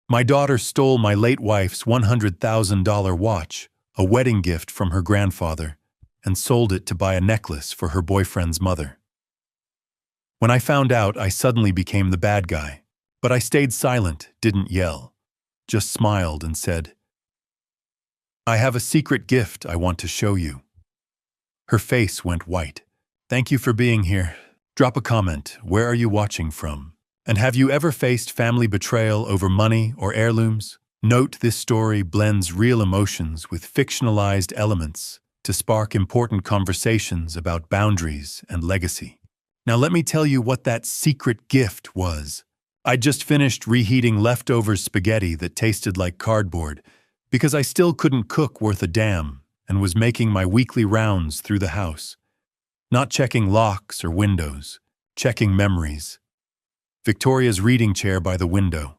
My daughter stole my late wife's $100,000 watch, a wedding gift from her grandfather, and sold it to buy a necklace for her boyfriend's mother. When I found out, I suddenly became the bad guy, but I stayed silent, didn't yell, just smiled and said, "I have a secret gift I want to show you." Her face went white. "Thank you for being here. Drop a comment. Where are you watching from? And have you ever faced family betrayal over money or heirlooms?" Note, this story blends real emotions with fictionalized elements to spark important conversations about boundaries and legacy. Now let me tell you what that secret gift was. I'd just finished reheating leftover spaghetti that tasted like cardboard because I still couldn't cook worth a damn and was making my weekly rounds through the house. Not checking locks or windows, checking memories. Victoria's reading chair by the window,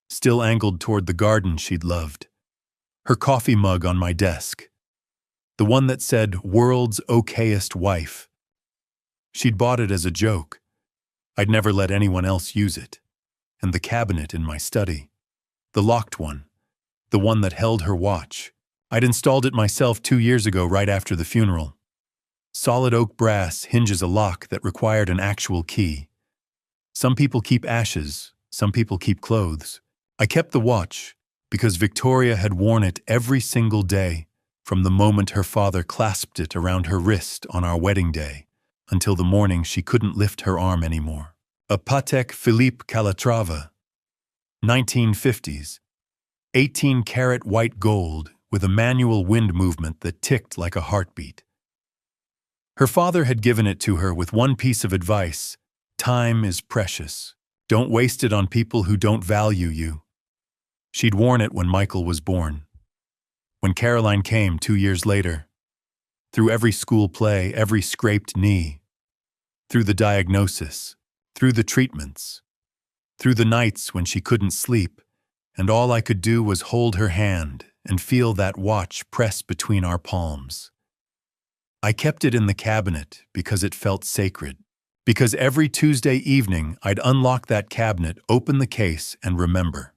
still angled toward the garden she'd loved. Her coffee mug on my desk, the one that said "World's Okayest Wife." She'd bought it as a joke. I'd never let anyone else use it. And the cabinet in my study, the locked one, the one that held her watch. I'd installed it myself 2 years ago right after the funeral. Solid oak brass hinges a lock that required an actual key. Some people keep ashes, some people keep clothes. I kept the watch because Victoria had worn it every single day from the moment her father clasped it around her wrist on our wedding day until the morning she couldn't lift her arm anymore. A Patek Philippe Calatrava, 1950s, 18-karat white gold with a manual wind movement that ticked like a heartbeat. Her father had given it to her with one piece of advice: time is precious. Don't waste it on people who don't value you. She'd worn it when Michael was born. When Caroline came 2 years later, through every school play, every scraped knee, through the diagnosis, through the treatments, through the nights when she couldn't sleep, and all I could do was hold her hand and feel that watch press between our palms. I kept it in the cabinet because it felt sacred, because every Tuesday evening I'd unlock that cabinet, open the case, and remember.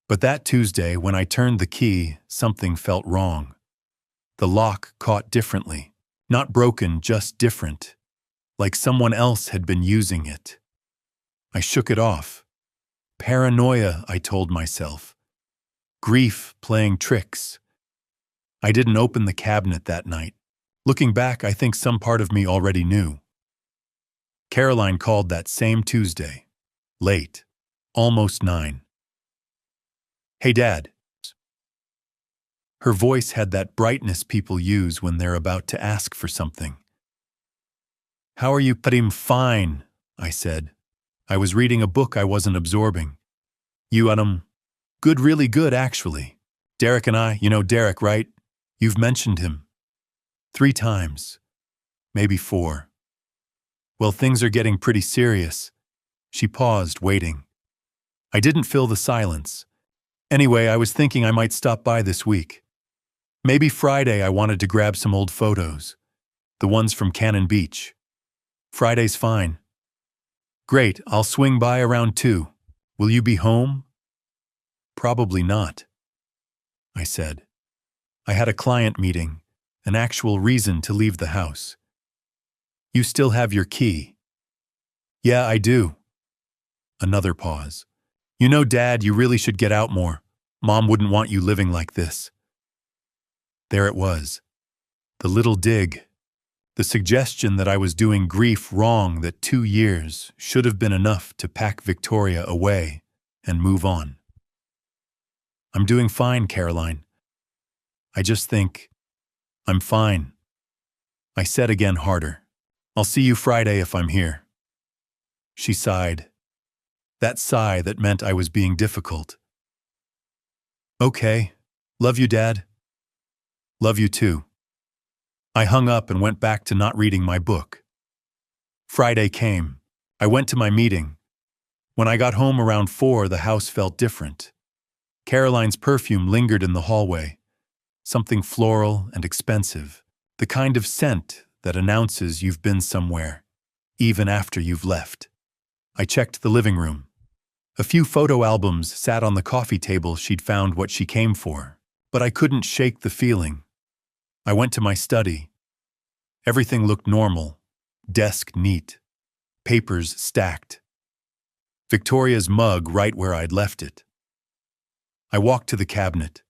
But that Tuesday, when I turned the key, something felt wrong. The lock caught differently, not broken, just different. Like someone else had been using it. I shook it off. Paranoia, I told myself. Grief playing tricks. I didn't open the cabinet that night. Looking back, I think some part of me already knew. Caroline called that same Tuesday. Late. Almost 9. "Hey, Dad." Her voice had that brightness people use when they're about to ask for something. "How are you?" "I'm fine," I said. I was reading a book I wasn't absorbing. "You Good, really good, actually. Derek and I, you know Derek, right? You've mentioned him 3 times, maybe 4. Well, things are getting pretty serious." She paused, waiting. I didn't fill the silence. Anyway, I was thinking I might stop by this week. Maybe Friday. I wanted to grab some old photos. The ones from Cannon Beach. Friday's fine. Great, I'll swing by around 2. Will you be home? Probably not, I said. I had a client meeting, an actual reason to leave the house. You still have your key? Yeah, I do. Another pause. You know, Dad, you really should get out more. Mom wouldn't want you living like this. There it was. The little dig. The suggestion that I was doing grief wrong, that 2 years should have been enough to pack Victoria away and move on. I'm doing fine, Caroline. I just think I'm fine. I said again harder. I'll see you Friday if I'm here. She sighed. That sigh that meant I was being difficult. Okay. Love you, Dad. Love you too. I hung up and went back to not reading my book. Friday came. I went to my meeting. When I got home around 4, the house felt different. Caroline's perfume lingered in the hallway. Something floral and expensive. The kind of scent that announces you've been somewhere, even after you've left. I checked the living room. A few photo albums sat on the coffee table she'd found what she came for, but I couldn't shake the feeling. I went to my study. Everything looked normal. Desk neat. Papers stacked. Victoria's mug right where I'd left it. I walked to the cabinet,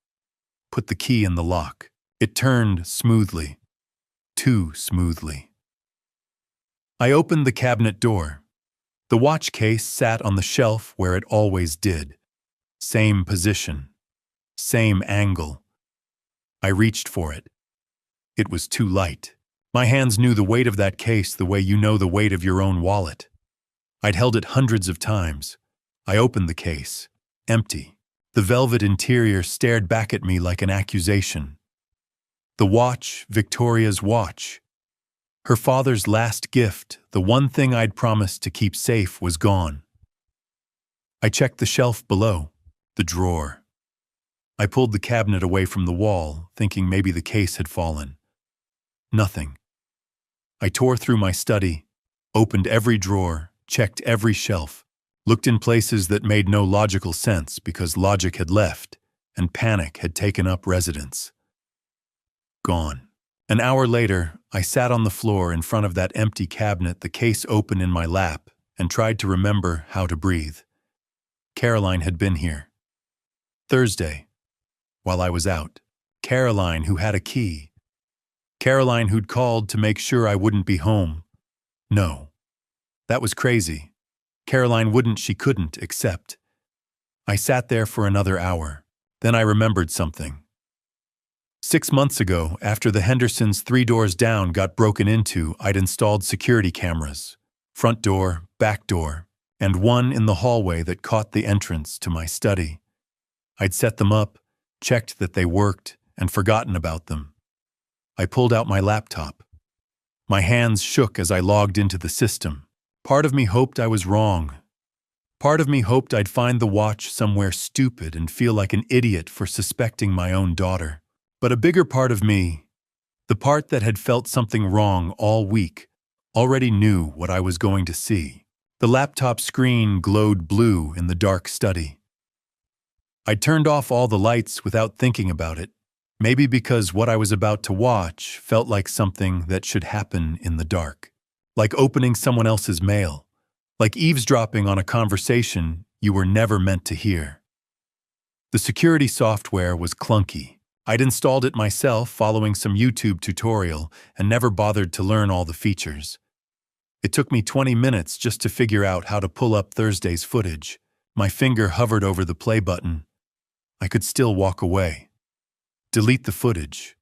put the key in the lock. It turned smoothly. Too smoothly. I opened the cabinet door. The watch case sat on the shelf where it always did. Same position. Same angle. I reached for it. It was too light. My hands knew the weight of that case the way you know the weight of your own wallet. I'd held it hundreds of times. I opened the case. Empty. The velvet interior stared back at me like an accusation. The watch, Victoria's watch. Her father's last gift, the one thing I'd promised to keep safe, was gone. I checked the shelf below, the drawer. I pulled the cabinet away from the wall, thinking maybe the case had fallen. Nothing. I tore through my study, opened every drawer, checked every shelf, looked in places that made no logical sense because logic had left and panic had taken up residence. Gone. An hour later, I sat on the floor in front of that empty cabinet, the case open in my lap, and tried to remember how to breathe. Caroline had been here. Thursday, while I was out. Caroline, who had a key. Caroline, who'd called to make sure I wouldn't be home. No. That was crazy. Caroline wouldn't, she couldn't, accept. I sat there for another hour. Then I remembered something. 6 months ago, after the Hendersons 3 doors down got broken into, I'd installed security cameras. Front door, back door, and one in the hallway that caught the entrance to my study. I'd set them up, checked that they worked, and forgotten about them. I pulled out my laptop. My hands shook as I logged into the system. Part of me hoped I was wrong. Part of me hoped I'd find the watch somewhere stupid and feel like an idiot for suspecting my own daughter. But a bigger part of me, the part that had felt something wrong all week, already knew what I was going to see. The laptop screen glowed blue in the dark study. I'd turned off all the lights without thinking about it, maybe because what I was about to watch felt like something that should happen in the dark. Like opening someone else's mail, like eavesdropping on a conversation you were never meant to hear. The security software was clunky. I'd installed it myself following some YouTube tutorial and never bothered to learn all the features. It took me 20 minutes just to figure out how to pull up Thursday's footage. My finger hovered over the play button. I could still walk away. Delete the footage.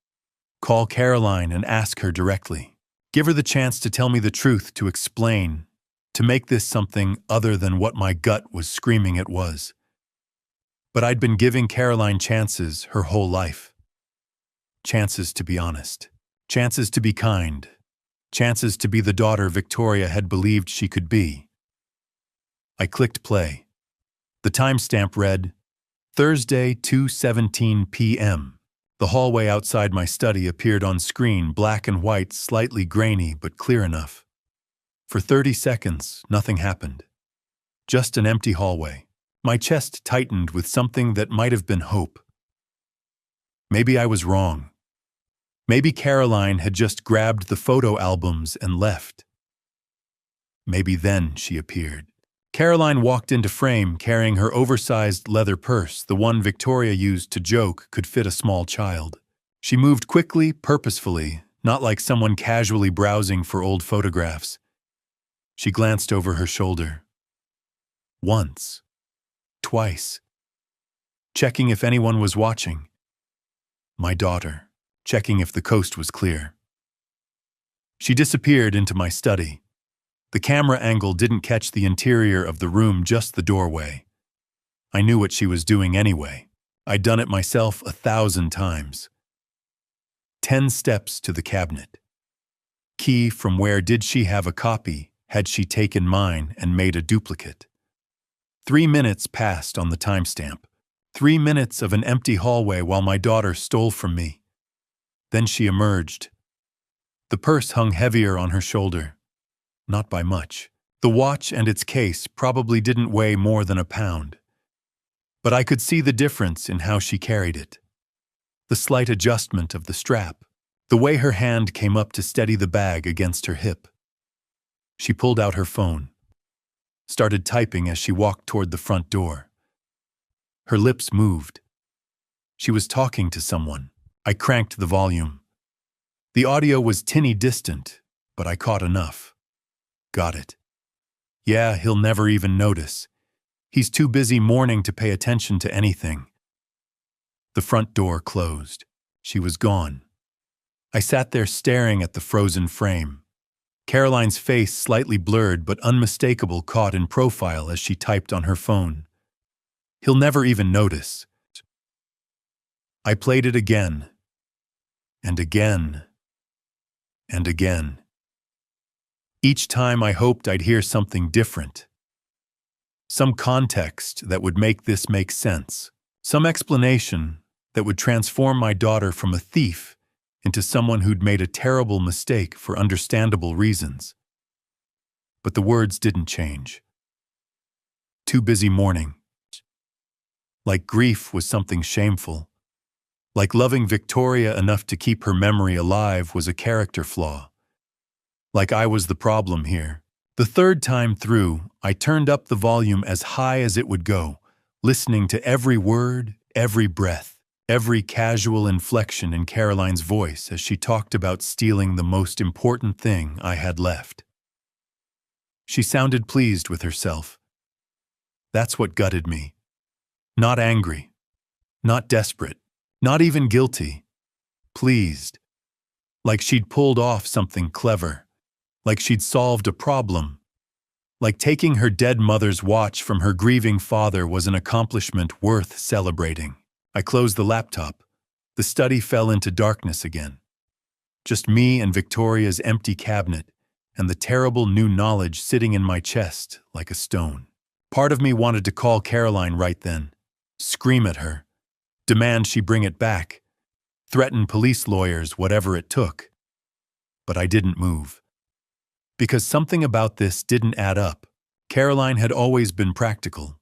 Call Caroline and ask her directly. Give her the chance to tell me the truth, to explain, to make this something other than what my gut was screaming it was. But I'd been giving Caroline chances her whole life. Chances to be honest. Chances to be kind. Chances to be the daughter Victoria had believed she could be. I clicked play. The timestamp read, Thursday, 2:17 p.m. The hallway outside my study appeared on screen, black and white, slightly grainy, but clear enough. For 30 seconds, nothing happened. Just an empty hallway. My chest tightened with something that might have been hope. Maybe I was wrong. Maybe Caroline had just grabbed the photo albums and left. Maybe then she appeared. Caroline walked into frame carrying her oversized leather purse, the one Victoria used to joke could fit a small child. She moved quickly, purposefully, not like someone casually browsing for old photographs. She glanced over her shoulder. Once. Twice. Checking if anyone was watching. My daughter. Checking if the coast was clear. She disappeared into my study. The camera angle didn't catch the interior of the room, just the doorway. I knew what she was doing anyway. I'd done it myself 1,000 times. 10 steps to the cabinet. Key from where did she have a copy? Had she taken mine and made a duplicate? 3 minutes passed on the timestamp. 3 minutes of an empty hallway while my daughter stole from me. Then she emerged. The purse hung heavier on her shoulder. Not by much. The watch and its case probably didn't weigh more than a pound. But I could see the difference in how she carried it. The slight adjustment of the strap, the way her hand came up to steady the bag against her hip. She pulled out her phone, started typing as she walked toward the front door. Her lips moved. She was talking to someone. I cranked the volume. The audio was tinny distant, but I caught enough. Got it. Yeah, he'll never even notice. He's too busy mourning to pay attention to anything. The front door closed. She was gone. I sat there staring at the frozen frame. Caroline's face, slightly blurred but unmistakable, caught in profile as she typed on her phone. He'll never even notice. I played it again, and again, and again. Each time I hoped I'd hear something different. Some context that would make this make sense. Some explanation that would transform my daughter from a thief into someone who'd made a terrible mistake for understandable reasons. But the words didn't change. Too busy mourning. Like grief was something shameful. Like loving Victoria enough to keep her memory alive was a character flaw. Like I was the problem here. The third time through, I turned up the volume as high as it would go, listening to every word, every breath, every casual inflection in Caroline's voice as she talked about stealing the most important thing I had left. She sounded pleased with herself. That's what gutted me. Not angry, not desperate, not even guilty. Pleased. Like she'd pulled off something clever. Like she'd solved a problem. Like taking her dead mother's watch from her grieving father was an accomplishment worth celebrating. I closed the laptop. The study fell into darkness again. Just me and Victoria's empty cabinet, and the terrible new knowledge sitting in my chest like a stone. Part of me wanted to call Caroline right then, scream at her, demand she bring it back, threaten police lawyers, whatever it took. But I didn't move. Because something about this didn't add up. Caroline had always been practical,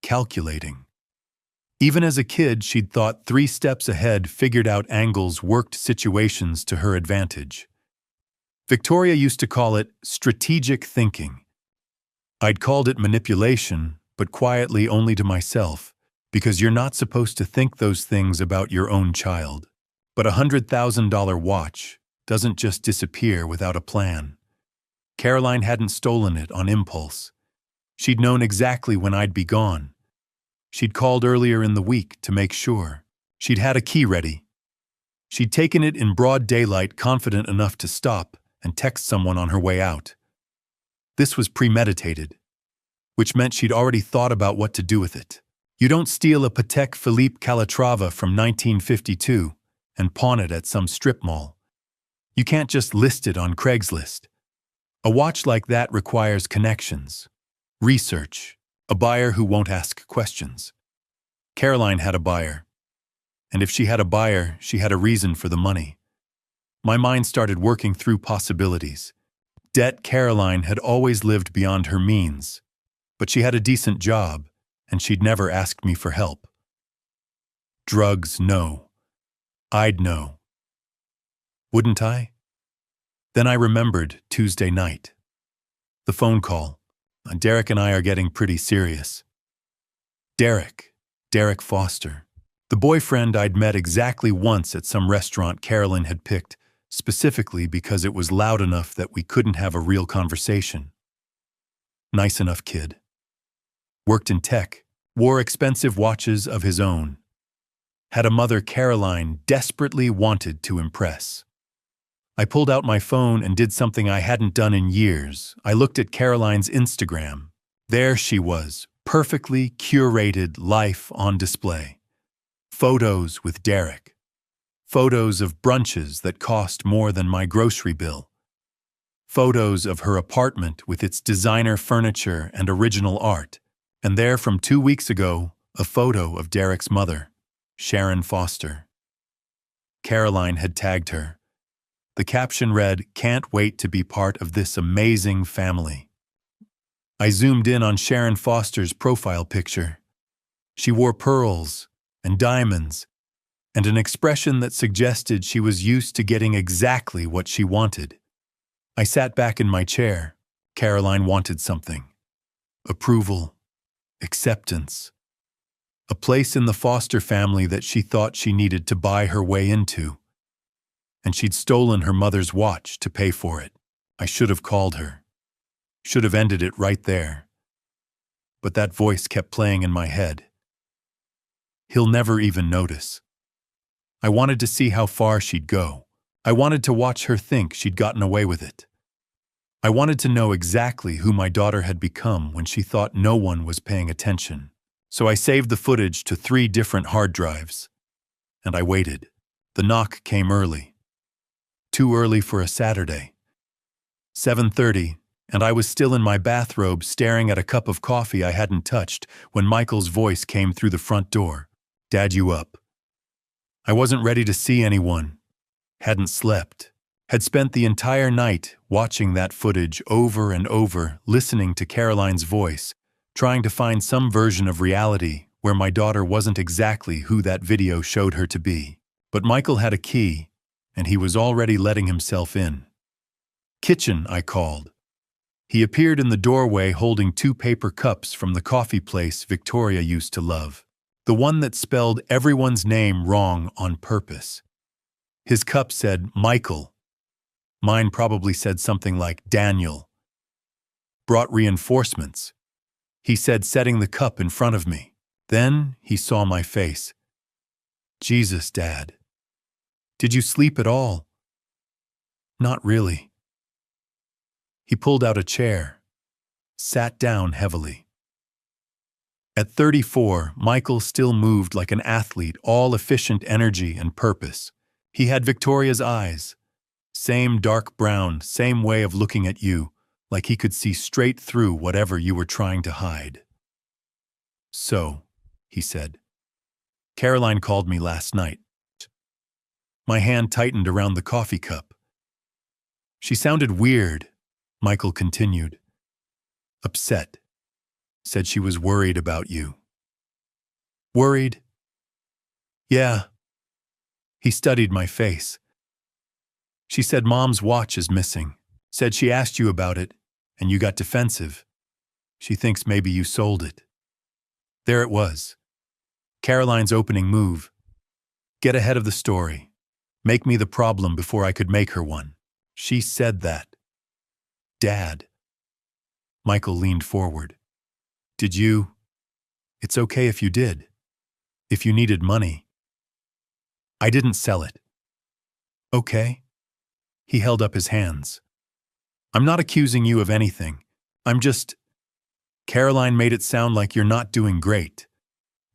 calculating. Even as a kid, she'd thought 3 steps ahead, figured out angles, worked situations to her advantage. Victoria used to call it strategic thinking. I'd called it manipulation, but quietly only to myself, because you're not supposed to think those things about your own child. But a $100,000 watch doesn't just disappear without a plan. Caroline hadn't stolen it on impulse. She'd known exactly when I'd be gone. She'd called earlier in the week to make sure. She'd had a key ready. She'd taken it in broad daylight, confident enough to stop and text someone on her way out. This was premeditated, which meant she'd already thought about what to do with it. You don't steal a Patek Philippe Calatrava from 1952 and pawn it at some strip mall. You can't just list it on Craigslist. A watch like that requires connections, research, a buyer who won't ask questions. Caroline had a buyer. And if she had a buyer, she had a reason for the money. My mind started working through possibilities. Caroline had always lived beyond her means, but she had a decent job, and she'd never asked me for help. Drugs, no. I'd know. Wouldn't I? Then I remembered Tuesday night. The phone call. Derek and I are getting pretty serious. Derek Foster. The boyfriend I'd met exactly once at some restaurant Carolyn had picked, specifically because it was loud enough that we couldn't have a real conversation. Nice enough kid. Worked in tech, wore expensive watches of his own. Had a mother Caroline desperately wanted to impress. I pulled out my phone and did something I hadn't done in years. I looked at Caroline's Instagram. There she was, perfectly curated life on display. Photos with Derek. Photos of brunches that cost more than my grocery bill. Photos of her apartment with its designer furniture and original art. And there from 2 weeks ago, a photo of Derek's mother, Sharon Foster. Caroline had tagged her. The caption read, "Can't wait to be part of this amazing family." I zoomed in on Sharon Foster's profile picture. She wore pearls and diamonds and an expression that suggested she was used to getting exactly what she wanted. I sat back in my chair. Caroline wanted something. Approval, acceptance, a place in the Foster family that she thought she needed to buy her way into. And she'd stolen her mother's watch to pay for it. I should have called her. Should have ended it right there. But that voice kept playing in my head. He'll never even notice. I wanted to see how far she'd go. I wanted to watch her think she'd gotten away with it. I wanted to know exactly who my daughter had become when she thought no one was paying attention. So I saved the footage to 3 different hard drives. And I waited. The knock came early. Too early for a Saturday. 7:30, and I was still in my bathrobe staring at a cup of coffee I hadn't touched when Michael's voice came through the front door. "Dad, you up?" I wasn't ready to see anyone. Hadn't slept. Had spent the entire night watching that footage over and over, listening to Caroline's voice, trying to find some version of reality where my daughter wasn't exactly who that video showed her to be. But Michael had a key, and he was already letting himself in. "Kitchen," I called. He appeared in the doorway holding 2 paper cups from the coffee place Victoria used to love. The one that spelled everyone's name wrong on purpose. His cup said Michael. Mine probably said something like Daniel. Brought reinforcements. He said, setting the cup in front of me. Then he saw my face. "Jesus, Dad. Did you sleep at all?" "Not really." He pulled out a chair, sat down heavily. At 34, Michael still moved like an athlete, all efficient energy and purpose. He had Victoria's eyes. Same dark brown, same way of looking at you, like he could see straight through whatever you were trying to hide. "So," he said, "Caroline called me last night." My hand tightened around the coffee cup. "She sounded weird," Michael continued. "Upset. Said she was worried about you." "Worried?" "Yeah." He studied my face. "She said Mom's watch is missing. Said she asked you about it, and you got defensive. She thinks maybe you sold it." There it was. Caroline's opening move. Get ahead of the story. Make me the problem before I could make her one. She said that. "Dad." Michael leaned forward. "Did you? It's okay if you did. If you needed money." "I didn't sell it." "Okay." He held up his hands. "I'm not accusing you of anything. I'm just..." Caroline made it sound like you're not doing great.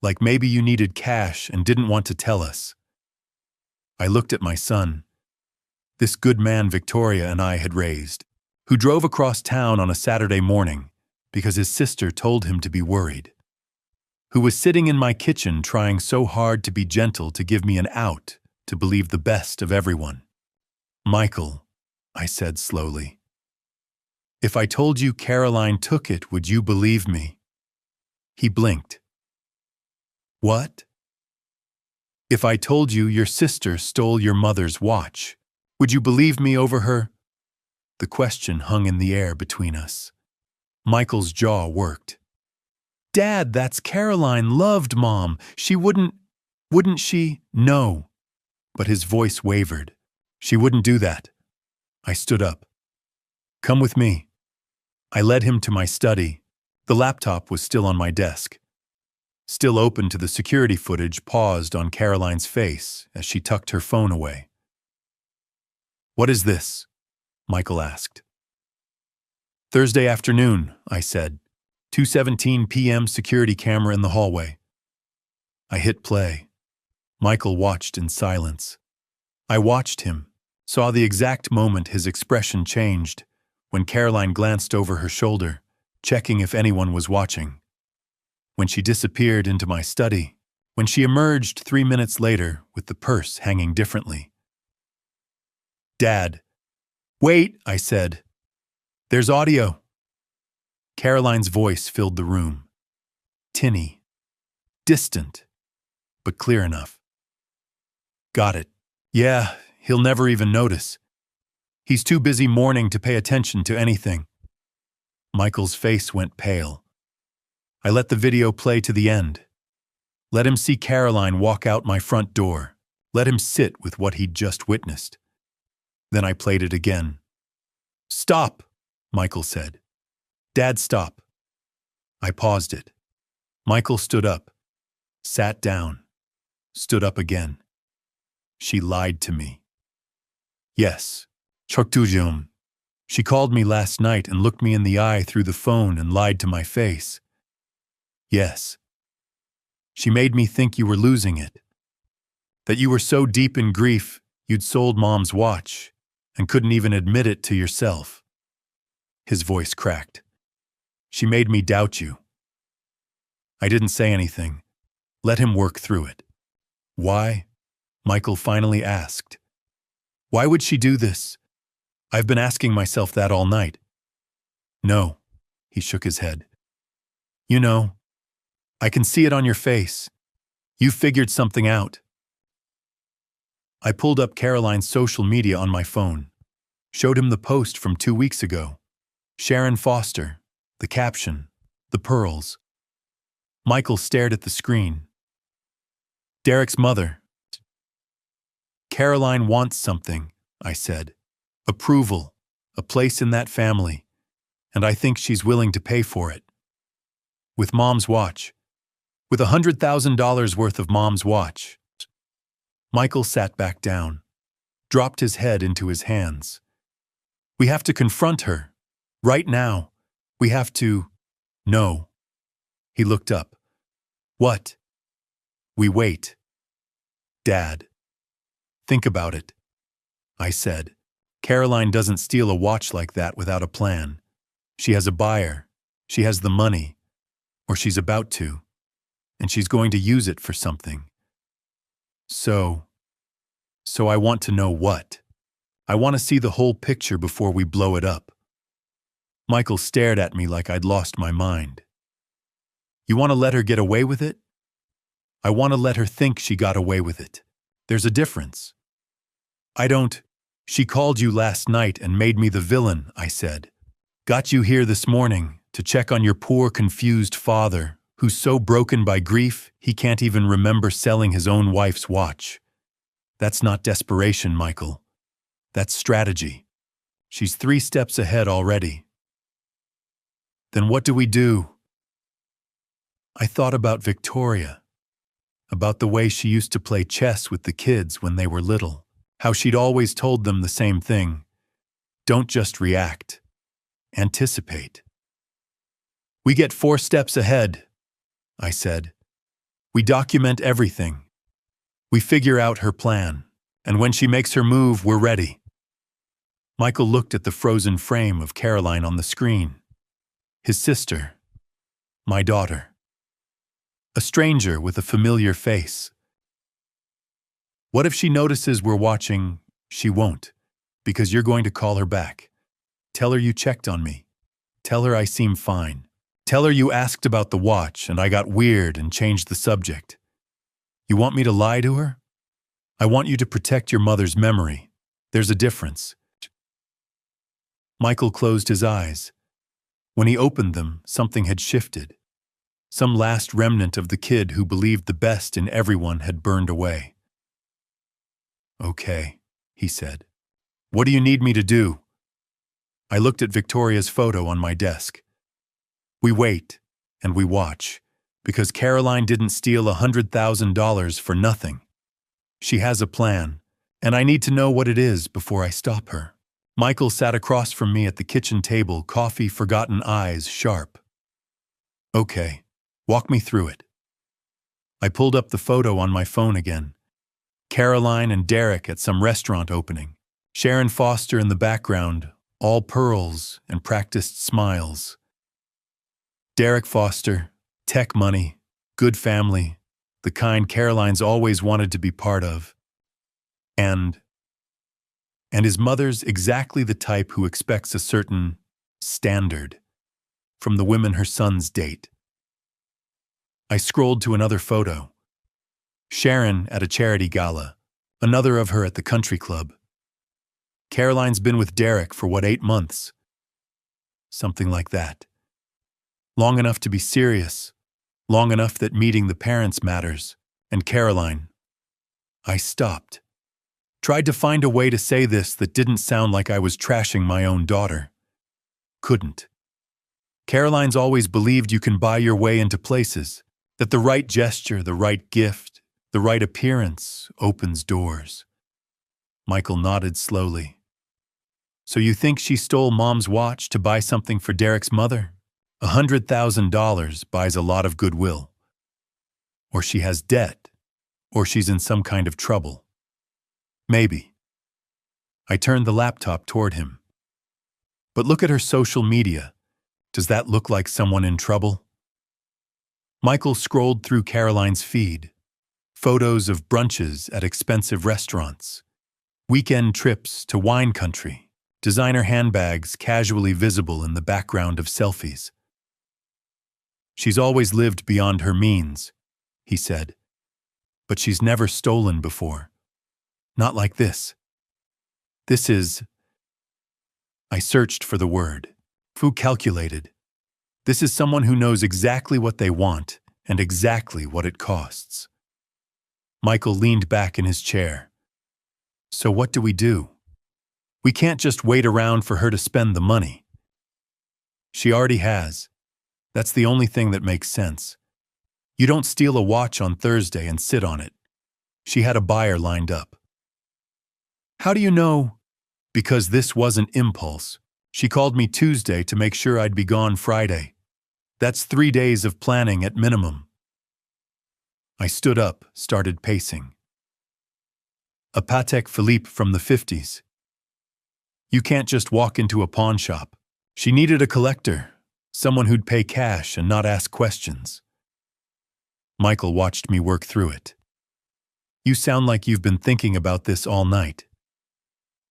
Like maybe you needed cash and didn't want to tell us. I looked at my son. This good man Victoria and I had raised, who drove across town on a Saturday morning because his sister told him to be worried. Who was sitting in my kitchen trying so hard to be gentle to give me an out, to believe the best of everyone. "Michael," I said slowly, "if I told you Caroline took it, would you believe me?" He blinked. "What?" "If I told you your sister stole your mother's watch, would you believe me over her?" The question hung in the air between us. Michael's jaw worked. "Dad, that's Caroline loved Mom. She wouldn't she?" "No." But his voice wavered. "She wouldn't do that." I stood up. "Come with me." I led him to my study. The laptop was still on my desk. Still open to the security footage paused on Caroline's face as she tucked her phone away. "What is this?" Michael asked. "Thursday afternoon," I said. 2:17 p.m. security camera in the hallway. I hit play. Michael watched in silence. I watched him, saw the exact moment his expression changed, when Caroline glanced over her shoulder, checking if anyone was watching. When she disappeared into my study, when she emerged 3 minutes later with the purse hanging differently. "Dad." "Wait," I said. "There's audio." Caroline's voice filled the room. Tinny. Distant. But clear enough. Got it. Yeah, he'll never even notice. He's too busy mourning to pay attention to anything. Michael's face went pale. I let the video play to the end. Let him see Caroline walk out my front door. Let him sit with what he'd just witnessed. Then I played it again. Stop, Michael said. Dad, stop. I paused it. Michael stood up, sat down, stood up again. She lied to me. Yes, Choktujium. She called me last night and looked me in the eye through the phone and lied to my face. Yes. She made me think you were losing it. That you were so deep in grief you'd sold Mom's watch and couldn't even admit it to yourself. His voice cracked. She made me doubt you. I didn't say anything. Let him work through it. Why? Michael finally asked. Why would she do this? I've been asking myself that all night. No, he shook his head. You know, I can see it on your face. You figured something out. I pulled up Caroline's social media on my phone, showed him the post from 2 weeks ago. Sharon Foster, the caption, the pearls. Michael stared at the screen. Derek's mother. Caroline wants something, I said. Approval, a place in that family, and I think she's willing to pay for it. With Mom's watch. With $100,000 worth of Mom's watch. Michael sat back down, dropped his head into his hands. We have to confront her. Right now. We have to… No. He looked up. What? We wait. Dad. Think about it. I said. Caroline doesn't steal a watch like that without a plan. She has a buyer. She has the money. Or she's about to. And she's going to use it for something. So I want to know what. I want to see the whole picture before we blow it up. Michael stared at me like I'd lost my mind. You want to let her get away with it? I want to let her think she got away with it. There's a difference. I don't… She called you last night and made me the villain, I said. Got you here this morning to check on your poor, confused father, who's so broken by grief he can't even remember selling his own wife's watch. That's not desperation, Michael. That's strategy. She's 3 steps ahead already. Then what do we do? I thought about Victoria, about the way she used to play chess with the kids when they were little, how she'd always told them the same thing. Don't just react. Anticipate. We get 4 steps ahead, I said. We document everything. We figure out her plan, and when she makes her move, we're ready. Michael looked at the frozen frame of Caroline on the screen. His sister. My daughter. A stranger with a familiar face. What if she notices we're watching? She won't, because you're going to call her back. Tell her you checked on me. Tell her I seem fine. Tell her you asked about the watch and I got weird and changed the subject. You want me to lie to her? I want you to protect your mother's memory. There's a difference. Michael closed his eyes. When he opened them, something had shifted. Some last remnant of the kid who believed the best in everyone had burned away. Okay, he said. What do you need me to do? I looked at Victoria's photo on my desk. We wait, and we watch, because Caroline didn't steal $100,000 for nothing. She has a plan, and I need to know what it is before I stop her. Michael sat across from me at the kitchen table, coffee-forgotten eyes sharp. Okay, walk me through it. I pulled up the photo on my phone again. Caroline and Derek at some restaurant opening. Sharon Foster in the background, all pearls and practiced smiles. Derek Foster, tech money, good family, the kind Caroline's always wanted to be part of. And his mother's exactly the type who expects a certain standard. from the women her sons date. I scrolled to another photo. Sharon at a charity gala, another of her at the country club. Caroline's been with Derek for 8 months? Something like that. Long enough to be serious, long enough that meeting the parents matters, and Caroline. I stopped. Tried to find a way to say this that didn't sound like I was trashing my own daughter. Couldn't. Caroline's always believed you can buy your way into places, that the right gesture, the right gift, the right appearance opens doors. Michael nodded slowly. So you think she stole Mom's watch to buy something for Derek's mother? $100,000 buys a lot of goodwill. Or she has debt, or she's in some kind of trouble. Maybe. I turned the laptop toward him. But look at her social media. Does that look like someone in trouble? Michael scrolled through Caroline's feed. Photos of brunches at expensive restaurants. Weekend trips to wine country. Designer handbags casually visible in the background of selfies. She's always lived beyond her means, he said. But she's never stolen before. Not like this. This is... I searched for the word. Calculated. This is someone who knows exactly what they want and exactly what it costs. Michael leaned back in his chair. So what do we do? We can't just wait around for her to spend the money. She already has. That's the only thing that makes sense. You don't steal a watch on Thursday and sit on it. She had a buyer lined up. How do you know? Because this wasn't impulse. She called me Tuesday to make sure I'd be gone Friday. That's 3 days of planning at minimum. I stood up, started pacing. A Patek Philippe from the 50s. You can't just walk into a pawn shop. She needed a collector, someone who'd pay cash and not ask questions. Michael watched me work through it. You sound like you've been thinking about this all night.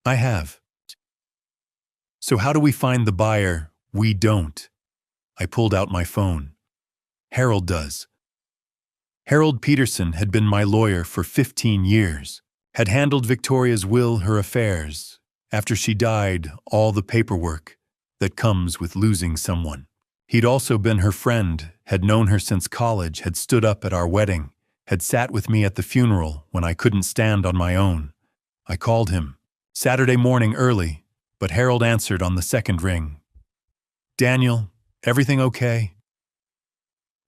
I have. So how do we find the buyer? We don't. I pulled out my phone. Harold does. Harold Peterson had been my lawyer for 15 years, had handled Victoria's will, her affairs. After she died, all the paperwork that comes with losing someone. He'd also been her friend, had known her since college, had stood up at our wedding, had sat with me at the funeral when I couldn't stand on my own. I called him Saturday morning early, but Harold answered on the second ring. Daniel, everything okay?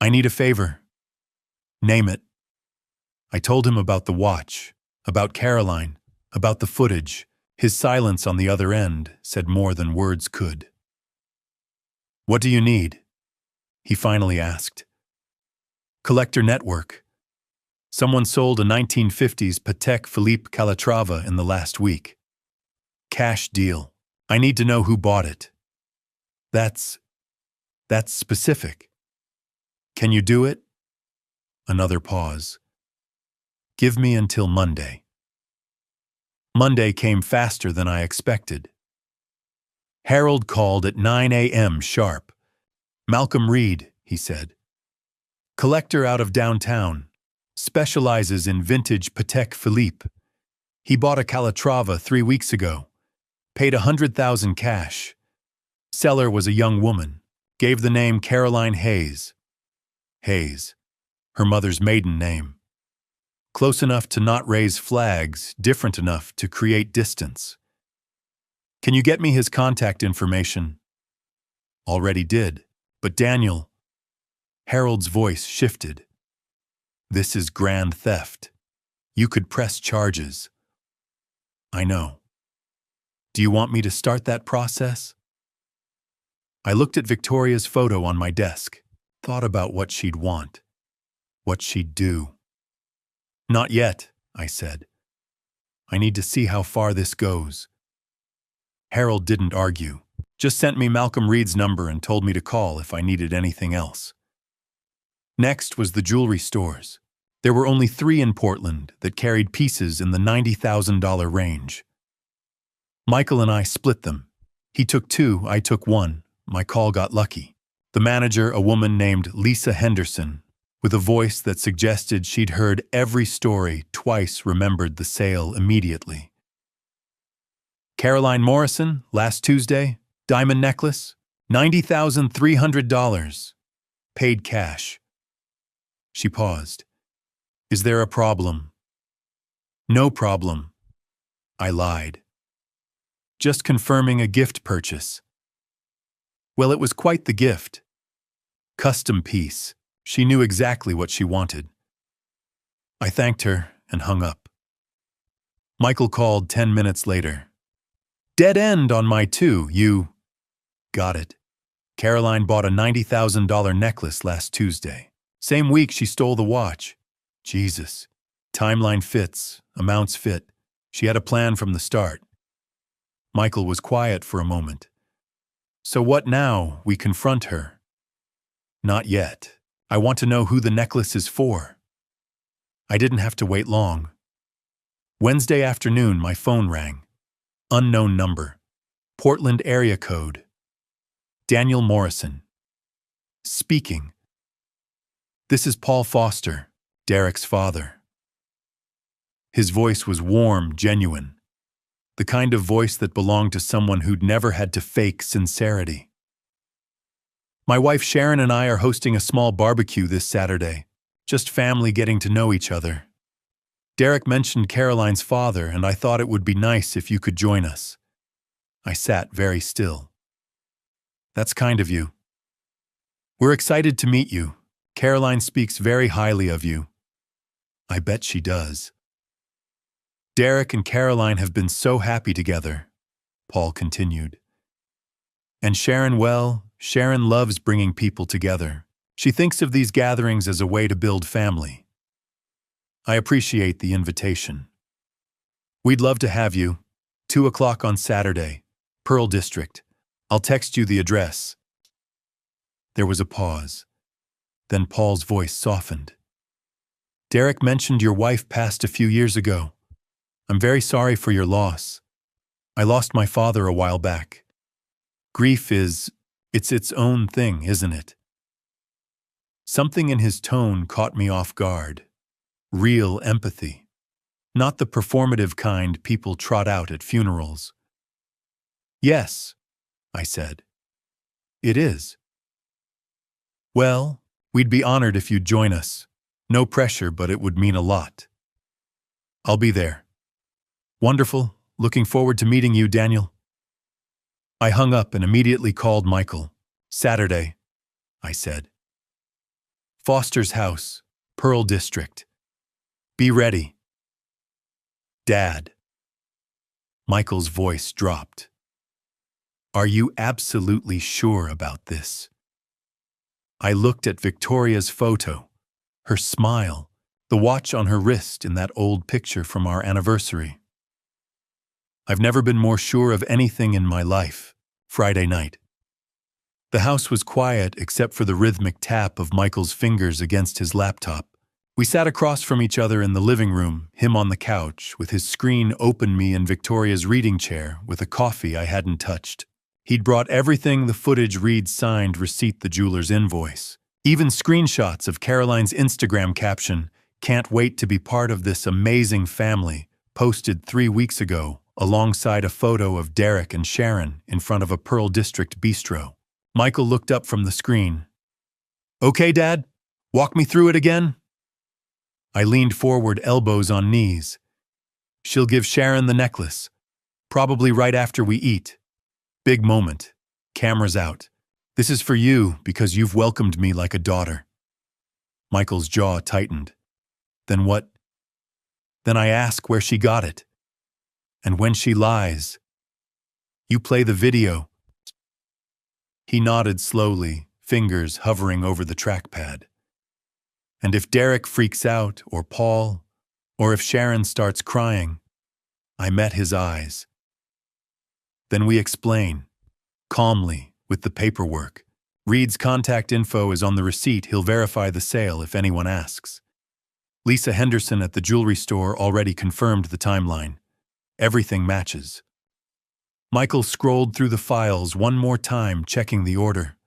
I need a favor. Name it. I told him about the watch, about Caroline, about the footage. His silence on the other end said more than words could. What do you need? He finally asked. Collector network. Someone sold a 1950s Patek Philippe Calatrava in the last week. Cash deal. I need to know who bought it. That's specific. Can you do it? Another pause. Give me until Monday. Monday came faster than I expected. Harold called at 9 a.m. sharp. Malcolm Reed, he said. Collector out of downtown. Specializes in vintage Patek Philippe. He bought a Calatrava 3 weeks ago. Paid $100,000 cash. Seller was a young woman. Gave the name Caroline Hayes. Hayes. Her mother's maiden name. Close enough to not raise flags, different enough to create distance. Can you get me his contact information? Already did, but Daniel... Harold's voice shifted. This is grand theft. You could press charges. I know. Do you want me to start that process? I looked at Victoria's photo on my desk, thought about what she'd want, what she'd do. Not yet, I said. I need to see how far this goes. Harold didn't argue, just sent me Malcolm Reed's number and told me to call if I needed anything else. Next was the jewelry stores. There were only 3 in Portland that carried pieces in the $90,000 range. Michael and I split them. He took 2, I took 1. My call got lucky. The manager, a woman named Lisa Henderson, with a voice that suggested she'd heard every story twice, remembered the sale immediately. Caroline Morrison, last Tuesday, diamond necklace, $90,300. Paid cash. She paused. Is there a problem? No problem. I lied. Just confirming a gift purchase. Well, it was quite the gift. Custom piece. She knew exactly what she wanted. I thanked her and hung up. Michael called 10 minutes later. Dead end on my two, you... Got it. Caroline bought a $90,000 necklace last Tuesday. Same week she stole the watch. Jesus. Timeline fits, amounts fit. She had a plan from the start. Michael was quiet for a moment. So what now? We confront her. Not yet. I want to know who the necklace is for. I didn't have to wait long. Wednesday afternoon, my phone rang. Unknown number. Portland area code. Daniel Morrison. Speaking. This is Paul Foster, Derek's father. His voice was warm, genuine. The kind of voice that belonged to someone who'd never had to fake sincerity. My wife Sharon and I are hosting a small barbecue this Saturday. Just family getting to know each other. Derek mentioned Caroline's father, and I thought it would be nice if you could join us. I sat very still. That's kind of you. We're excited to meet you. Caroline speaks very highly of you. I bet she does. Derek and Caroline have been so happy together, Paul continued. And Sharon, well, Sharon loves bringing people together. She thinks of these gatherings as a way to build family. I appreciate the invitation. We'd love to have you. 2 o'clock on Saturday, Pearl District. I'll text you the address. There was a pause. Then Paul's voice softened. Derek mentioned your wife passed a few years ago. I'm very sorry for your loss. I lost my father a while back. Grief it's its own thing, isn't it? Something in his tone caught me off guard. Real empathy. Not the performative kind people trot out at funerals. Yes, I said. It is. Well, we'd be honored if you'd join us. No pressure, but it would mean a lot. I'll be there. Wonderful. Looking forward to meeting you, Daniel. I hung up and immediately called Michael. Saturday, I said. Foster's house, Pearl District. Be ready. Dad. Michael's voice dropped. Are you absolutely sure about this? I looked at Victoria's photo, her smile, the watch on her wrist in that old picture from our anniversary. I've never been more sure of anything in my life. Friday night. The house was quiet except for the rhythmic tap of Michael's fingers against his laptop. We sat across from each other in the living room, him on the couch, with his screen open, me in Victoria's reading chair with a coffee I hadn't touched. He'd brought everything the footage read signed receipt, the jeweler's invoice. Even screenshots of Caroline's Instagram caption, "Can't wait to be part of this amazing family," posted 3 weeks ago, alongside a photo of Derek and Sharon in front of a Pearl District bistro. Michael looked up from the screen. Okay, Dad, walk me through it again. I leaned forward, elbows on knees. She'll give Sharon the necklace, probably right after we eat. Big moment. Cameras out. This is for you because you've welcomed me like a daughter. Michael's jaw tightened. Then what? Then I ask where she got it. And when she lies, you play the video. He nodded slowly, fingers hovering over the trackpad. And if Derek freaks out, or Paul, or if Sharon starts crying, I met his eyes. Then we explain, calmly, with the paperwork. Reed's contact info is on the receipt. He'll verify the sale if anyone asks. Lisa Henderson at the jewelry store already confirmed the timeline. Everything matches. Michael scrolled through the files one more time, checking the order.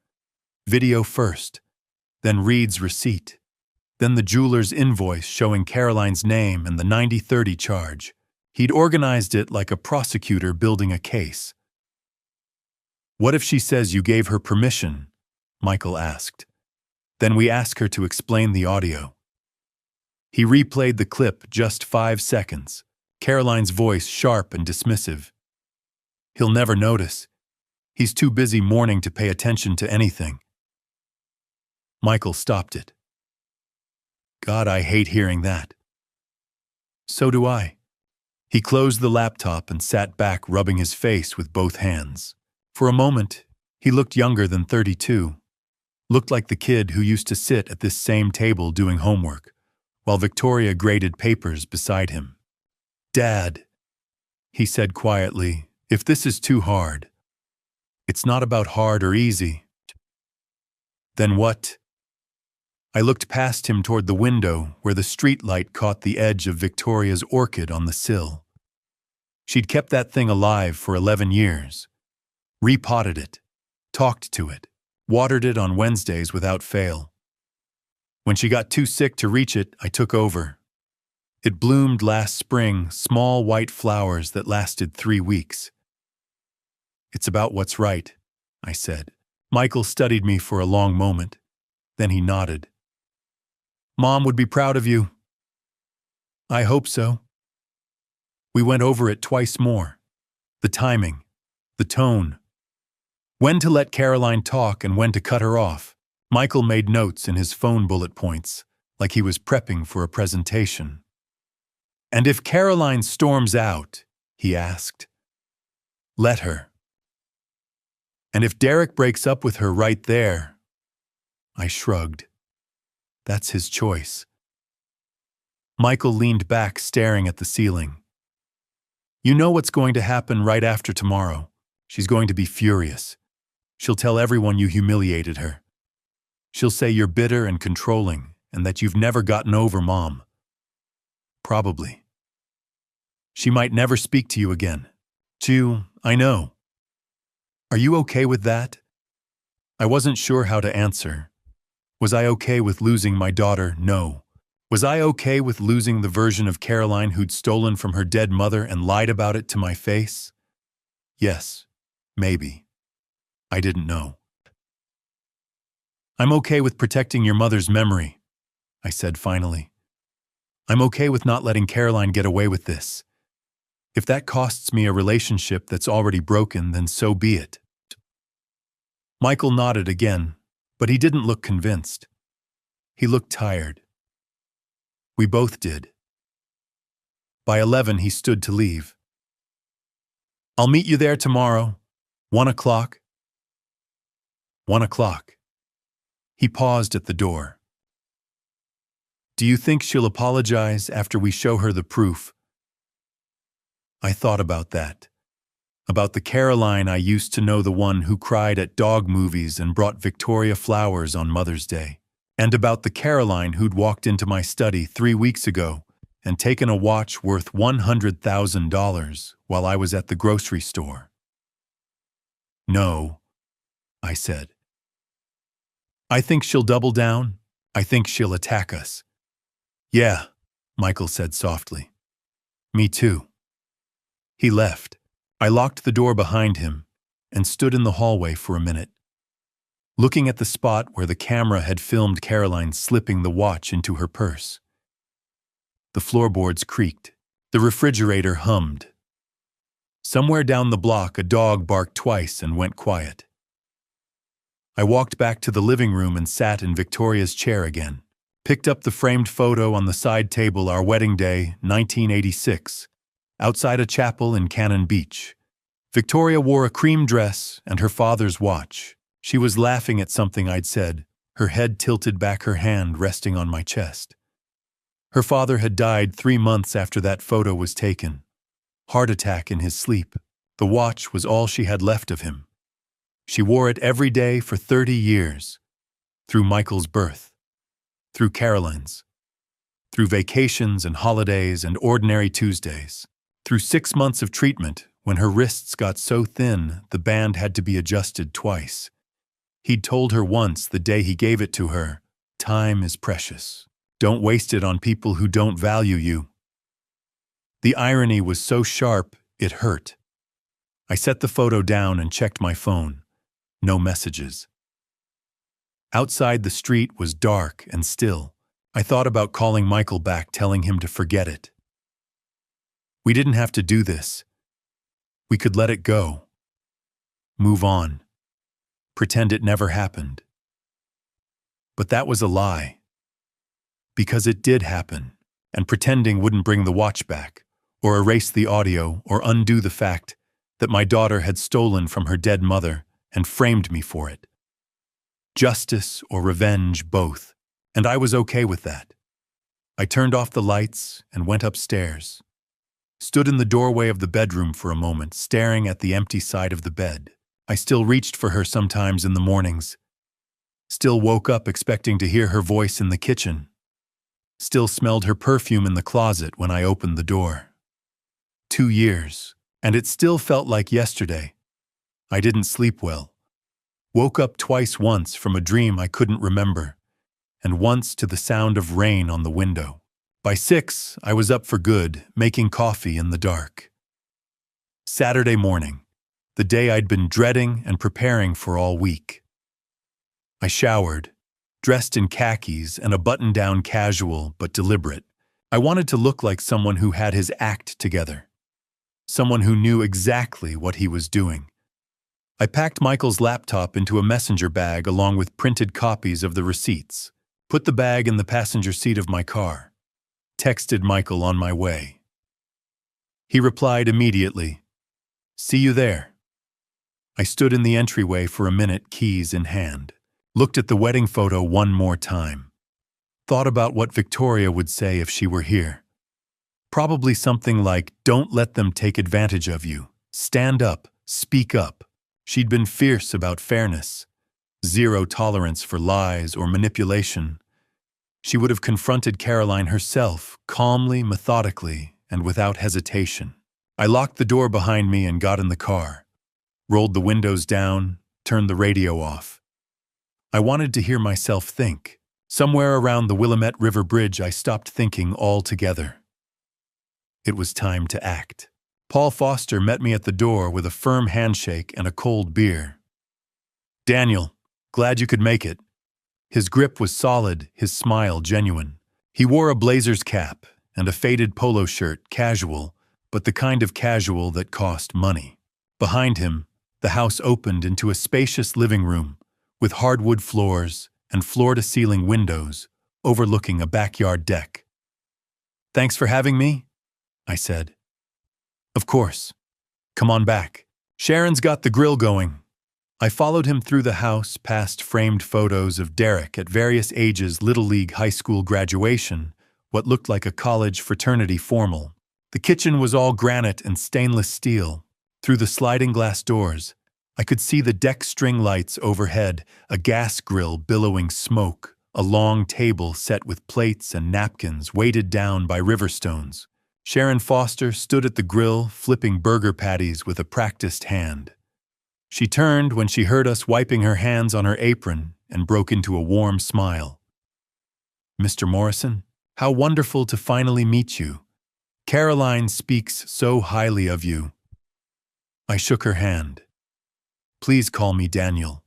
video first, then Reed's receipt, then the jeweler's invoice showing Caroline's name and the 90/30 charge. He'd organized it like a prosecutor building a case. "What if she says you gave her permission?" Michael asked. "Then we ask her to explain the audio." He replayed the clip just 5 seconds, Caroline's voice sharp and dismissive. "He'll never notice. He's too busy mourning to pay attention to anything." Michael stopped it. "God, I hate hearing that." "So do I." He closed the laptop and sat back, rubbing his face with both hands. For a moment, he looked younger than 32. Looked like the kid who used to sit at this same table doing homework, while Victoria graded papers beside him. "Dad," he said quietly, "if this is too hard." "It's not about hard or easy." "Then what?" I looked past him toward the window where the street light caught the edge of Victoria's orchid on the sill. She'd kept that thing alive for 11 years. Repotted it, talked to it, watered it on Wednesdays without fail. When she got too sick to reach it, I took over. It bloomed last spring, small white flowers that lasted 3 weeks. "It's about what's right," I said. Michael studied me for a long moment. Then he nodded. "Mom would be proud of you." "I hope so." We went over it twice more. The timing, the tone, when to let Caroline talk and when to cut her off. Michael made notes in his phone bullet points, like he was prepping for a presentation. "And if Caroline storms out," he asked, "let her. And if Derek breaks up with her right there," I shrugged. "That's his choice." Michael leaned back, staring at the ceiling. "You know what's going to happen right after tomorrow. She's going to be furious. She'll tell everyone you humiliated her. She'll say you're bitter and controlling and that you've never gotten over Mom. Probably. She might never speak to you again. I know. Are you okay with that?" I wasn't sure how to answer. Was I okay with losing my daughter? No. Was I okay with losing the version of Caroline who'd stolen from her dead mother and lied about it to my face? Yes, maybe. I didn't know. "I'm okay with protecting your mother's memory," I said finally. "I'm okay with not letting Caroline get away with this. If that costs me a relationship that's already broken, then so be it." Michael nodded again, but he didn't look convinced. He looked tired. We both did. By 11, he stood to leave. "I'll meet you there tomorrow, 1 o'clock. 1 o'clock. He paused at the door. "Do you think she'll apologize after we show her the proof?" I thought about that. About the Caroline I used to know, the one who cried at dog movies and brought Victoria flowers on Mother's Day. And about the Caroline who'd walked into my study 3 weeks ago and taken a watch worth $100,000 while I was at the grocery store. "No," I said. "I think she'll double down. I think she'll attack us." "Yeah," Michael said softly. "Me too." He left. I locked the door behind him and stood in the hallway for a minute, looking at the spot where the camera had filmed Caroline slipping the watch into her purse. The floorboards creaked. The refrigerator hummed. Somewhere down the block, a dog barked twice and went quiet. I walked back to the living room and sat in Victoria's chair again. Picked up the framed photo on the side table, our wedding day, 1986, outside a chapel in Cannon Beach. Victoria wore a cream dress and her father's watch. She was laughing at something I'd said, her head tilted back, her hand resting on my chest. Her father had died 3 months after that photo was taken. Heart attack in his sleep. The watch was all she had left of him. She wore it every day for 30 years. Through Michael's birth. Through Caroline's. Through vacations and holidays and ordinary Tuesdays. Through 6 months of treatment, when her wrists got so thin the band had to be adjusted twice. He'd told her once the day he gave it to her, "Time is precious. Don't waste it on people who don't value you." The irony was so sharp, it hurt. I set the photo down and checked my phone. No messages. Outside the street was dark and still. I thought about calling Michael back, telling him to forget it. We didn't have to do this. We could let it go. Move on. Pretend it never happened. But that was a lie. Because it did happen, and pretending wouldn't bring the watch back, or erase the audio, or undo the fact that my daughter had stolen from her dead mother and framed me for it. Justice or revenge, both, and I was okay with that. I turned off the lights and went upstairs. Stood in the doorway of the bedroom for a moment, staring at the empty side of the bed. I still reached for her sometimes in the mornings. Still woke up expecting to hear her voice in the kitchen. Still smelled her perfume in the closet when I opened the door. 2 years, and it still felt like yesterday. I didn't sleep well. Woke up twice, once from a dream I couldn't remember, and once to the sound of rain on the window. By 6, I was up for good, making coffee in the dark. Saturday morning, the day I'd been dreading and preparing for all week. I showered, dressed in khakis and a button-down, casual but deliberate. I wanted to look like someone who had his act together. Someone who knew exactly what he was doing. I packed Michael's laptop into a messenger bag along with printed copies of the receipts, put the bag in the passenger seat of my car, texted Michael on my way. He replied immediately, "See you there." I stood in the entryway for a minute, keys in hand, looked at the wedding photo one more time, thought about what Victoria would say if she were here. Probably something like, "Don't let them take advantage of you. Stand up, speak up." She'd been fierce about fairness, zero tolerance for lies or manipulation. She would have confronted Caroline herself, calmly, methodically, and without hesitation. I locked the door behind me and got in the car, rolled the windows down, turned the radio off. I wanted to hear myself think. Somewhere around the Willamette River Bridge, I stopped thinking altogether. It was time to act. Paul Foster met me at the door with a firm handshake and a cold beer. "Daniel, glad you could make it." His grip was solid, his smile genuine. He wore a blazer's cap and a faded polo shirt, casual, but the kind of casual that cost money. Behind him, the house opened into a spacious living room with hardwood floors and floor-to-ceiling windows overlooking a backyard deck. "Thanks for having me," I said. "Of course. Come on back. Sharon's got the grill going." I followed him through the house, past framed photos of Derek at various ages, Little League, high school graduation, what looked like a college fraternity formal. The kitchen was all granite and stainless steel. Through the sliding glass doors, I could see the deck string lights overhead, a gas grill billowing smoke, a long table set with plates and napkins weighted down by river stones. Sharon Foster stood at the grill, flipping burger patties with a practiced hand. She turned when she heard us, wiping her hands on her apron, and broke into a warm smile. "Mr. Morrison, how wonderful to finally meet you. Caroline speaks so highly of you." I shook her hand. "Please call me Daniel."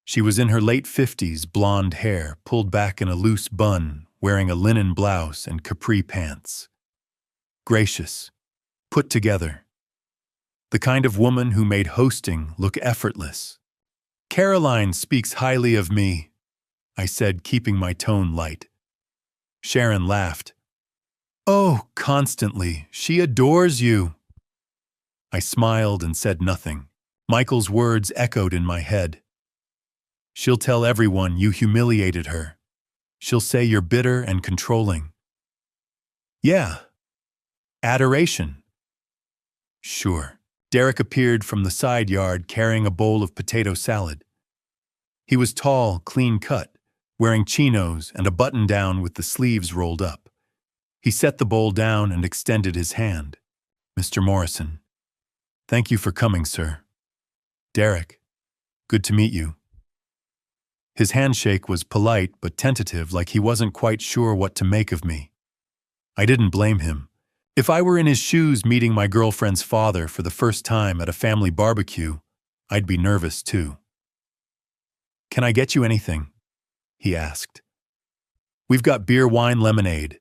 She was in her late 50s, blonde hair pulled back in a loose bun, wearing a linen blouse and capri pants. Gracious, put together. The kind of woman who made hosting look effortless. "Caroline speaks highly of me," I said, keeping my tone light. Sharon laughed. "Oh, constantly. She adores you." I smiled and said nothing. Michael's words echoed in my head. "She'll tell everyone you humiliated her. She'll say you're bitter and controlling." "Yeah. Adoration." "Sure." Derek appeared from the side yard carrying a bowl of potato salad. He was tall, clean-cut, wearing chinos and a button-down with the sleeves rolled up. He set the bowl down and extended his hand. "Mr. Morrison, thank you for coming, sir." "Derek." Good to meet you. His handshake was polite but tentative, like he wasn't quite sure what to make of me. I didn't blame him. If I were in his shoes meeting my girlfriend's father for the first time at a family barbecue, I'd be nervous too. Can I get you anything? He asked. We've got beer, wine, lemonade.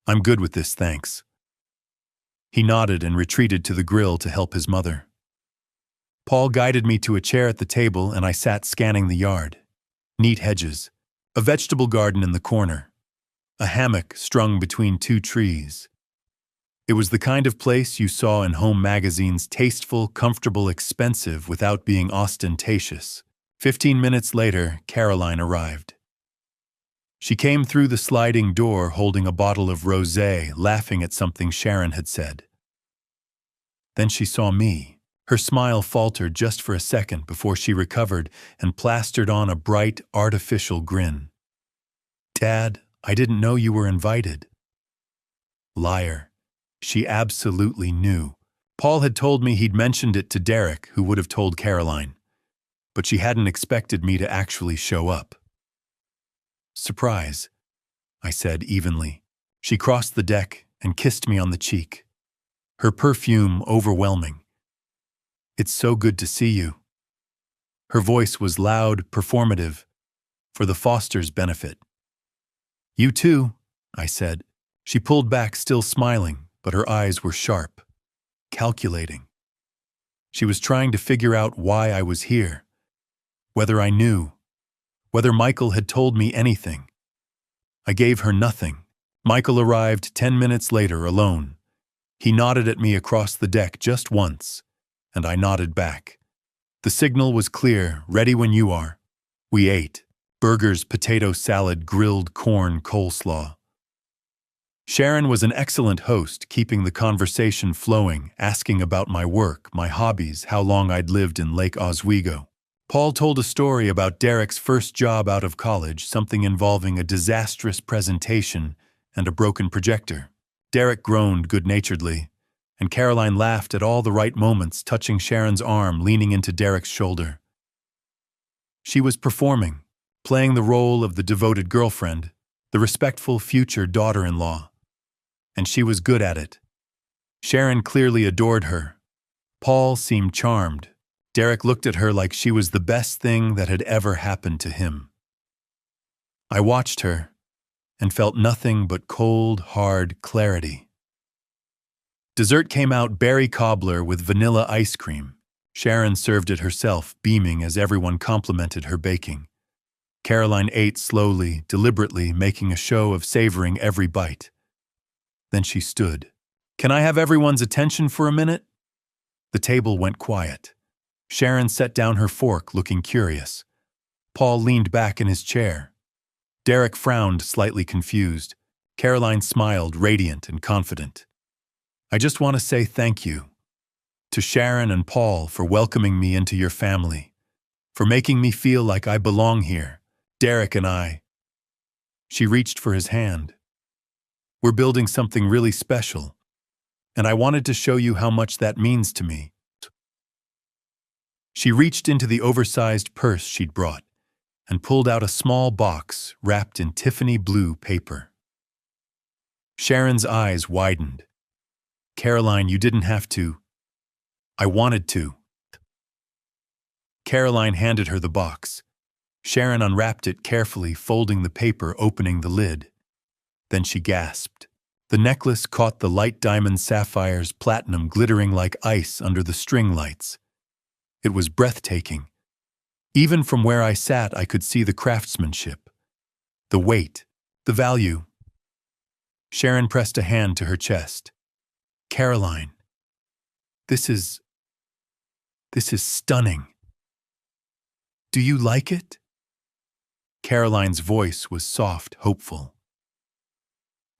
I'm good with this, thanks. He nodded and retreated to the grill to help his mother. Paul guided me to a chair at the table and I sat scanning the yard. Neat hedges, a vegetable garden in the corner, a hammock strung between two trees. It was the kind of place you saw in home magazines, tasteful, comfortable, expensive without being ostentatious. 15 minutes later, Caroline arrived. She came through the sliding door holding a bottle of rosé, laughing at something Sharon had said. Then she saw me. Her smile faltered just for a second before she recovered and plastered on a bright, artificial grin. Dad, I didn't know you were invited. Liar. She absolutely knew. Paul had told me he'd mentioned it to Derek, who would have told Caroline. But she hadn't expected me to actually show up. Surprise, I said evenly. She crossed the deck and kissed me on the cheek. Her perfume overwhelming. It's so good to see you. Her voice was loud, performative, for the Fosters' benefit. You too, I said. She pulled back, still smiling, but her eyes were sharp, calculating. She was trying to figure out why I was here, whether I knew, whether Michael had told me anything. I gave her nothing. Michael arrived 10 minutes later, alone. He nodded at me across the deck just once, and I nodded back. The signal was clear, ready when you are. We ate. Burgers, potato salad, grilled corn, coleslaw. Sharon was an excellent host, keeping the conversation flowing, asking about my work, my hobbies, how long I'd lived in Lake Oswego. Paul told a story about Derek's first job out of college, something involving a disastrous presentation and a broken projector. Derek groaned good-naturedly, and Caroline laughed at all the right moments, touching Sharon's arm, leaning into Derek's shoulder. She was performing, playing the role of the devoted girlfriend, the respectful future daughter-in-law. And she was good at it. Sharon clearly adored her. Paul seemed charmed. Derek looked at her like she was the best thing that had ever happened to him. I watched her and felt nothing but cold, hard clarity. Dessert came out, berry cobbler with vanilla ice cream. Sharon served it herself, beaming as everyone complimented her baking. Caroline ate slowly, deliberately, making a show of savoring every bite. Then she stood. Can I have everyone's attention for a minute? The table went quiet. Sharon set down her fork, looking curious. Paul leaned back in his chair. Derek frowned, slightly confused. Caroline smiled, radiant and confident. I just want to say thank you to Sharon and Paul for welcoming me into your family, for making me feel like I belong here. Derek and I. She reached for his hand. We're building something really special, and I wanted to show you how much that means to me. She reached into the oversized purse she'd brought and pulled out a small box wrapped in Tiffany blue paper. Sharon's eyes widened. Caroline, you didn't have to. I wanted to. Caroline handed her the box. Sharon unwrapped it carefully, folding the paper, opening the lid. Then she gasped. The necklace caught the light diamond sapphires, platinum glittering like ice under the string lights. It was breathtaking. Even from where I sat, I could see the craftsmanship, the weight, the value. Sharon pressed a hand to her chest. Caroline, this is stunning. Do you like it? Caroline's voice was soft, hopeful.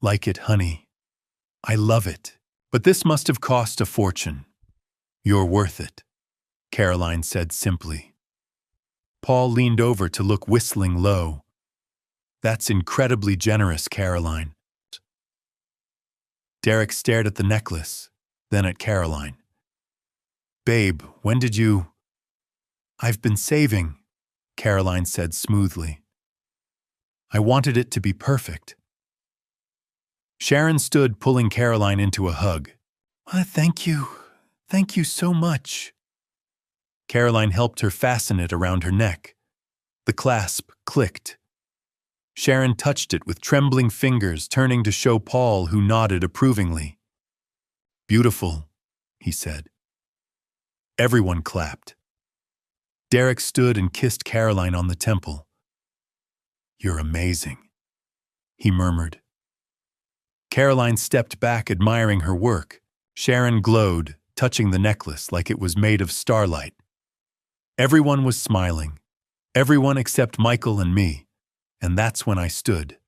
Like it, honey. I love it. But this must have cost a fortune. You're worth it, Caroline said simply. Paul leaned over to look, whistling low. That's incredibly generous, Caroline. Derek stared at the necklace, then at Caroline. Babe, when did you... I've been saving, Caroline said smoothly. I wanted it to be perfect. Sharon stood, pulling Caroline into a hug. Thank you. Thank you so much. Caroline helped her fasten it around her neck. The clasp clicked. Sharon touched it with trembling fingers, turning to show Paul, who nodded approvingly. Beautiful, he said. Everyone clapped. Derek stood and kissed Caroline on the temple. You're amazing, he murmured. Caroline stepped back, admiring her work. Sharon glowed, touching the necklace like it was made of starlight. Everyone was smiling. Everyone except Michael and me, and that's when I stood.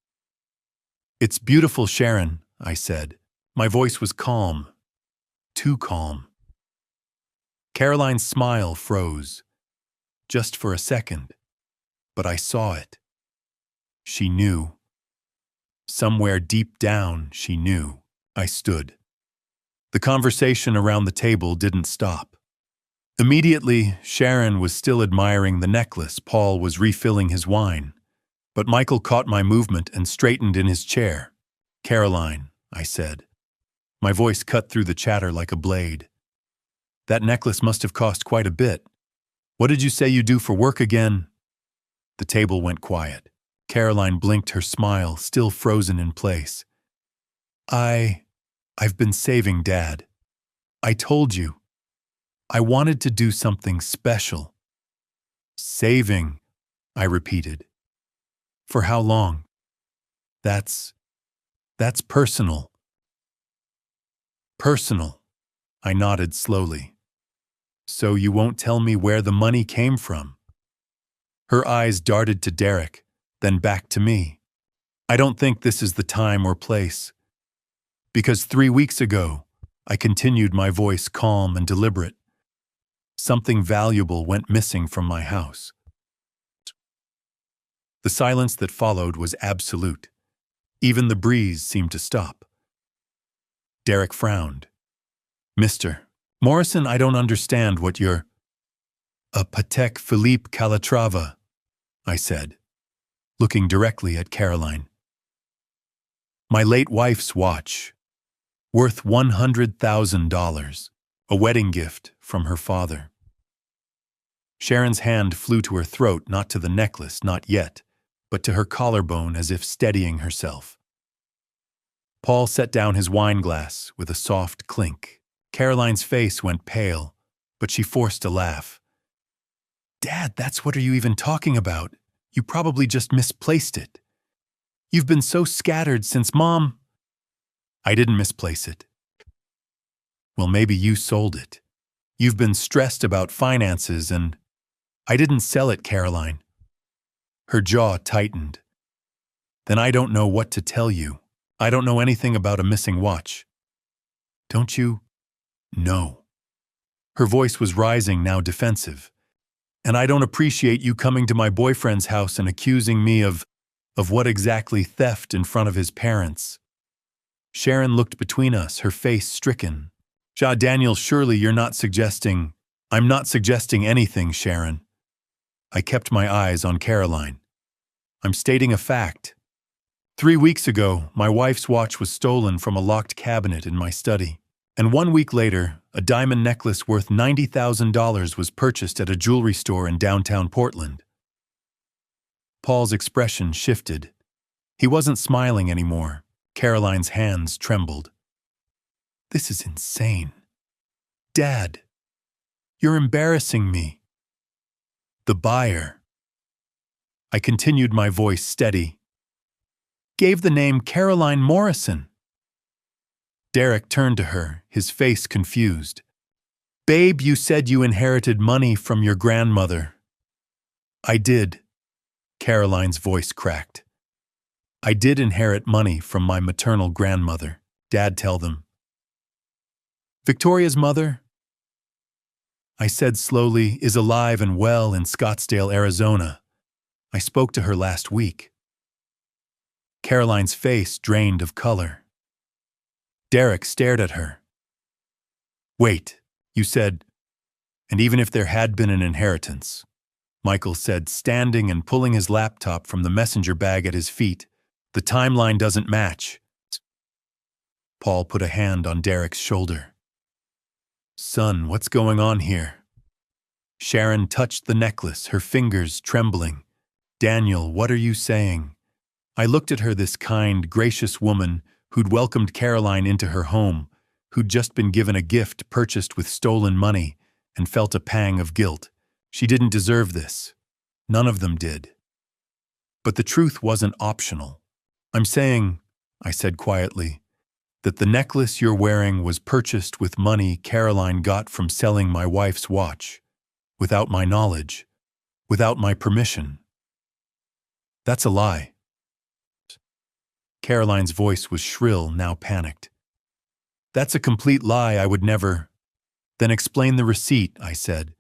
It's beautiful, Sharon, I said. My voice was calm. Too calm. Caroline's smile froze. Just for a second. But I saw it. She knew. Somewhere deep down, she knew. I stood. The conversation around the table didn't stop. Immediately, Sharon was still admiring the necklace. Paul was refilling his wine. But Michael caught my movement and straightened in his chair. Caroline, I said. My voice cut through the chatter like a blade. That necklace must have cost quite a bit. What did you say you do for work again? The table went quiet. Caroline blinked, her smile still frozen in place. I've been saving, Dad. I told you. I wanted to do something special. Saving, I repeated. For how long? That's personal. Personal, I nodded slowly. So you won't tell me where the money came from? Her eyes darted to Derek, then back to me. I don't think this is the time or place. Because 3 weeks ago, I continued, my voice calm and deliberate. Something valuable went missing from my house. The silence that followed was absolute. Even the breeze seemed to stop. Derek frowned. Mr. Morrison, I don't understand what you're... A Patek Philippe Calatrava, I said, looking directly at Caroline. My late wife's watch, worth $100,000, a wedding gift from her father. Sharon's hand flew to her throat, not to the necklace, not yet, but to her collarbone, as if steadying herself. Paul set down his wine glass with a soft clink. Caroline's face went pale, but she forced a laugh. Dad, what are you even talking about? You probably just misplaced it. You've been so scattered since Mom... I didn't misplace it. Well, maybe you sold it. You've been stressed about finances and... I didn't sell it, Caroline. Her jaw tightened. Then I don't know what to tell you. I don't know anything about a missing watch. Don't you? No. Her voice was rising, now defensive. And I don't appreciate you coming to my boyfriend's house and accusing me of what exactly? Theft in front of his parents. Sharon looked between us, her face stricken. Daniel, surely you're not suggesting... I'm not suggesting anything, Sharon. I kept my eyes on Caroline. I'm stating a fact. 3 weeks ago, my wife's watch was stolen from a locked cabinet in my study. And 1 week later, a diamond necklace worth $90,000 was purchased at a jewelry store in downtown Portland. Paul's expression shifted. He wasn't smiling anymore. Caroline's hands trembled. This is insane. Dad, you're embarrassing me. The buyer, I continued, my voice steady, gave the name Caroline Morrison. Derek turned to her, his face confused. Babe, you said you inherited money from your grandmother. I did. Caroline's voice cracked. I did inherit money from my maternal grandmother. Dad, tell them. Victoria's mother, I said slowly, is alive and well in Scottsdale, Arizona. I spoke to her last week. Caroline's face drained of color. Derek stared at her. Wait, you said And even if there had been an inheritance, Michael said, standing and pulling his laptop from the messenger bag at his feet, the timeline doesn't match. Paul put a hand on Derek's shoulder. Son, what's going on here? Sharon touched the necklace, her fingers trembling. Daniel, what are you saying? I looked at her, this kind, gracious woman who'd welcomed Caroline into her home, who'd just been given a gift purchased with stolen money, and felt a pang of guilt. She didn't deserve this. None of them did. But the truth wasn't optional. I'm saying, I said quietly, that the necklace you're wearing was purchased with money Caroline got from selling my wife's watch, without my knowledge, without my permission. That's a lie. Caroline's voice was shrill, now panicked. That's a complete lie, I would never. Then explain the receipt, I said.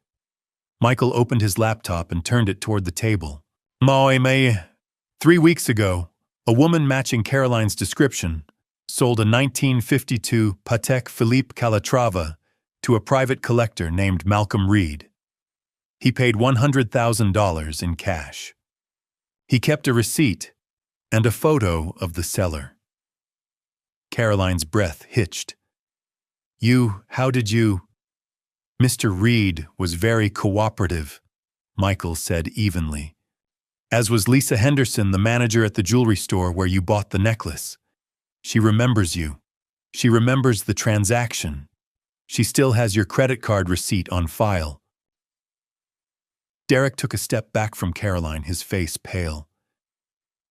Michael opened his laptop and turned it toward the table. 3 weeks ago, a woman matching Caroline's description sold a 1952 Patek Philippe Calatrava to a private collector named Malcolm Reed. He paid $100,000 in cash. He kept a receipt and a photo of the seller. Caroline's breath hitched. How did you? Mr. Reed was very cooperative, Michael said evenly. As was Lisa Henderson, the manager at the jewelry store where you bought the necklace. She remembers you. She remembers the transaction. She still has your credit card receipt on file. Derek took a step back from Caroline, his face pale.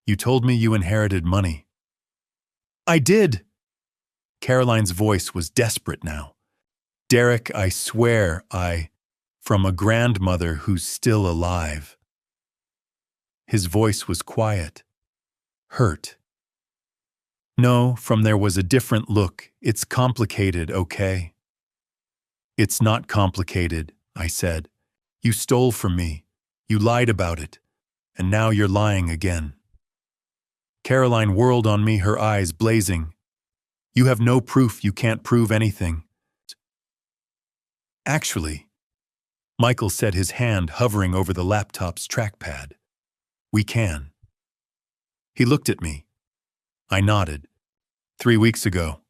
You told me you inherited money. I did. Caroline's voice was desperate now. Derek, I swear from a grandmother who's still alive. His voice was quiet, hurt. No, from there was a different look. It's complicated, okay? It's not complicated, I said. You stole from me. You lied about it. And now you're lying again. Caroline whirled on me, her eyes blazing. You have no proof. You can't prove anything. Actually, Michael said, his hand hovering over the laptop's trackpad. We can. He looked at me. I nodded. 3 weeks ago.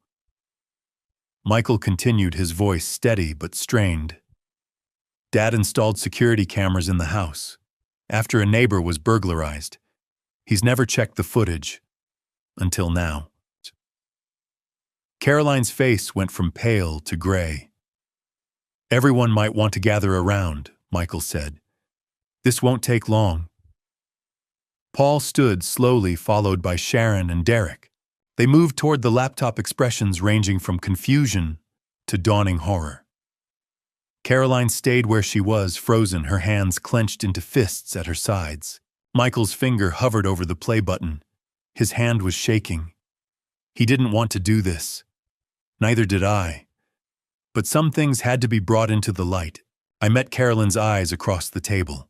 Michael continued, his voice steady but strained. Dad installed security cameras in the house after a neighbor was burglarized. He's never checked the footage until now. Caroline's face went from pale to gray. Everyone might want to gather around, Michael said. This won't take long. Paul stood slowly, followed by Sharon and Derek. They moved toward the laptop, expressions ranging from confusion to dawning horror. Caroline stayed where she was, frozen, her hands clenched into fists at her sides. Michael's finger hovered over the play button. His hand was shaking. He didn't want to do this. Neither did I. But some things had to be brought into the light. I met Caroline's eyes across the table.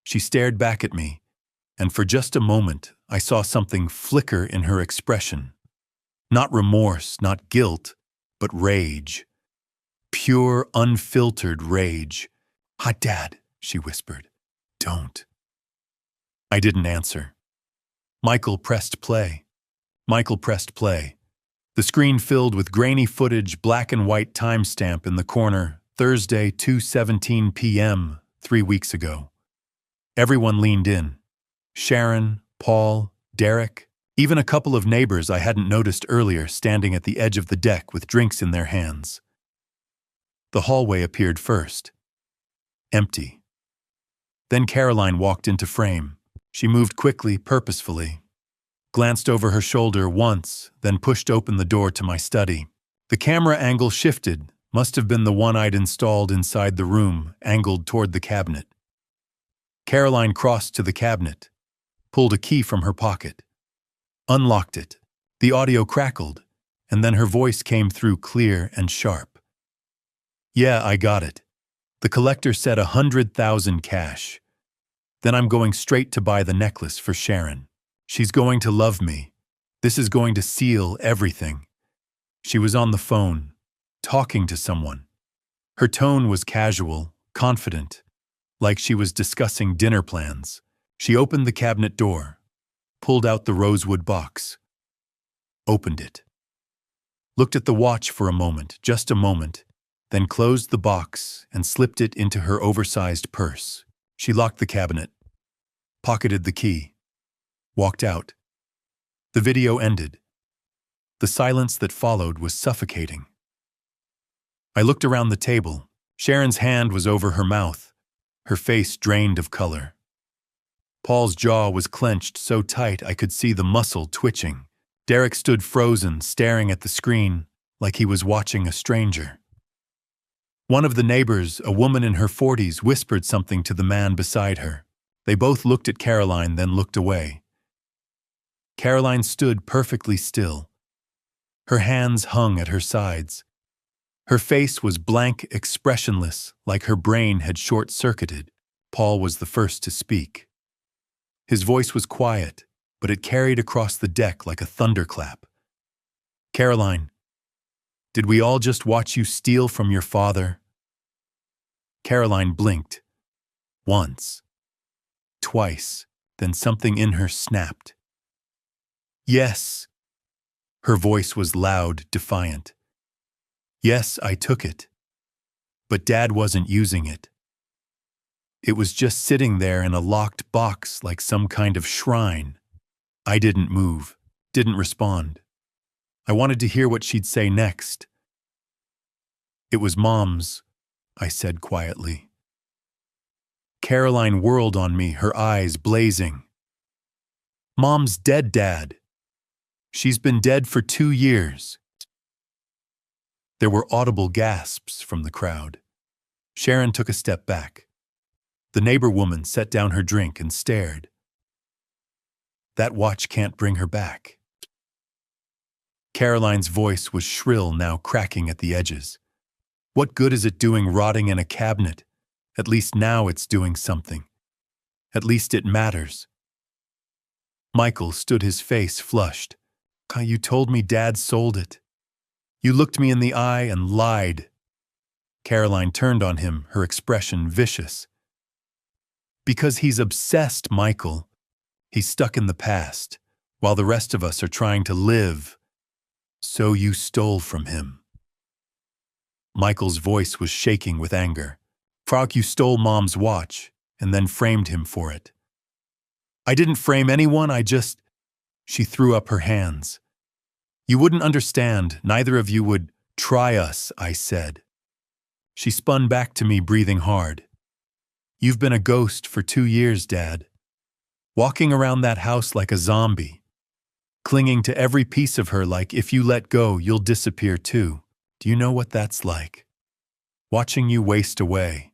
She stared back at me, and for just a moment, I saw something flicker in her expression. Not remorse, not guilt, but rage. Pure, unfiltered rage. "Hot Dad," she whispered. "Don't." I didn't answer. Michael pressed play. The screen filled with grainy footage, black and white timestamp in the corner, Thursday, 2:17 p.m., 3 weeks ago. Everyone leaned in. Sharon, Paul, Derek, even a couple of neighbors I hadn't noticed earlier standing at the edge of the deck with drinks in their hands. The hallway appeared first. Empty. Then Caroline walked into frame. She moved quickly, purposefully. Glanced over her shoulder once, then pushed open the door to my study. The camera angle shifted, must have been the one I'd installed inside the room, angled toward the cabinet. Caroline crossed to the cabinet, pulled a key from her pocket, unlocked it. The audio crackled, and then her voice came through clear and sharp. "Yeah, I got it. The collector said 100,000 cash. Then I'm going straight to buy the necklace for Sharon. She's going to love me. This is going to seal everything." She was on the phone, talking to someone. Her tone was casual, confident, like she was discussing dinner plans. She opened the cabinet door, pulled out the rosewood box, opened it, looked at the watch for a moment, just a moment, then closed the box and slipped it into her oversized purse. She locked the cabinet, pocketed the key, walked out. The video ended. The silence that followed was suffocating. I looked around the table. Sharon's hand was over her mouth, her face drained of color. Paul's jaw was clenched so tight I could see the muscle twitching. Derek stood frozen, staring at the screen like he was watching a stranger. One of the neighbors, a woman in her 40s, whispered something to the man beside her. They both looked at Caroline, then looked away. Caroline stood perfectly still. Her hands hung at her sides. Her face was blank, expressionless, like her brain had short-circuited. Paul was the first to speak. His voice was quiet, but it carried across the deck like a thunderclap. "Caroline, did we all just watch you steal from your father?" Caroline blinked. Once. Twice. Then something in her snapped. "Yes." Her voice was loud, defiant. "Yes, I took it. But Dad wasn't using it. It was just sitting there in a locked box like some kind of shrine." I didn't move, didn't respond. I wanted to hear what she'd say next. "It was Mom's," I said quietly. Caroline whirled on me, her eyes blazing. "Mom's dead, Dad. She's been dead for 2 years. There were audible gasps from the crowd. Sharon took a step back. The neighbor woman set down her drink and stared. "That watch can't bring her back." Caroline's voice was shrill, now cracking at the edges. "What good is it doing rotting in a cabinet? At least now it's doing something. At least it matters." Michael stood, his face flushed. "You told me Dad sold it. You looked me in the eye and lied." Caroline turned on him, her expression vicious. "Because he's obsessed, Michael. He's stuck in the past, while the rest of us are trying to live. So you stole from him." Michael's voice was shaking with anger. "Frog, you stole Mom's watch, and then framed him for it." "I didn't frame anyone, I just—" She threw up her hands. "You wouldn't understand, neither of you would try us," I said. She spun back to me, breathing hard. "You've been a ghost for 2 years, Dad. Walking around that house like a zombie, clinging to every piece of her like if you let go, you'll disappear too. Do you know what that's like? Watching you waste away.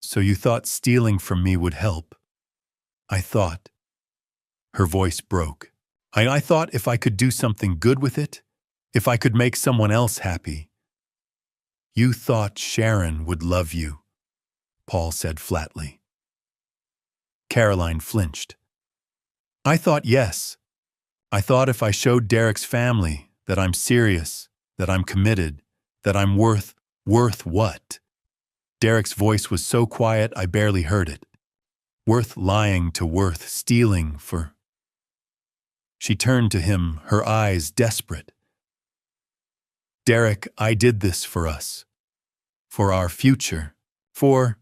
So you thought stealing from me would help. I thought." Her voice broke. I thought if I could do something good with it, if I could make someone else happy." "You thought Sharon would love you," Paul said flatly. Caroline flinched. "I thought yes. I thought if I showed Derek's family that I'm serious, that I'm committed, that I'm worth what?" Derek's voice was so quiet I barely heard it. "Worth lying to, worth stealing for." She turned to him, her eyes desperate. "Derek, I did this for us. For our future. For...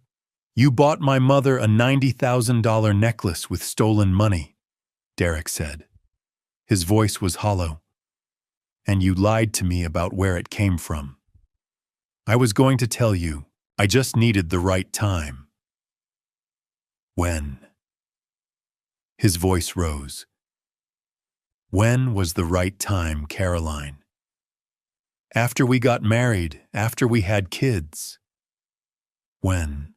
You bought my mother a $90,000 necklace with stolen money," Derek said. His voice was hollow. "And you lied to me about where it came from. I was going to tell you. I just needed the right time." "When?" His voice rose. "When was the right time, Caroline? After we got married, after we had kids. When?"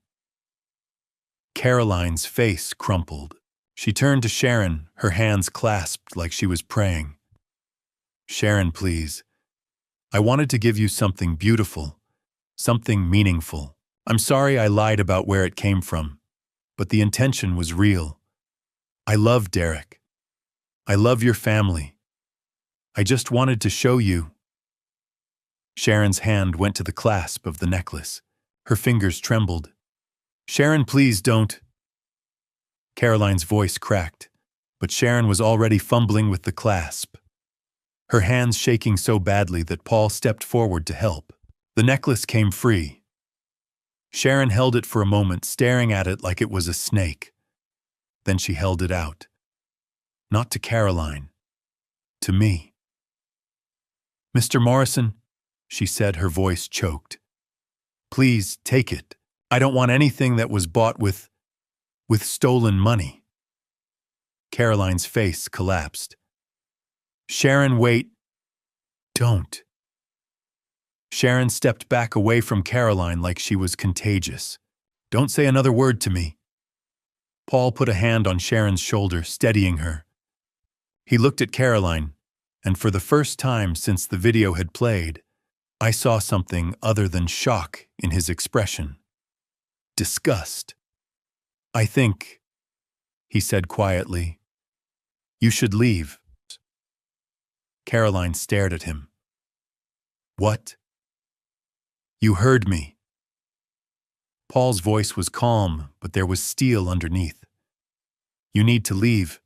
Caroline's face crumpled. She turned to Sharon, her hands clasped like she was praying. "Sharon, please. I wanted to give you something beautiful, something meaningful. I'm sorry I lied about where it came from, but the intention was real. I love Derek. I love your family. I just wanted to show you." Sharon's hand went to the clasp of the necklace. Her fingers trembled. "Sharon, please don't." Caroline's voice cracked, but Sharon was already fumbling with the clasp, her hands shaking so badly that Paul stepped forward to help. The necklace came free. Sharon held it for a moment, staring at it like it was a snake. Then she held it out. Not to Caroline, to me. "Mr. Morrison," she said, her voice choked. "Please take it. I don't want anything that was bought with stolen money." Caroline's face collapsed. "Sharon, wait. Don't." Sharon stepped back away from Caroline like she was contagious. "Don't say another word to me." Paul put a hand on Sharon's shoulder, steadying her. He looked at Caroline, and for the first time since the video had played, I saw something other than shock in his expression. Disgust. "I think," he said quietly, "you should leave." Caroline stared at him. "What?" "You heard me." Paul's voice was calm, but there was steel underneath. "You need to leave.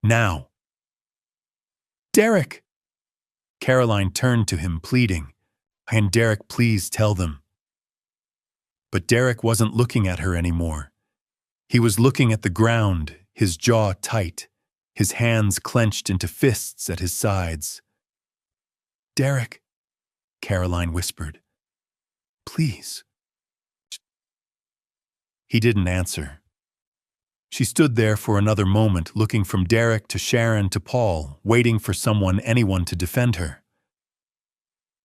Now." "Derek!" Caroline turned to him, pleading. "And Derek, please tell them." But Derek wasn't looking at her anymore. He was looking at the ground, his jaw tight, his hands clenched into fists at his sides. "Derek," Caroline whispered. "Please." He didn't answer. She stood there for another moment, looking from Derek to Sharon to Paul, waiting for anyone to defend her.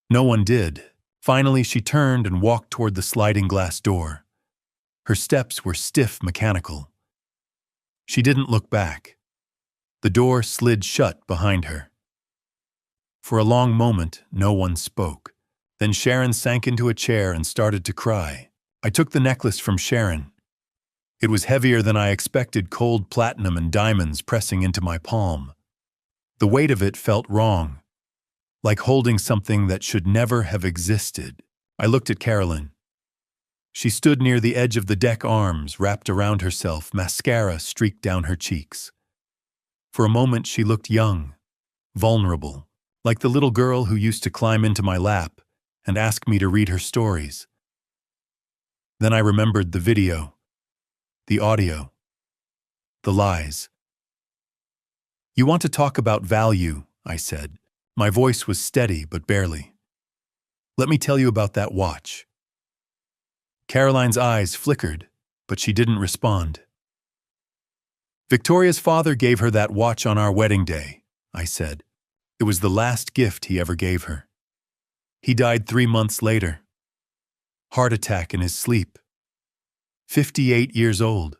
No one did. Finally, she turned and walked toward the sliding glass door. Her steps were stiff, mechanical. She didn't look back. The door slid shut behind her. For a long moment, no one spoke. Then Sharon sank into a chair and started to cry. I took the necklace from Sharon. It was heavier than I expected, cold platinum and diamonds pressing into my palm. The weight of it felt wrong, like holding something that should never have existed. I looked at Caroline. She stood near the edge of the deck, arms wrapped around herself, mascara streaked down her cheeks. For a moment she looked young, vulnerable, like the little girl who used to climb into my lap and ask me to read her stories. Then I remembered the video, the audio, the lies. "You want to talk about value," I said. My voice was steady, but barely. "Let me tell you about that watch." Caroline's eyes flickered, but she didn't respond. "Victoria's father gave her that watch on our wedding day," I said. "It was the last gift he ever gave her. He died 3 months later. Heart attack in his sleep. 58 years old."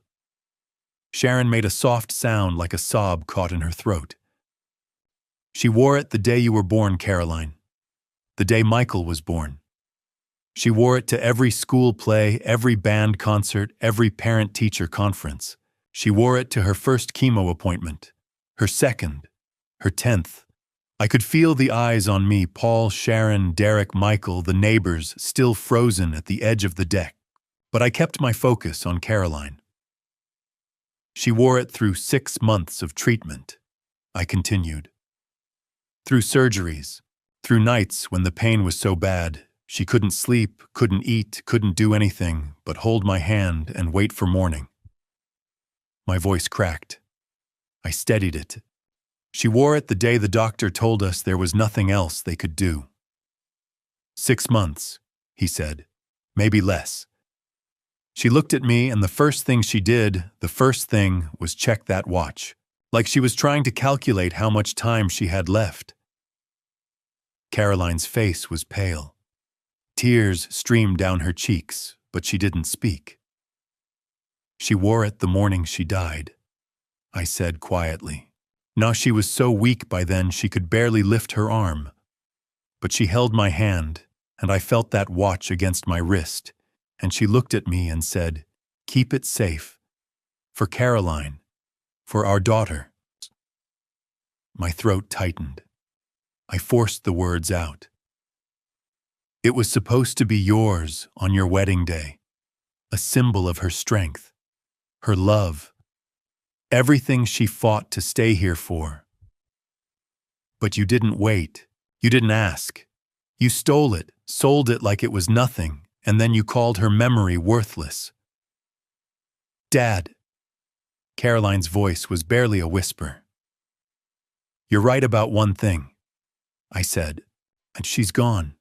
Sharon made a soft sound like a sob caught in her throat. "She wore it the day you were born, Caroline. The day Michael was born. She wore it to every school play, every band concert, every parent-teacher conference. She wore it to her first chemo appointment, her second, her 10th. I could feel the eyes on me, Paul, Sharon, Derek, Michael, the neighbors, still frozen at the edge of the deck. But I kept my focus on Caroline. She wore it through 6 months of treatment," I continued. "Through surgeries, through nights when the pain was so bad, she couldn't sleep, couldn't eat, couldn't do anything but hold my hand and wait for morning." My voice cracked. I steadied it. "She wore it the day the doctor told us there was nothing else they could do." 6 months, he said, maybe less. She looked at me, and the first thing she did, was check that watch, like she was trying to calculate how much time she had left. Caroline's face was pale. Tears streamed down her cheeks, but she didn't speak. "She wore it the morning she died," I said quietly. Now she was so weak by then she could barely lift her arm. But she held my hand, and I felt that watch against my wrist, and she looked at me and said, "Keep it safe. For Caroline. For our daughter." My throat tightened. I forced the words out. It was supposed to be yours on your wedding day, a symbol of her strength, her love, everything she fought to stay here for. But you didn't wait. You didn't ask. You stole it, sold it like it was nothing, and then you called her memory worthless. Dad. Caroline's voice was barely a whisper. You're right about one thing, I said, and she's gone.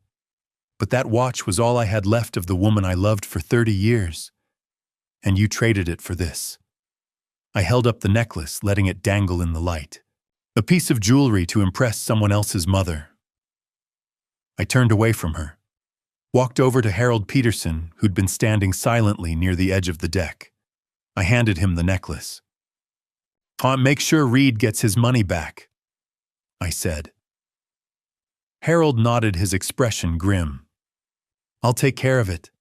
But that watch was all I had left of the woman I loved for 30 years. And you traded it for this. I held up the necklace, letting it dangle in the light. A piece of jewelry to impress someone else's mother. I turned away from her, walked over to Harold Peterson, who'd been standing silently near the edge of the deck. I handed him the necklace. Make sure Reed gets his money back, I said. Harold nodded, his expression grim. I'll take care of it.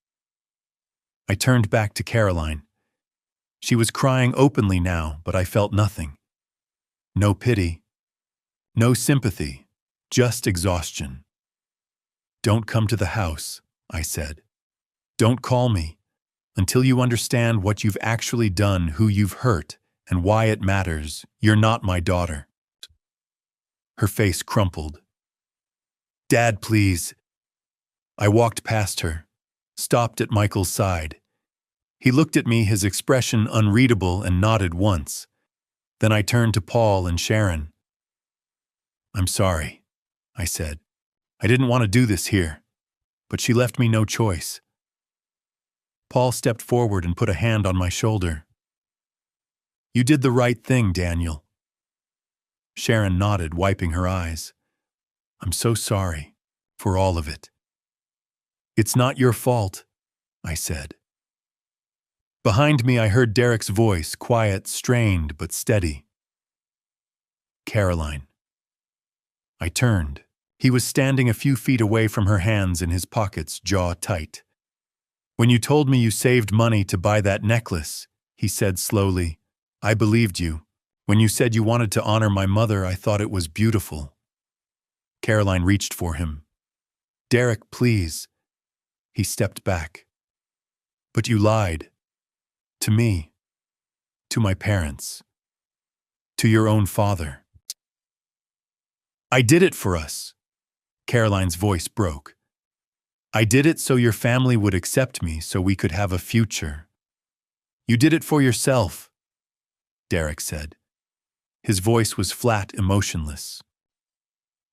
I turned back to Caroline. She was crying openly now, but I felt nothing. No pity. No sympathy. Just exhaustion. Don't come to the house, I said. Don't call me until you understand what you've actually done, who you've hurt, and why it matters. You're not my daughter. Her face crumpled. Dad, please. I walked past her, stopped at Michael's side. He looked at me, his expression unreadable, and nodded once. Then I turned to Paul and Sharon. I'm sorry, I said. I didn't want to do this here, but she left me no choice. Paul stepped forward and put a hand on my shoulder. You did the right thing, Daniel. Sharon nodded, wiping her eyes. I'm so sorry for all of it. It's not your fault, I said. Behind me, I heard Derek's voice, quiet, strained, but steady. Caroline. I turned. He was standing a few feet away from her, hands in his pockets, jaw tight. When you told me you saved money to buy that necklace, he said slowly, I believed you. When you said you wanted to honor my mother, I thought it was beautiful. Caroline reached for him. Derek, please. He stepped back. But you lied. To me. To my parents. To your own father. I did it for us. Caroline's voice broke. I did it so your family would accept me, so we could have a future. You did it for yourself, Derek said. His voice was flat, emotionless.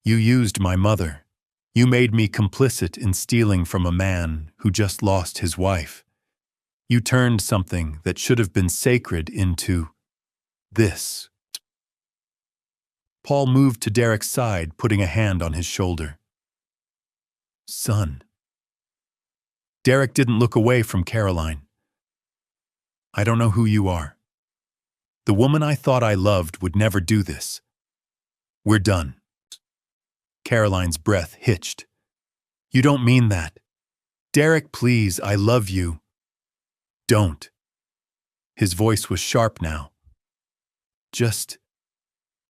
You used my mother. You made me complicit in stealing from a man who just lost his wife. You turned something that should have been sacred into this. Paul moved to Derek's side, putting a hand on his shoulder. Son. Derek didn't look away from Caroline. I don't know who you are. The woman I thought I loved would never do this. We're done. Caroline's breath hitched. You don't mean that. Derek, please, I love you. Don't. His voice was sharp now. Just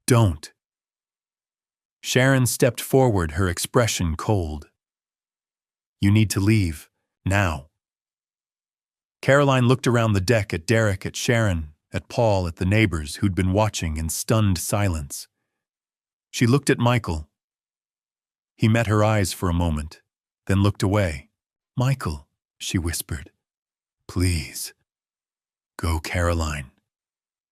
don't. Sharon stepped forward, her expression cold. You need to leave, now. Caroline looked around the deck at Derek, at Sharon, at Paul, at the neighbors who'd been watching in stunned silence. She looked at Michael. He met her eyes for a moment, then looked away. Michael, she whispered. Please. Go, Caroline,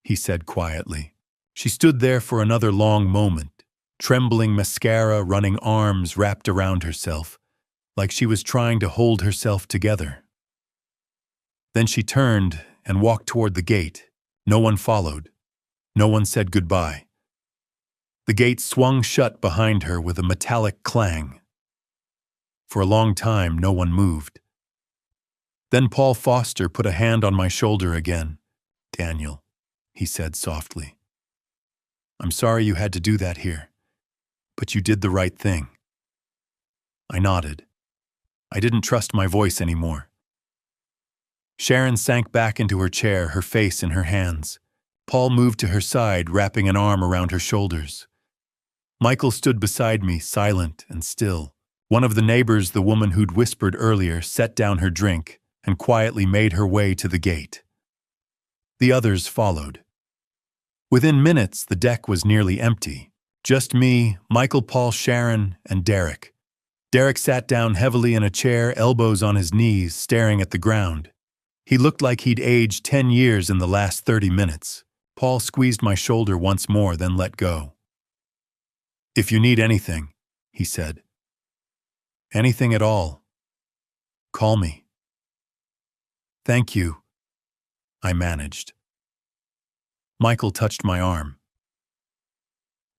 he said quietly. She stood there for another long moment, trembling, mascara running, arms wrapped around herself, like she was trying to hold herself together. Then she turned and walked toward the gate. No one followed. No one said goodbye. The gate swung shut behind her with a metallic clang. For a long time, no one moved. Then Paul Foster put a hand on my shoulder again. Daniel, he said softly. I'm sorry you had to do that here, but you did the right thing. I nodded. I didn't trust my voice anymore. Sharon sank back into her chair, her face in her hands. Paul moved to her side, wrapping an arm around her shoulders. Michael stood beside me, silent and still, One of the neighbors, the woman who'd whispered earlier, set down her drink and quietly made her way to the gate. The others followed. Within minutes, the deck was nearly empty. Just me, Michael, Paul, Sharon, and Derek. Derek sat down heavily in a chair, elbows on his knees, staring at the ground. He looked like he'd aged 10 years in the last 30 minutes. Paul squeezed my shoulder once more, then let go. "If you need anything," he said. "Anything at all, call me." "Thank you," I managed. Michael touched my arm.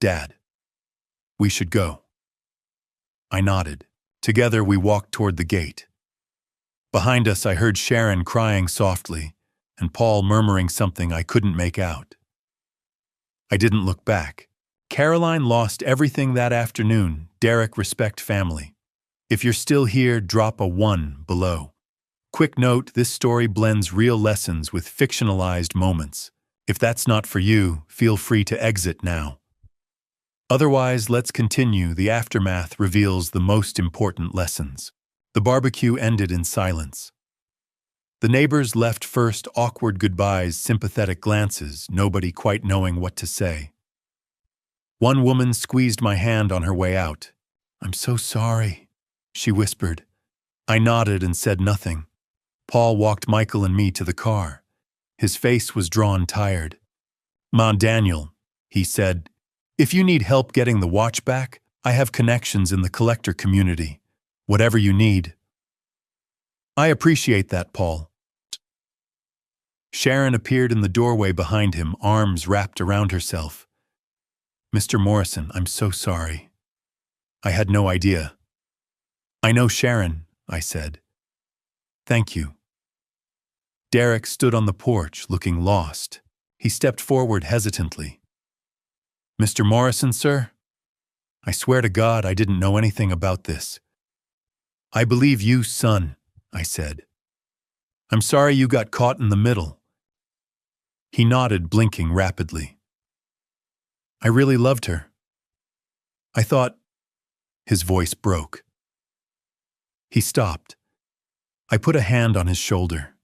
"Dad, we should go." I nodded. Together we walked toward the gate. Behind us I heard Sharon crying softly and Paul murmuring something I couldn't make out. I didn't look back. Caroline lost everything that afternoon. Derek, respect family. If you're still here, drop a 1 below. Quick note, this story blends real lessons with fictionalized moments. If that's not for you, feel free to exit now. Otherwise, let's continue. The aftermath reveals the most important lessons. The barbecue ended in silence. The neighbors left first, awkward goodbyes, sympathetic glances, nobody quite knowing what to say. One woman squeezed my hand on her way out. "I'm so sorry," she whispered. I nodded and said nothing. Paul walked Michael and me to the car. His face was drawn, tired. "Ma, Daniel," he said, "if you need help getting the watch back, I have connections in the collector community. Whatever you need." "I appreciate that, Paul." Sharon appeared in the doorway behind him, arms wrapped around herself. "Mr. Morrison, I'm so sorry. I had no idea." "I know, Sharon," I said. "Thank you." Derek stood on the porch, looking lost. He stepped forward hesitantly. "Mr. Morrison, sir? I swear to God I didn't know anything about this." "I believe you, son," I said. "I'm sorry you got caught in the middle." He nodded, blinking rapidly. "I really loved her. I thought—" His voice broke. He stopped. I put a hand on his shoulder.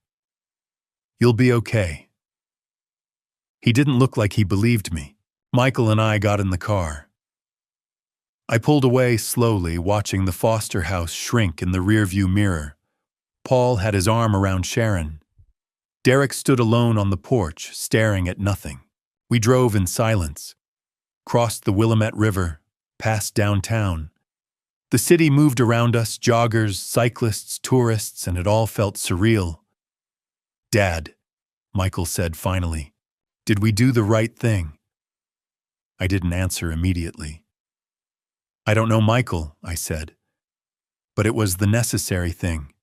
"You'll be okay." He didn't look like he believed me. Michael and I got in the car. I pulled away slowly, watching the Foster house shrink in the rearview mirror. Paul had his arm around Sharon. Derek stood alone on the porch, staring at nothing. We drove in silence, crossed the Willamette River, past downtown. The city moved around us, joggers, cyclists, tourists, and it all felt surreal. "Dad," Michael said finally, "did we do the right thing?" I didn't answer immediately. "I don't know, Michael," I said, "but it was the necessary thing."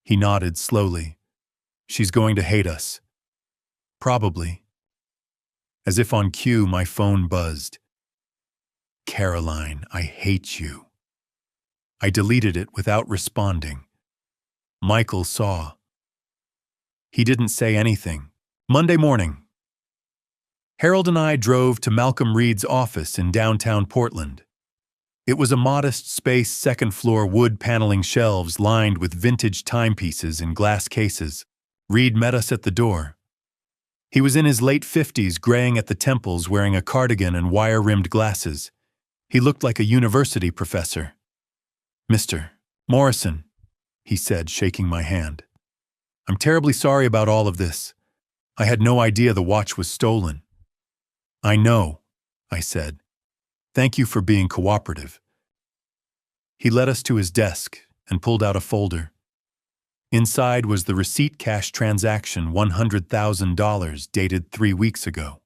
He nodded slowly. "She's going to hate us." "Probably." As if on cue, my phone buzzed. "Caroline, I hate you." I deleted it without responding. Michael saw. He didn't say anything. Monday morning. Harold and I drove to Malcolm Reed's office in downtown Portland. It was a modest space, second-floor wood paneling shelves lined with vintage timepieces in glass cases. Reed met us at the door. He was in his late 50s, graying at the temples, wearing a cardigan and wire-rimmed glasses. He looked like a university professor. "Mr. Morrison," he said, shaking my hand. "I'm terribly sorry about all of this. I had no idea the watch was stolen." "I know," I said. "Thank you for being cooperative." He led us to his desk and pulled out a folder. Inside was the receipt cash transaction, $100,000, dated 3 weeks ago.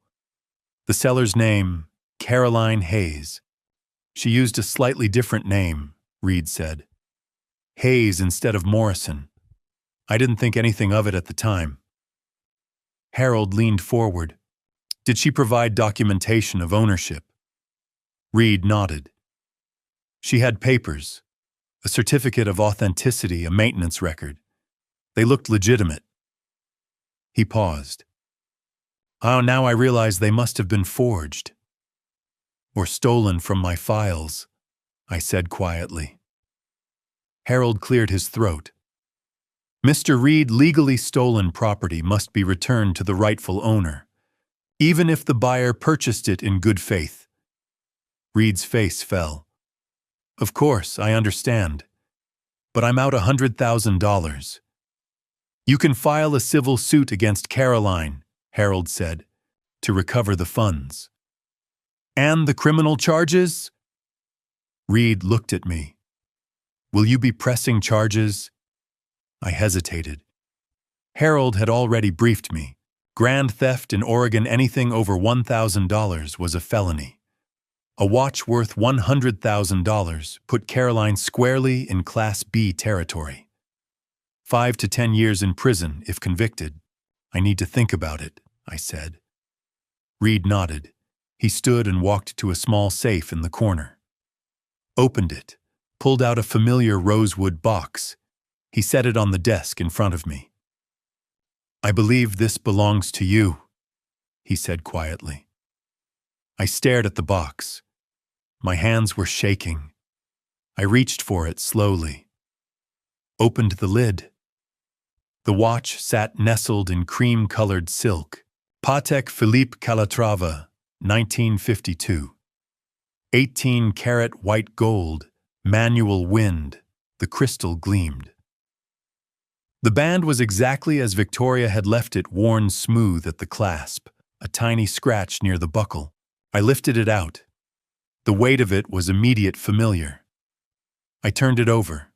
The seller's name, Caroline Hayes. She used a slightly different name, Reed said. Hayes instead of Morrison. I didn't think anything of it at the time. Harold leaned forward. "Did she provide documentation of ownership?" Reed nodded. "She had papers, a certificate of authenticity, a maintenance record. They looked legitimate." He paused. "Oh, now I realize they must have been forged. Or stolen from my files," I said quietly. Harold cleared his throat. Mr. Reed, legally stolen property must be returned to the rightful owner, even if the buyer purchased it in good faith. Reed's face fell. Of course, I understand. But I'm out $100,000. You can file a civil suit against Caroline, Harold said, to recover the funds. And the criminal charges? Reed looked at me. Will you be pressing charges? I hesitated. Harold had already briefed me. Grand theft in Oregon, anything over $1,000 was a felony. A watch worth $100,000 put Caroline squarely in Class B territory. 5 to 10 years in prison if convicted. I need to think about it, I said. Reed nodded. He stood and walked to a small safe in the corner. Opened it, pulled out a familiar rosewood box. He set it on the desk in front of me. I believe this belongs to you, he said quietly. I stared at the box. My hands were shaking. I reached for it slowly. Opened the lid. The watch sat nestled in cream-colored silk. Patek Philippe Calatrava, 1952. 18-karat white gold, manual wind, the crystal gleamed. The band was exactly as Victoria had left it, worn smooth at the clasp, a tiny scratch near the buckle. I lifted it out. The weight of it was immediate familiar. I turned it over.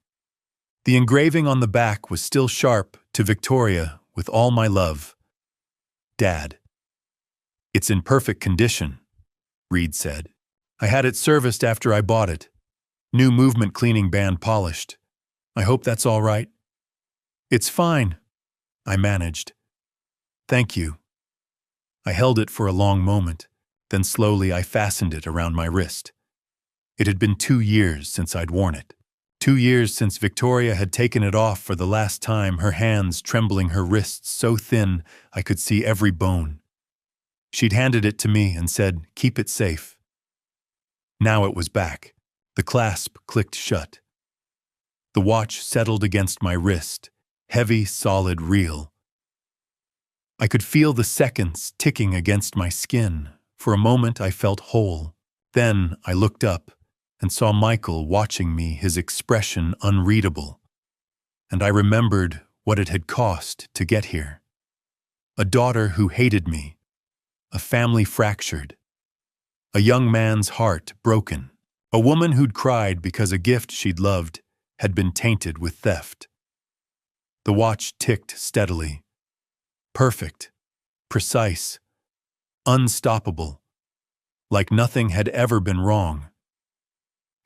The engraving on the back was still sharp, to Victoria, with all my love. Dad. It's in perfect condition, Reed said. I had it serviced after I bought it. New movement cleaning band polished. I hope that's all right. It's fine, I managed. Thank you. I held it for a long moment, then slowly I fastened it around my wrist. It had been 2 years since I'd worn it. 2 years since Victoria had taken it off for the last time, her hands trembling, her wrists so thin I could see every bone. She'd handed it to me and said, "Keep it safe." Now it was back. The clasp clicked shut. The watch settled against my wrist, heavy, solid, real. I could feel the seconds ticking against my skin. For a moment I felt whole. Then I looked up and saw Michael watching me, his expression unreadable. And I remembered what it had cost to get here. A daughter who hated me, a family fractured, a young man's heart broken, a woman who'd cried because a gift she'd loved had been tainted with theft. The watch ticked steadily. Perfect, precise, unstoppable, like nothing had ever been wrong.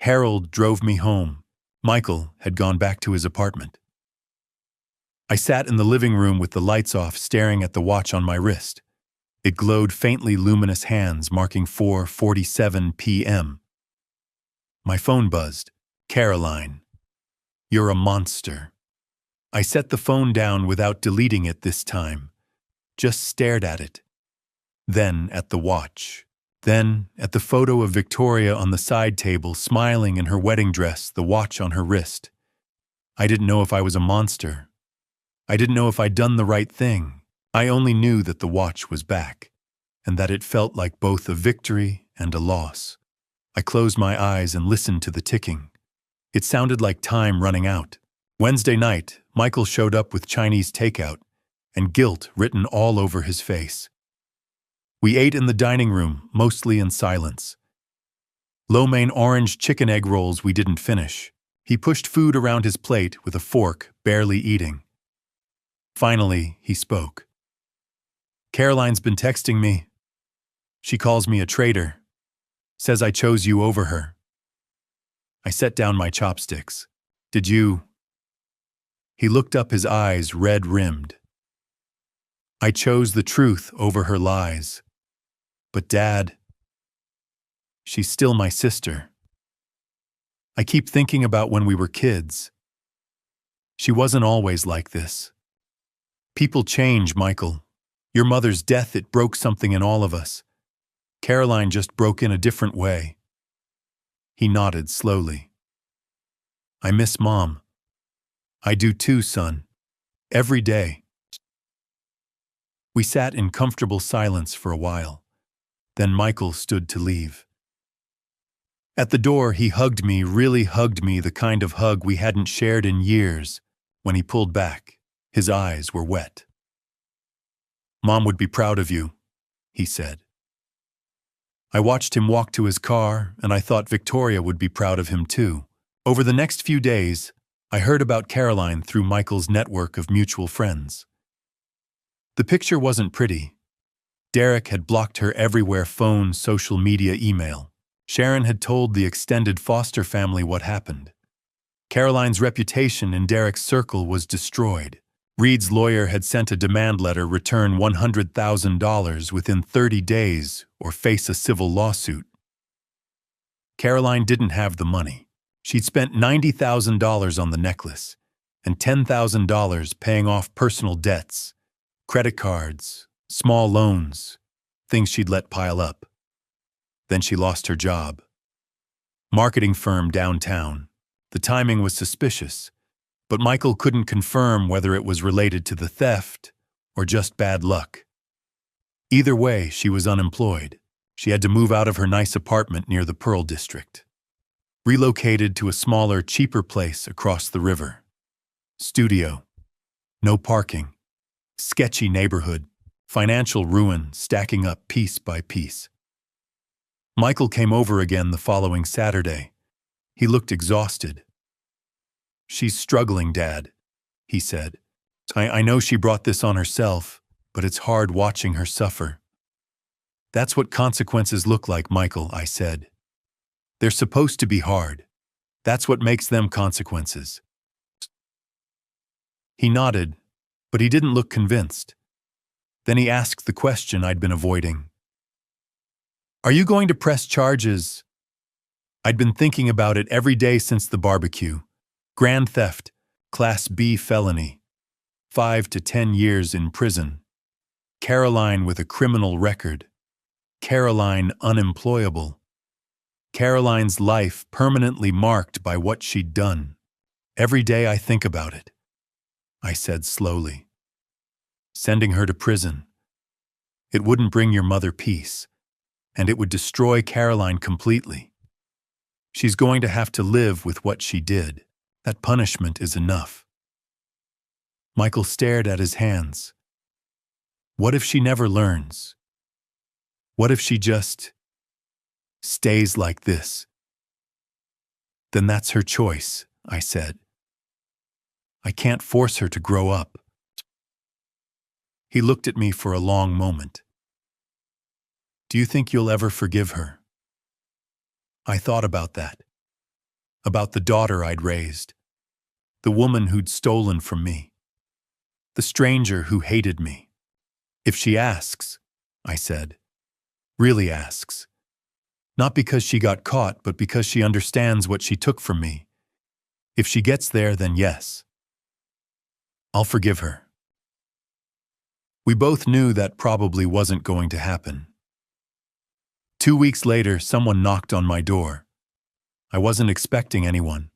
Harold drove me home. Michael had gone back to his apartment. I sat in the living room with the lights off, staring at the watch on my wrist. It glowed faintly, luminous hands marking 4:47 p.m. My phone buzzed. Caroline. You're a monster. I set the phone down without deleting it this time. Just stared at it. Then at the watch. Then at the photo of Victoria on the side table, smiling in her wedding dress, the watch on her wrist. I didn't know if I was a monster. I didn't know if I'd done the right thing. I only knew that the watch was back, and that it felt like both a victory and a loss. I closed my eyes and listened to the ticking. It sounded like time running out. Wednesday night, Michael showed up with Chinese takeout, and guilt written all over his face. We ate in the dining room, mostly in silence. Lo mein orange chicken egg rolls we didn't finish. He pushed food around his plate with a fork, barely eating. Finally, he spoke. Caroline's been texting me. She calls me a traitor. Says I chose you over her. I set down my chopsticks. Did you? He looked up, his eyes red-rimmed. I chose the truth over her lies. But Dad, she's still my sister. I keep thinking about when we were kids. She wasn't always like this. People change, Michael. Your mother's death, it broke something in all of us. Caroline just broke in a different way. He nodded slowly. I miss Mom. I do too, son. Every day. We sat in comfortable silence for a while. Then Michael stood to leave. At the door, he hugged me, really hugged me, the kind of hug we hadn't shared in years. When he pulled back, his eyes were wet. "Mom would be proud of you," he said. I watched him walk to his car, and I thought Victoria would be proud of him too. Over the next few days, I heard about Caroline through Michael's network of mutual friends. The picture wasn't pretty. Derek had blocked her everywhere: phone, social media, email. Sharon had told the extended foster family what happened. Caroline's reputation in Derek's circle was destroyed. Reed's lawyer had sent a demand letter: return $100,000 within 30 days or face a civil lawsuit. Caroline didn't have the money. She'd spent $90,000 on the necklace and $10,000 paying off personal debts, credit cards, small loans, things she'd let pile up. Then she lost her job. Marketing firm downtown. The timing was suspicious, but Michael couldn't confirm whether it was related to the theft or just bad luck. Either way, she was unemployed. She had to move out of her nice apartment near the Pearl District. Relocated to a smaller, cheaper place across the river. Studio. No parking. Sketchy neighborhood. Financial ruin stacking up piece by piece. Michael came over again the following Saturday. He looked exhausted. "She's struggling, Dad," he said. I know she brought this on herself, but it's hard watching her suffer." "That's what consequences look like, Michael," I said. "They're supposed to be hard. That's what makes them consequences." He nodded, but he didn't look convinced. Then he asked the question I'd been avoiding. "Are you going to press charges?" I'd been thinking about it every day since the barbecue. Grand theft, Class B felony, 5 to 10 years in prison. Caroline with a criminal record. Caroline unemployable. Caroline's life permanently marked by what she'd done. "Every day I think about it," I said slowly. "Sending her to prison. It wouldn't bring your mother peace, and it would destroy Caroline completely. She's going to have to live with what she did. That punishment is enough." Michael stared at his hands. "What if she never learns? What if she just stays like this?" "Then that's her choice," I said. "I can't force her to grow up." He looked at me for a long moment. "Do you think you'll ever forgive her?" I thought about that. About the daughter I'd raised. The woman who'd stolen from me. The stranger who hated me. "If she asks," I said. "Really asks. Not because she got caught, but because she understands what she took from me. If she gets there, then yes. I'll forgive her." We both knew that probably wasn't going to happen. 2 weeks later, someone knocked on my door. I wasn't expecting anyone.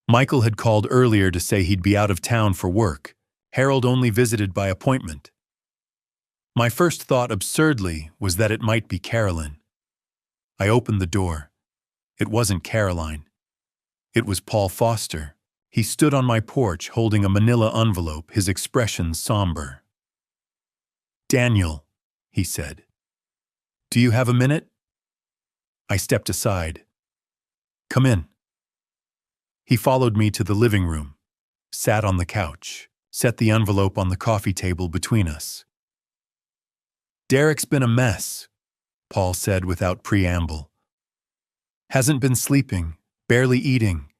Michael had called earlier to say he'd be out of town for work. Harold only visited by appointment. My first thought, absurdly, was that it might be Carolyn. I opened the door. It wasn't Caroline. It was Paul Foster. He stood on my porch holding a manila envelope, his expression somber. "Daniel," he said. "Do you have a minute?" I stepped aside. "Come in." He followed me to the living room, sat on the couch, set the envelope on the coffee table between us. "Derek's been a mess," Paul said without preamble. "Hasn't been sleeping, barely eating.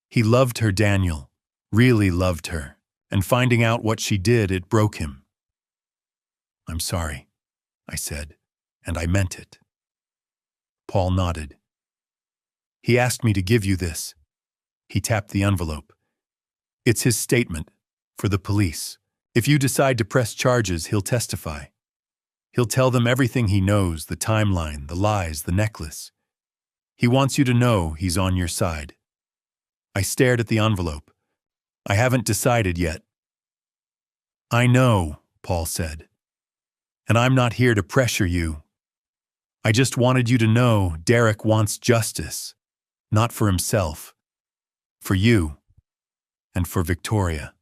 He loved her, Daniel, really loved her, and finding out what she did, it broke him." "I'm sorry," I said, and I meant it. Paul nodded. "He asked me to give you this." He tapped the envelope. "It's his statement, for the police. If you decide to press charges, he'll testify. He'll tell them everything he knows, the timeline, the lies, the necklace. He wants you to know he's on your side." I stared at the envelope. I haven't decided yet. I know, Paul said. And I'm not here to pressure you. I just wanted you to know Derek wants justice, not for himself, for you, and for Victoria.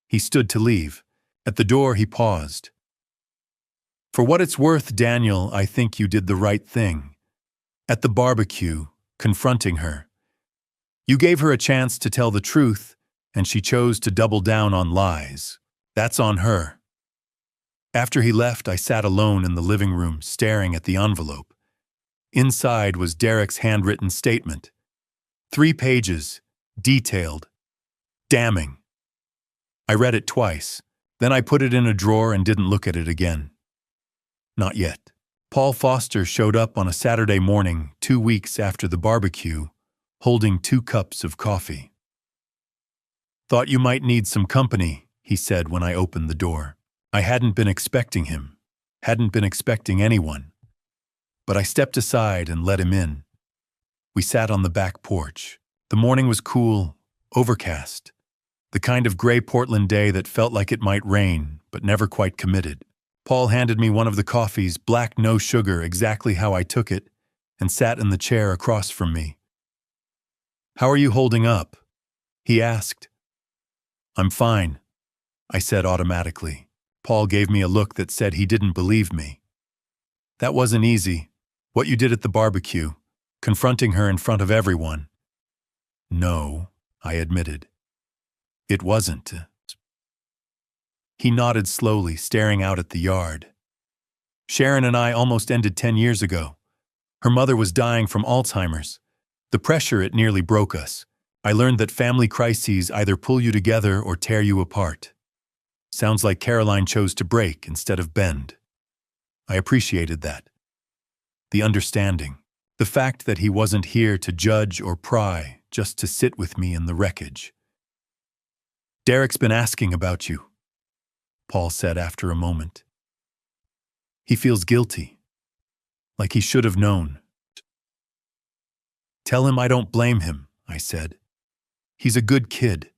He stood to leave. At the door, he paused. For what it's worth, Daniel, I think you did the right thing. At the barbecue, confronting her. You gave her a chance to tell the truth, and she chose to double down on lies. That's on her. After he left, I sat alone in the living room, staring at the envelope. Inside was Derek's handwritten statement. 3 pages, detailed, damning. I read it twice, then I put it in a drawer and didn't look at it again. Not yet. Paul Foster showed up on a Saturday morning, 2 weeks after the barbecue, holding 2 cups of coffee. Thought you might need some company, he said when I opened the door. I hadn't been expecting him, hadn't been expecting anyone. But I stepped aside and let him in. We sat on the back porch. The morning was cool, overcast. The kind of gray Portland day that felt like it might rain, but never quite committed. Paul handed me one of the coffees, black, no sugar, exactly how I took it, and sat in the chair across from me. How are you holding up? He asked. I'm fine, I said automatically. Paul gave me a look that said he didn't believe me. That wasn't easy. What you did at the barbecue, confronting her in front of everyone. No, I admitted. It wasn't. He nodded slowly, staring out at the yard. Sharon and I almost ended 10 years ago. Her mother was dying from Alzheimer's. The pressure, it nearly broke us. I learned that family crises either pull you together or tear you apart. Sounds like Caroline chose to break instead of bend. I appreciated that. The understanding. The fact that he wasn't here to judge or pry, just to sit with me in the wreckage. Derek's been asking about you, Paul said after a moment. He feels guilty, like he should have known. Tell him I don't blame him, I said. He's a good kid.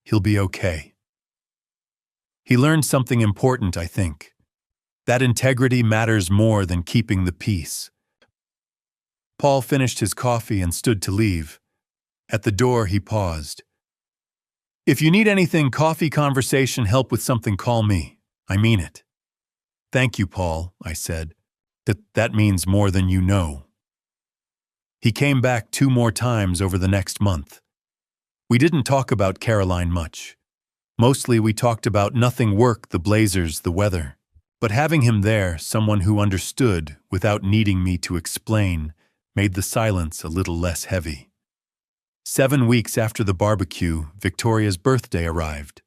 He'll be okay. He learned something important, I think. That integrity matters more than keeping the peace. Paul finished his coffee and stood to leave. At the door, he paused. If you need anything, coffee, conversation, help with something, call me. I mean it. Thank you, Paul, I said. That means more than you know. He came back 2 more times over the next month. We didn't talk about Caroline much. Mostly we talked about nothing, work, the Blazers, the weather. But having him there, someone who understood without needing me to explain, made the silence a little less heavy. 7 weeks after the barbecue, Victoria's birthday arrived.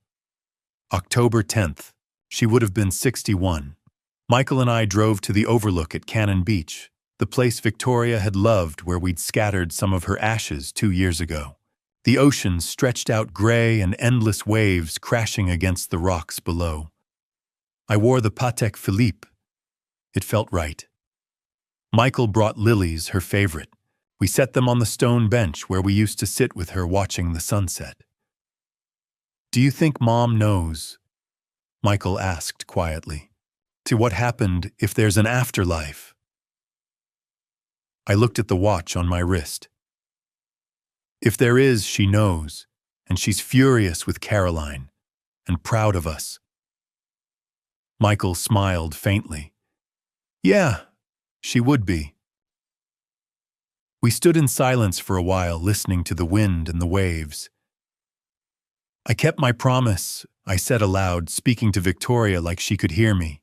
October 10th. She would have been 61. Michael and I drove to the overlook at Cannon Beach, the place Victoria had loved where we'd scattered some of her ashes 2 years ago. The ocean stretched out gray and endless waves crashing against the rocks below. I wore the Patek Philippe. It felt right. Michael brought lilies, her favorite. We set them on the stone bench where we used to sit with her watching the sunset. Do you think Mom knows? Michael asked quietly. To what happened if there's an afterlife? I looked at the watch on my wrist. If there is, she knows, and she's furious with Caroline, and proud of us. Michael smiled faintly. Yeah, she would be. We stood in silence for a while, listening to the wind and the waves. I kept my promise, I said aloud, speaking to Victoria like she could hear me.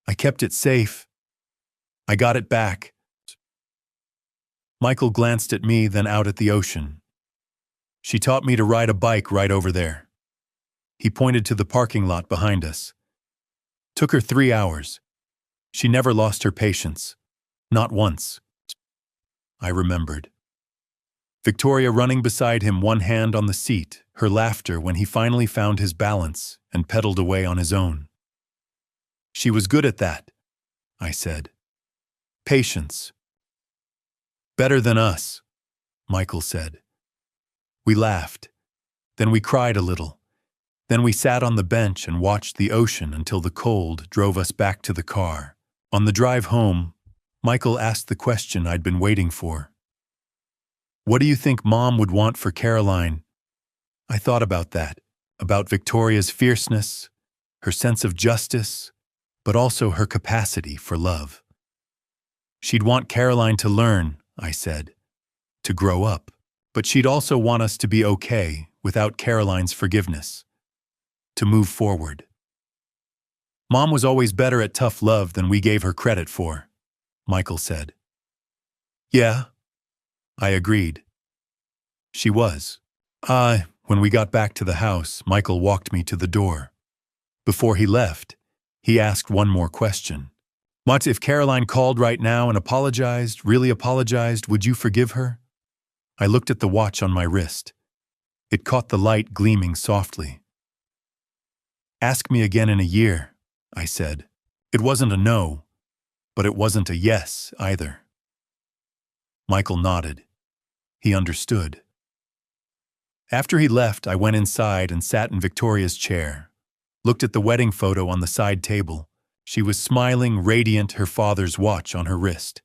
I kept it safe. I got it back. Michael glanced at me, then out at the ocean. She taught me to ride a bike right over there. He pointed to the parking lot behind us. Took her 3 hours. She never lost her patience. Not once. I remembered. Victoria running beside him, one hand on the seat, her laughter when he finally found his balance and pedaled away on his own. She was good at that, I said. Patience. Better than us, Michael said. We laughed. Then we cried a little. Then we sat on the bench and watched the ocean until the cold drove us back to the car. On the drive home, Michael asked the question I'd been waiting for. "What do you think Mom would want for Caroline?" I thought about that, about Victoria's fierceness, her sense of justice, but also her capacity for love. "She'd want Caroline to learn," I said, "to grow up. But she'd also want us to be okay without Caroline's forgiveness, to move forward." "Mom was always better at tough love than we gave her credit for," Michael said. "Yeah," I agreed. "She was." When we got back to the house, Michael walked me to the door. Before he left, he asked one more question. "What if Caroline called right now and apologized, really apologized, would you forgive her?" I looked at the watch on my wrist. It caught the light gleaming softly. "Ask me again in a year," I said. It wasn't a no, but it wasn't a yes either. Michael nodded. He understood. After he left, I went inside and sat in Victoria's chair, looked at the wedding photo on the side table. She was smiling, radiant, her father's watch on her wrist.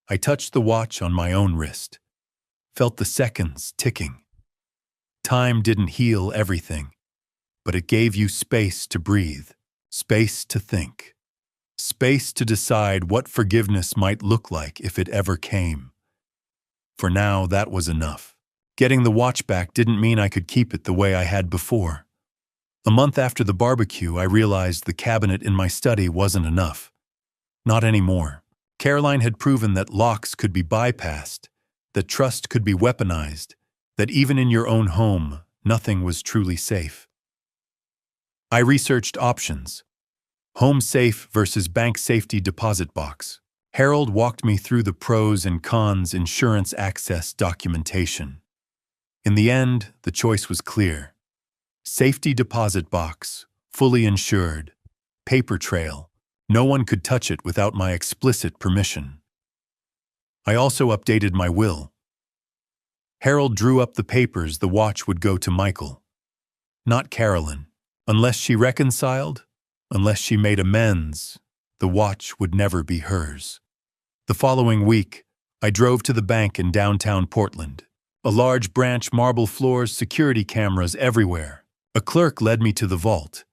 I touched the watch on my own wrist, felt the seconds ticking. Time didn't heal everything, but it gave you space to breathe, space to think, space to decide what forgiveness might look like if it ever came. For now, that was enough. Getting the watch back didn't mean I could keep it the way I had before. A month after the barbecue, I realized the cabinet in my study wasn't enough. Not anymore. Caroline had proven that locks could be bypassed, that trust could be weaponized, that even in your own home, nothing was truly safe. I researched options. Home safe versus bank safety deposit box. Harold walked me through the pros and cons insurance access documentation. In the end, the choice was clear. Safety deposit box, fully insured, paper trail. No one could touch it without my explicit permission. I also updated my will. Harold drew up the papers. The watch would go to Michael, not Carolyn. Unless she reconciled, unless she made amends, the watch would never be hers. The following week, I drove to the bank in downtown Portland. A large branch, marble floors, security cameras everywhere. A clerk led me to the vault,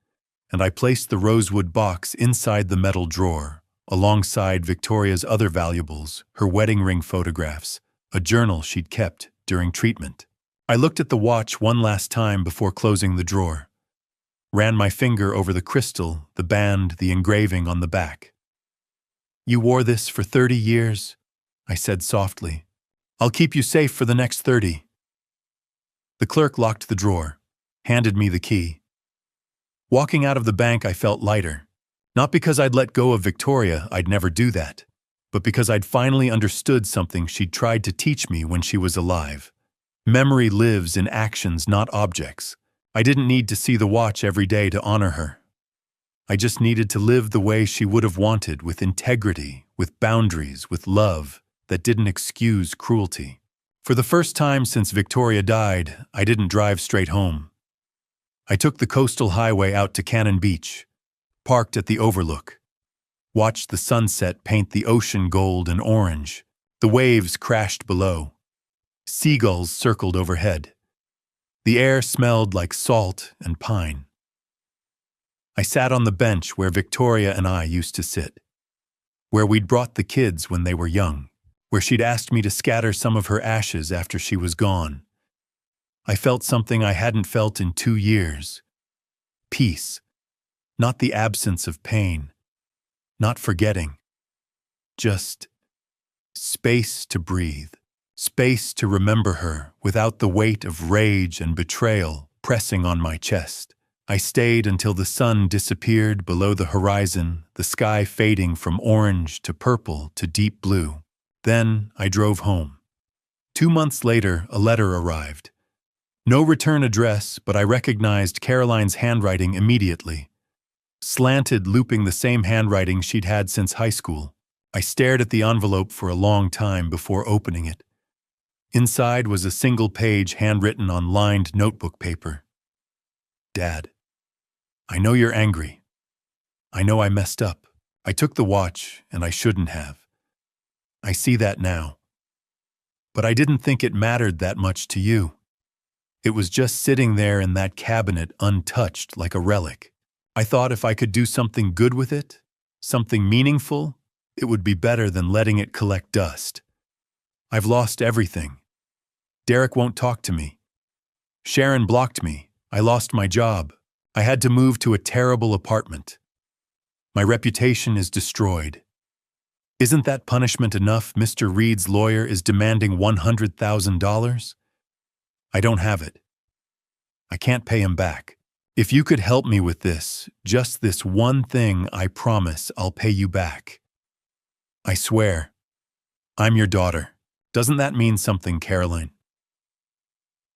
and I placed the rosewood box inside the metal drawer, alongside Victoria's other valuables, her wedding ring photographs, a journal she'd kept during treatment. I looked at the watch one last time before closing the drawer. Ran my finger over the crystal, the band, the engraving on the back. "You wore this for 30 years, I said softly. "I'll keep you safe for the next 30. The clerk locked the drawer, handed me the key. Walking out of the bank, I felt lighter. Not because I'd let go of Victoria, I'd never do that, but because I'd finally understood something she'd tried to teach me when she was alive. Memory lives in actions, not objects. I didn't need to see the watch every day to honor her. I just needed to live the way she would have wanted, with integrity, with boundaries, with love that didn't excuse cruelty. For the first time since Victoria died, I didn't drive straight home. I took the coastal highway out to Cannon Beach, parked at the overlook, watched the sunset paint the ocean gold and orange. The waves crashed below. Seagulls circled overhead. The air smelled like salt and pine. I sat on the bench where Victoria and I used to sit, where we'd brought the kids when they were young, where she'd asked me to scatter some of her ashes after she was gone. I felt something I hadn't felt in 2 years. Peace, not the absence of pain, not forgetting, just space to breathe, space to remember her without the weight of rage and betrayal pressing on my chest. I stayed until the sun disappeared below the horizon, the sky fading from orange to purple to deep blue. Then I drove home. 2 months later, a letter arrived. No return address, but I recognized Caroline's handwriting immediately. Slanted, looping the same handwriting she'd had since high school. I stared at the envelope for a long time before opening it. Inside was a single page handwritten on lined notebook paper. Dad, I know you're angry. I know I messed up. I took the watch, and I shouldn't have. I see that now. But I didn't think it mattered that much to you. It was just sitting there in that cabinet untouched like a relic. I thought if I could do something good with it, something meaningful, it would be better than letting it collect dust. I've lost everything. Derek won't talk to me. Sharon blocked me. I lost my job. I had to move to a terrible apartment. My reputation is destroyed. Isn't that punishment enough? Mr. Reed's lawyer is demanding $100,000? I don't have it. I can't pay him back. If you could help me with this, just this one thing, I promise I'll pay you back. I swear. I'm your daughter. Doesn't that mean something, Caroline?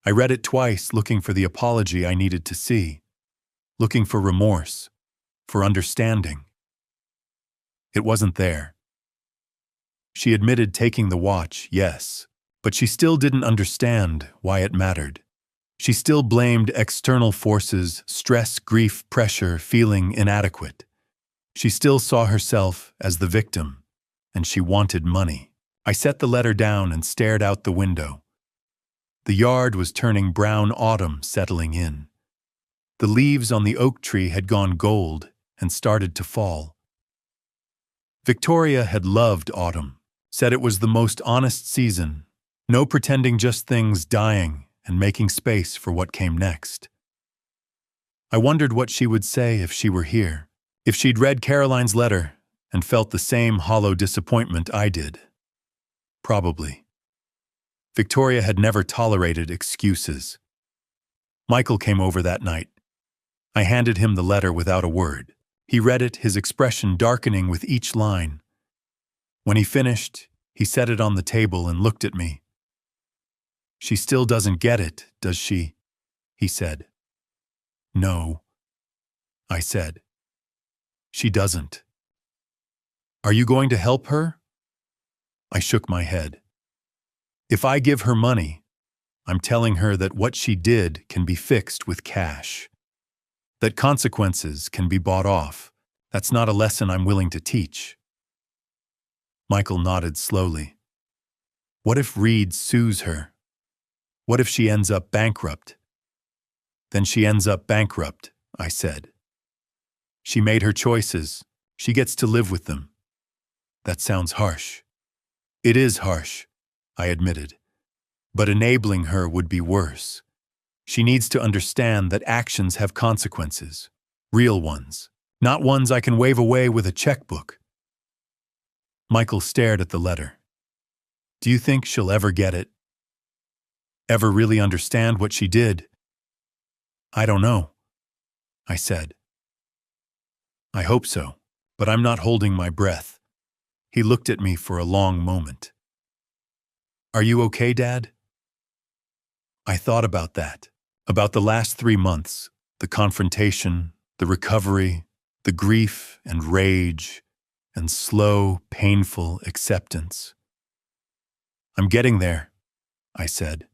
I read it twice, looking for the apology I needed to see, looking for remorse, for understanding. It wasn't there. She admitted taking the watch, yes, but she still didn't understand why it mattered. She still blamed external forces, stress, grief, pressure, feeling inadequate. She still saw herself as the victim, and she wanted money. I set the letter down and stared out the window. The yard was turning brown, autumn settling in. The leaves on the oak tree had gone gold and started to fall. Victoria had loved autumn, said it was the most honest season, no pretending, just things dying and making space for what came next. I wondered what she would say if she were here, if she'd read Caroline's letter and felt the same hollow disappointment I did. Probably. Victoria had never tolerated excuses. Michael came over that night. I handed him the letter without a word. He read it, his expression darkening with each line. When he finished, he set it on the table and looked at me. She still doesn't get it, does she? He said. No, I said. She doesn't. Are you going to help her? I shook my head. If I give her money, I'm telling her that what she did can be fixed with cash. That consequences can be bought off. That's not a lesson I'm willing to teach. Michael nodded slowly. What if Reed sues her? What if she ends up bankrupt? Then she ends up bankrupt, I said. She made her choices. She gets to live with them. That sounds harsh. It is harsh, I admitted. But enabling her would be worse. She needs to understand that actions have consequences. Real ones. Not ones I can wave away with a checkbook. Michael stared at the letter. Do you think she'll ever get it? Ever really understand what she did? I don't know, I said. I hope so, but I'm not holding my breath. He looked at me for a long moment. Are you okay, Dad? I thought about that, about the last 3 months, the confrontation, the recovery, the grief and rage, and slow, painful acceptance. I'm getting there, I said.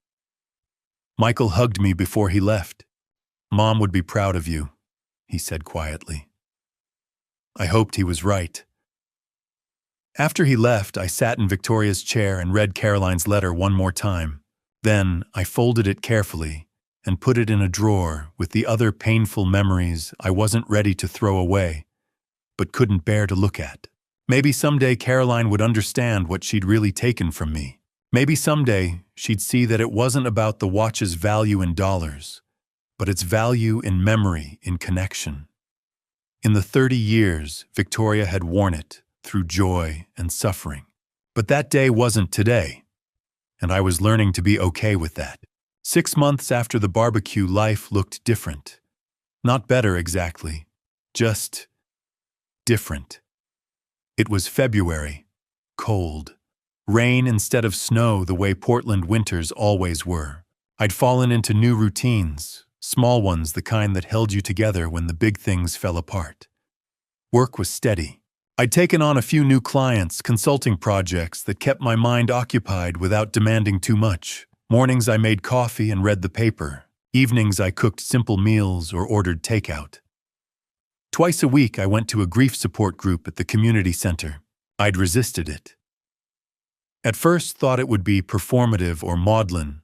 Michael hugged me before he left. Mom would be proud of you, he said quietly. I hoped he was right. After he left, I sat in Victoria's chair and read Caroline's letter one more time. Then I folded it carefully and put it in a drawer with the other painful memories I wasn't ready to throw away, but couldn't bear to look at. Maybe someday Caroline would understand what she'd really taken from me. Maybe someday she'd see that it wasn't about the watch's value in dollars, but its value in memory, in connection. In the 30 years Victoria had worn it through joy and suffering. But that day wasn't today, and I was learning to be okay with that. 6 months after the barbecue, life looked different. Not better exactly, just different. It was February, cold. Rain instead of snow the way Portland winters always were. I'd fallen into new routines, small ones, the kind that held you together when the big things fell apart. Work was steady. I'd taken on a few new clients, consulting projects that kept my mind occupied without demanding too much. Mornings I made coffee and read the paper. Evenings I cooked simple meals or ordered takeout. Twice a week I went to a grief support group at the community center. I'd resisted it. At first thought it would be performative or maudlin,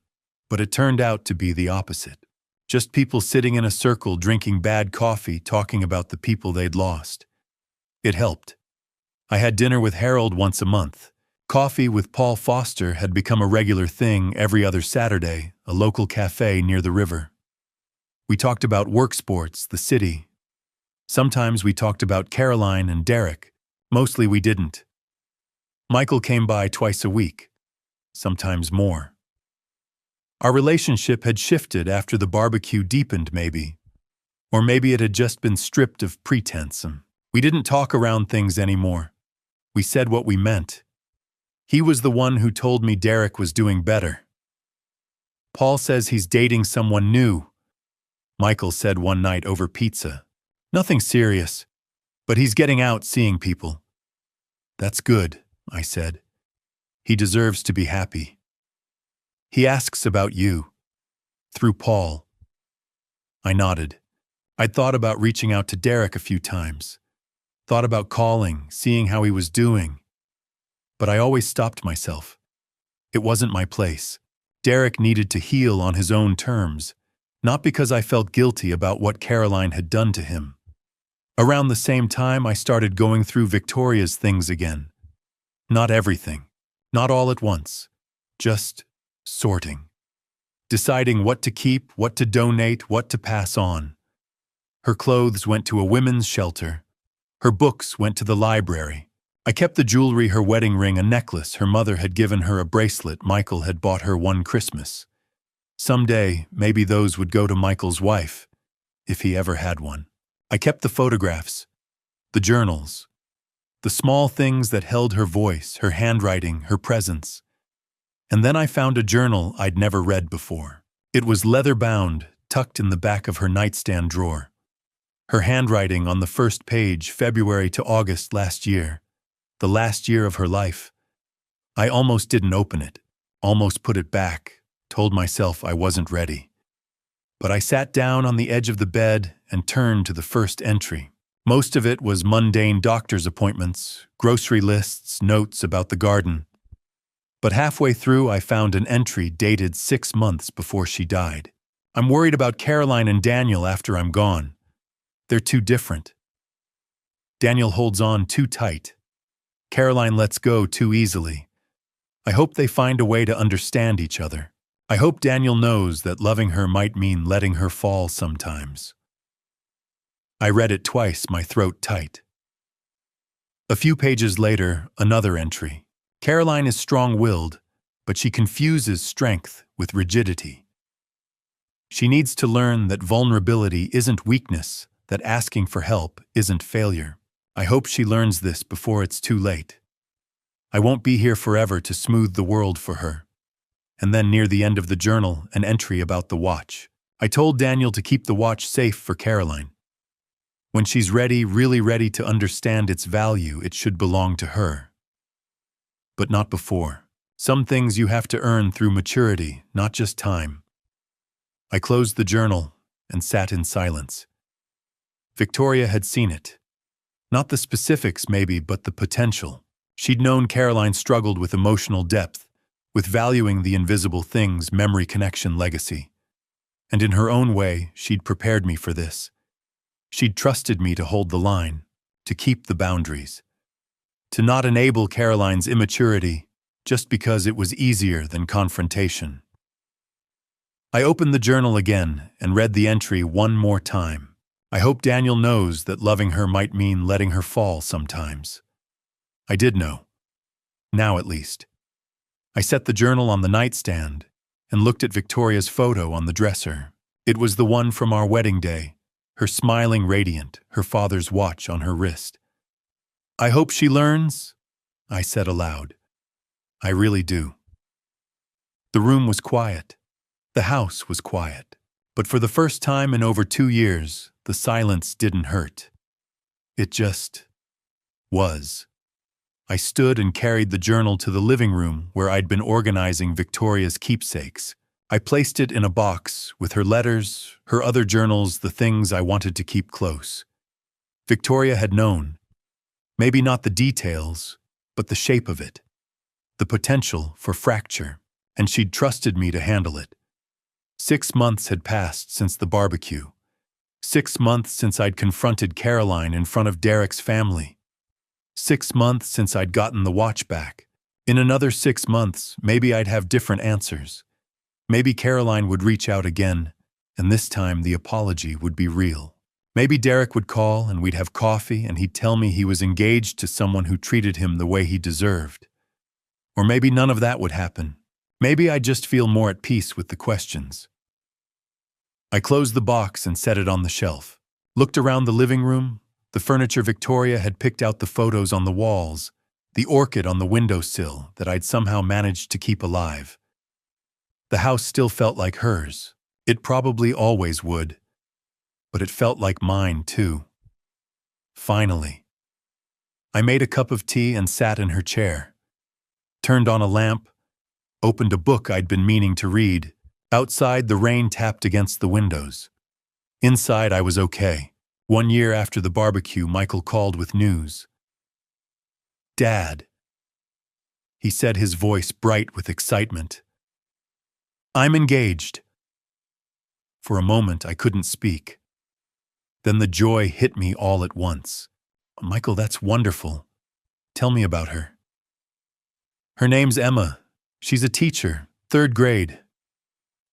but it turned out to be the opposite. Just people sitting in a circle drinking bad coffee talking about the people they'd lost. It helped. I had dinner with Harold once a month. Coffee with Paul Foster had become a regular thing every other Saturday, a local cafe near the river. We talked about work sports, the city. Sometimes we talked about Caroline and Derek. Mostly we didn't. Michael came by twice a week, sometimes more. Our relationship had shifted after the barbecue deepened maybe. Or maybe it had just been stripped of pretense. We didn't talk around things anymore. We said what we meant. He was the one who told me Derek was doing better. Paul says he's dating someone new, Michael said one night over pizza. Nothing serious, but he's getting out seeing people. That's good, I said. He deserves to be happy. He asks about you. Through Paul. I nodded. I'd thought about reaching out to Derek a few times. Thought about calling, seeing how he was doing. But I always stopped myself. It wasn't my place. Derek needed to heal on his own terms, not because I felt guilty about what Caroline had done to him. Around the same time, I started going through Victoria's things again. Not everything, not all at once, just sorting. Deciding what to keep, what to donate, what to pass on. Her clothes went to a women's shelter. Her books went to the library. I kept the jewelry, her wedding ring, a necklace. Her mother had given her a bracelet Michael had bought her one Christmas. Someday, maybe those would go to Michael's wife, if he ever had one. I kept the photographs, the journals, the small things that held her voice, her handwriting, her presence. And then I found a journal I'd never read before. It was leather-bound, tucked in the back of her nightstand drawer. Her handwriting on the first page, February to August last year. The last year of her life. I almost didn't open it, almost put it back, told myself I wasn't ready. But I sat down on the edge of the bed and turned to the first entry. Most of it was mundane doctor's appointments, grocery lists, notes about the garden. But halfway through I found an entry dated 6 months before she died. I'm worried about Caroline and Daniel after I'm gone. They're too different. Daniel holds on too tight. Caroline lets go too easily. I hope they find a way to understand each other. I hope Daniel knows that loving her might mean letting her fall sometimes. I read it twice, my throat tight. A few pages later, another entry. Caroline is strong-willed, but she confuses strength with rigidity. She needs to learn that vulnerability isn't weakness, that asking for help isn't failure. I hope she learns this before it's too late. I won't be here forever to smooth the world for her. And then near the end of the journal, an entry about the watch. I told Daniel to keep the watch safe for Caroline. When she's ready, really ready to understand its value, it should belong to her. But not before. Some things you have to earn through maturity, not just time. I closed the journal and sat in silence. Victoria had seen it. Not the specifics maybe, but the potential. She'd known Caroline struggled with emotional depth, with valuing the invisible things, memory, connection, legacy. And in her own way, she'd prepared me for this. She'd trusted me to hold the line, to keep the boundaries, to not enable Caroline's immaturity just because it was easier than confrontation. I opened the journal again and read the entry one more time. I hope Daniel knows that loving her might mean letting her fall sometimes. I did know. Now at least. I set the journal on the nightstand and looked at Victoria's photo on the dresser. It was the one from our wedding day, her smiling radiant, her father's watch on her wrist. I hope she learns, I said aloud. I really do. The room was quiet. The house was quiet. But for the first time in over 2 years, the silence didn't hurt. It just Was. I stood and carried the journal to the living room where I'd been organizing Victoria's keepsakes. I placed it in a box with her letters, her other journals, the things I wanted to keep close. Victoria had known, maybe not the details, but the shape of it, the potential for fracture, and she'd trusted me to handle it. 6 months had passed since the barbecue. 6 months since I'd confronted Caroline in front of Derek's family. 6 months since I'd gotten the watch back. In another 6 months, maybe I'd have different answers. Maybe Caroline would reach out again, and this time the apology would be real. Maybe Derek would call and we'd have coffee and he'd tell me he was engaged to someone who treated him the way he deserved. Or maybe none of that would happen. Maybe I'd just feel more at peace with the questions. I closed the box and set it on the shelf. Looked around the living room. The furniture Victoria had picked out, the photos on the walls, the orchid on the windowsill that I'd somehow managed to keep alive. The house still felt like hers. It probably always would. But it felt like mine, too. Finally. I made a cup of tea and sat in her chair. Turned on a lamp, opened a book I'd been meaning to read. Outside, the rain tapped against the windows. Inside, I was okay. 1 year after the barbecue, Michael called with news. "Dad," he said, his voice bright with excitement. "I'm engaged." For a moment, I couldn't speak. Then the joy hit me all at once. "Michael, that's wonderful. Tell me about her." "Her name's Emma. She's a teacher, 3rd grade.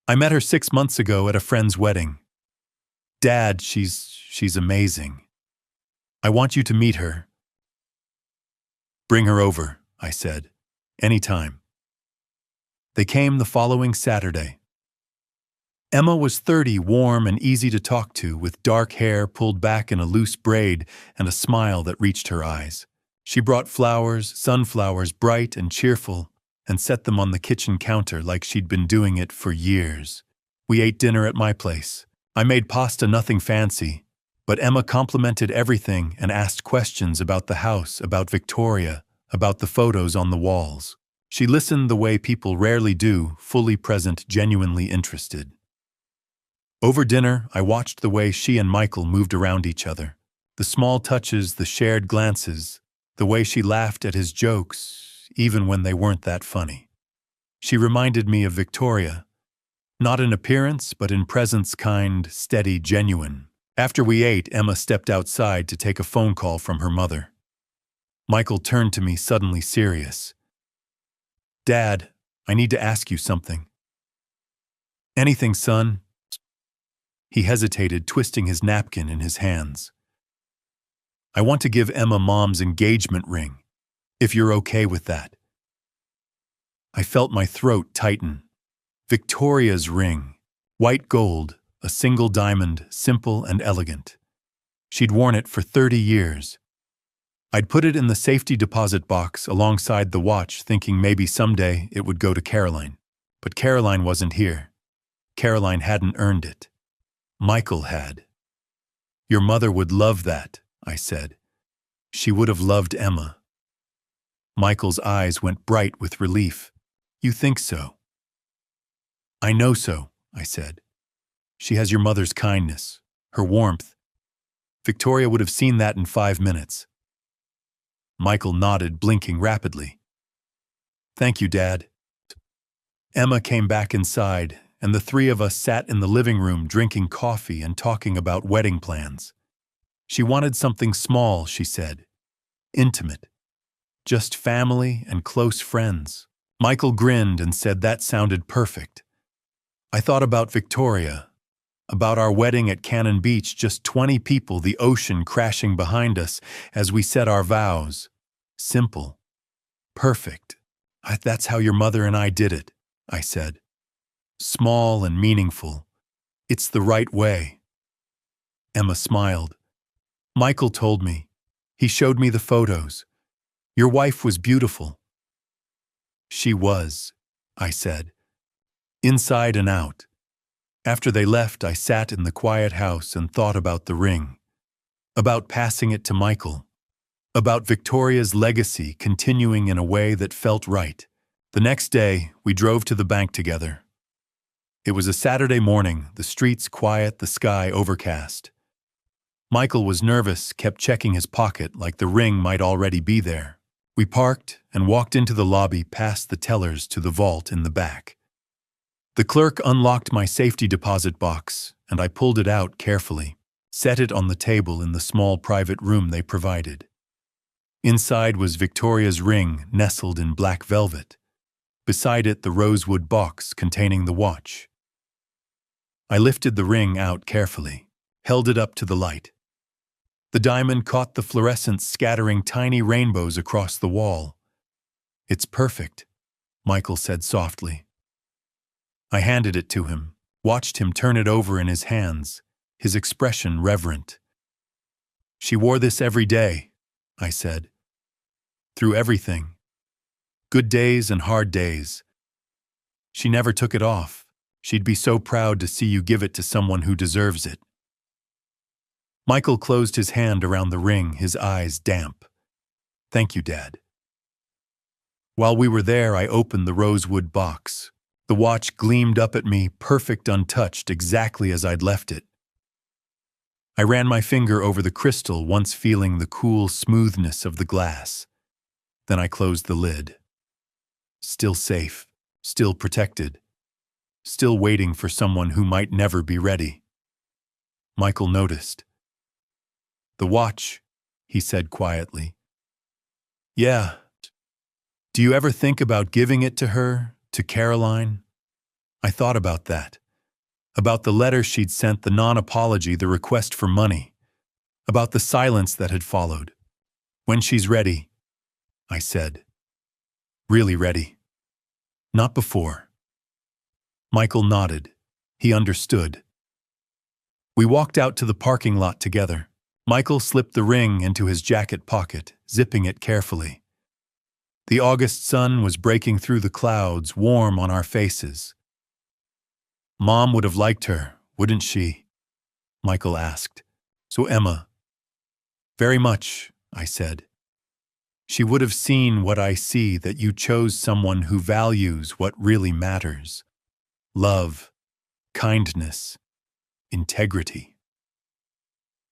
I met her 6 months ago at a friend's wedding. Dad, she's amazing. I want you to meet her." "Bring her over," I said. "Anytime." They came the following Saturday. Emma was 30, warm and easy to talk to, with dark hair pulled back in a loose braid and a smile that reached her eyes. She brought flowers, sunflowers, bright and cheerful, and set them on the kitchen counter like she'd been doing it for years. We ate dinner at my place. I made pasta, nothing fancy, but Emma complimented everything and asked questions about the house, about Victoria, about the photos on the walls. She listened the way people rarely do, fully present, genuinely interested. Over dinner, I watched the way she and Michael moved around each other. The small touches, the shared glances, the way she laughed at his jokes, even when they weren't that funny. She reminded me of Victoria. Not in appearance, but in presence, kind, steady, genuine. After we ate, Emma stepped outside to take a phone call from her mother. Michael turned to me, suddenly serious. "Dad, I need to ask you something." "Anything, son?" He hesitated, twisting his napkin in his hands. "I want to give Emma Mom's engagement ring, if you're okay with that." I felt my throat tighten. Victoria's ring, white gold, a single diamond, simple and elegant. She'd worn it for 30 years. I'd put it in the safety deposit box alongside the watch, thinking maybe someday it would go to Caroline. But Caroline wasn't here. Caroline hadn't earned it. Michael had. "Your mother would love that," I said. "She would have loved Emma." Michael's eyes went bright with relief. "You think so?" "I know so," I said. "She has your mother's kindness, her warmth. Victoria would have seen that in 5 minutes." Michael nodded, blinking rapidly. "Thank you, Dad." Emma came back inside, and the 3 of us sat in the living room drinking coffee and talking about wedding plans. She wanted something small, she said. Intimate. Just family and close friends. Michael grinned and said that sounded perfect. I thought about Victoria, about our wedding at Cannon Beach, just 20 people, the ocean crashing behind us as we said our vows. Simple. Perfect. That's how your mother and I did it, I said. Small and meaningful. It's the right way. Emma smiled. Michael told me. He showed me the photos. Your wife was beautiful. She was, I said. Inside and out. After they left, I sat in the quiet house and thought about the ring. About passing it to Michael. About Victoria's legacy continuing in a way that felt right. The next day, we drove to the bank together. It was a Saturday morning, the streets quiet, the sky overcast. Michael was nervous, kept checking his pocket like the ring might already be there. We parked and walked into the lobby past the tellers to the vault in the back. The clerk unlocked my safety deposit box, and I pulled it out carefully, set it on the table in the small private room they provided. Inside was Victoria's ring nestled in black velvet. Beside it, the rosewood box containing the watch. I lifted the ring out carefully, held it up to the light. The diamond caught the fluorescence, scattering tiny rainbows across the wall. "It's perfect," Michael said softly. I handed it to him, watched him turn it over in his hands, his expression reverent. "She wore this every day," I said. "Through everything. Good days and hard days. She never took it off. She'd be so proud to see you give it to someone who deserves it." Michael closed his hand around the ring, his eyes damp. "Thank you, Dad." While we were there, I opened the rosewood box. The watch gleamed up at me, perfect, untouched, exactly as I'd left it. I ran my finger over the crystal, once feeling the cool smoothness of the glass. Then I closed the lid. Still safe, still protected, still waiting for someone who might never be ready. Michael noticed. "The watch," he said quietly. "Yeah. Do you ever think about giving it to her, to Caroline?" I thought about that. About the letter she'd sent, the non-apology, the request for money. About the silence that had followed. "When she's ready," I said. "Really ready. Not before." Michael nodded. He understood. We walked out to the parking lot together. Michael slipped the ring into his jacket pocket, zipping it carefully. The August sun was breaking through the clouds, warm on our faces. "Mom would have liked her, wouldn't she?" Michael asked. "So Emma." "Very much," I said. "She would have seen what I see, that you chose someone who values what really matters. Love, kindness, integrity."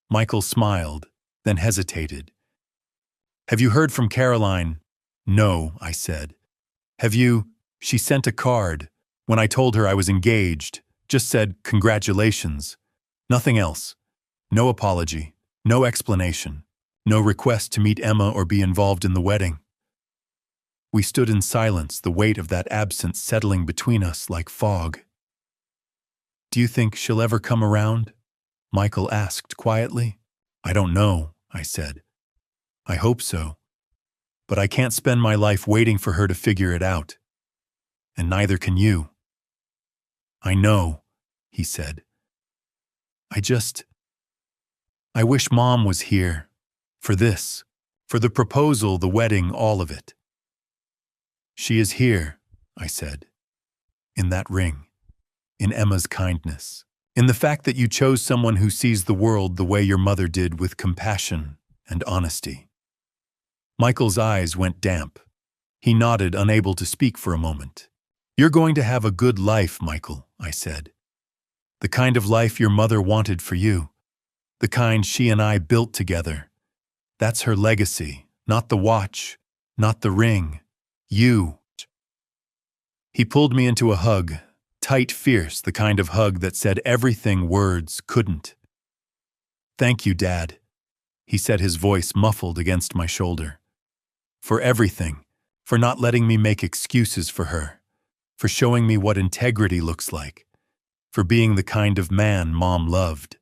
Michael smiled, then hesitated. "Have you heard from Caroline?" "No," I said. "Have you?" "She sent a card. When I told her I was engaged, just said congratulations. Nothing else. No apology, no explanation, no request to meet Emma or be involved in the wedding." We stood in silence, the weight of that absence settling between us like fog. "Do you think she'll ever come around?" Michael asked quietly. "I don't know," I said. "I hope so. But I can't spend my life waiting for her to figure it out. And neither can you." "I know," he said. I wish Mom was here. For this. For the proposal, the wedding, all of it." "She is here," I said. "In that ring. In Emma's kindness. In the fact that you chose someone who sees the world the way your mother did, with compassion and honesty." Michael's eyes went damp. He nodded, unable to speak for a moment. "You're going to have a good life, Michael," I said. "The kind of life your mother wanted for you. The kind she and I built together. That's her legacy, not the watch, not the ring. You." He pulled me into a hug, tight, fierce, the kind of hug that said everything words couldn't. "Thank you, Dad," he said, his voice muffled against my shoulder. "For everything, for not letting me make excuses for her, for showing me what integrity looks like, for being the kind of man Mom loved."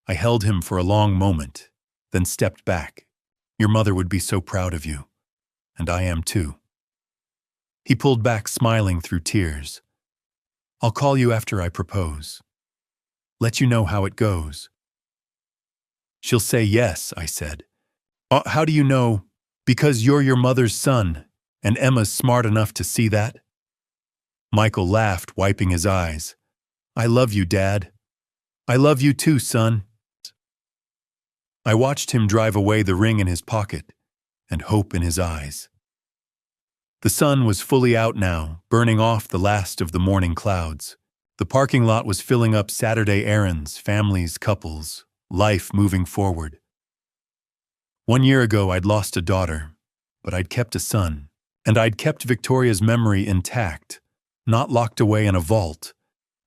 I held him for a long moment, then stepped back. "Your mother would be so proud of you, and I am too." He pulled back, smiling through tears. "I'll call you after I propose. Let you know how it goes." "She'll say yes," I said. "How do you know?" "Because you're your mother's son, and Emma's smart enough to see that." Michael laughed, wiping his eyes. "I love you, Dad. I love you too, son." I watched him drive away, the ring in his pocket, and hope in his eyes. The sun was fully out now, burning off the last of the morning clouds. The parking lot was filling up Saturday errands, families, couples, life moving forward. 1 year ago, I'd lost a daughter, but I'd kept a son, and I'd kept Victoria's memory intact, not locked away in a vault,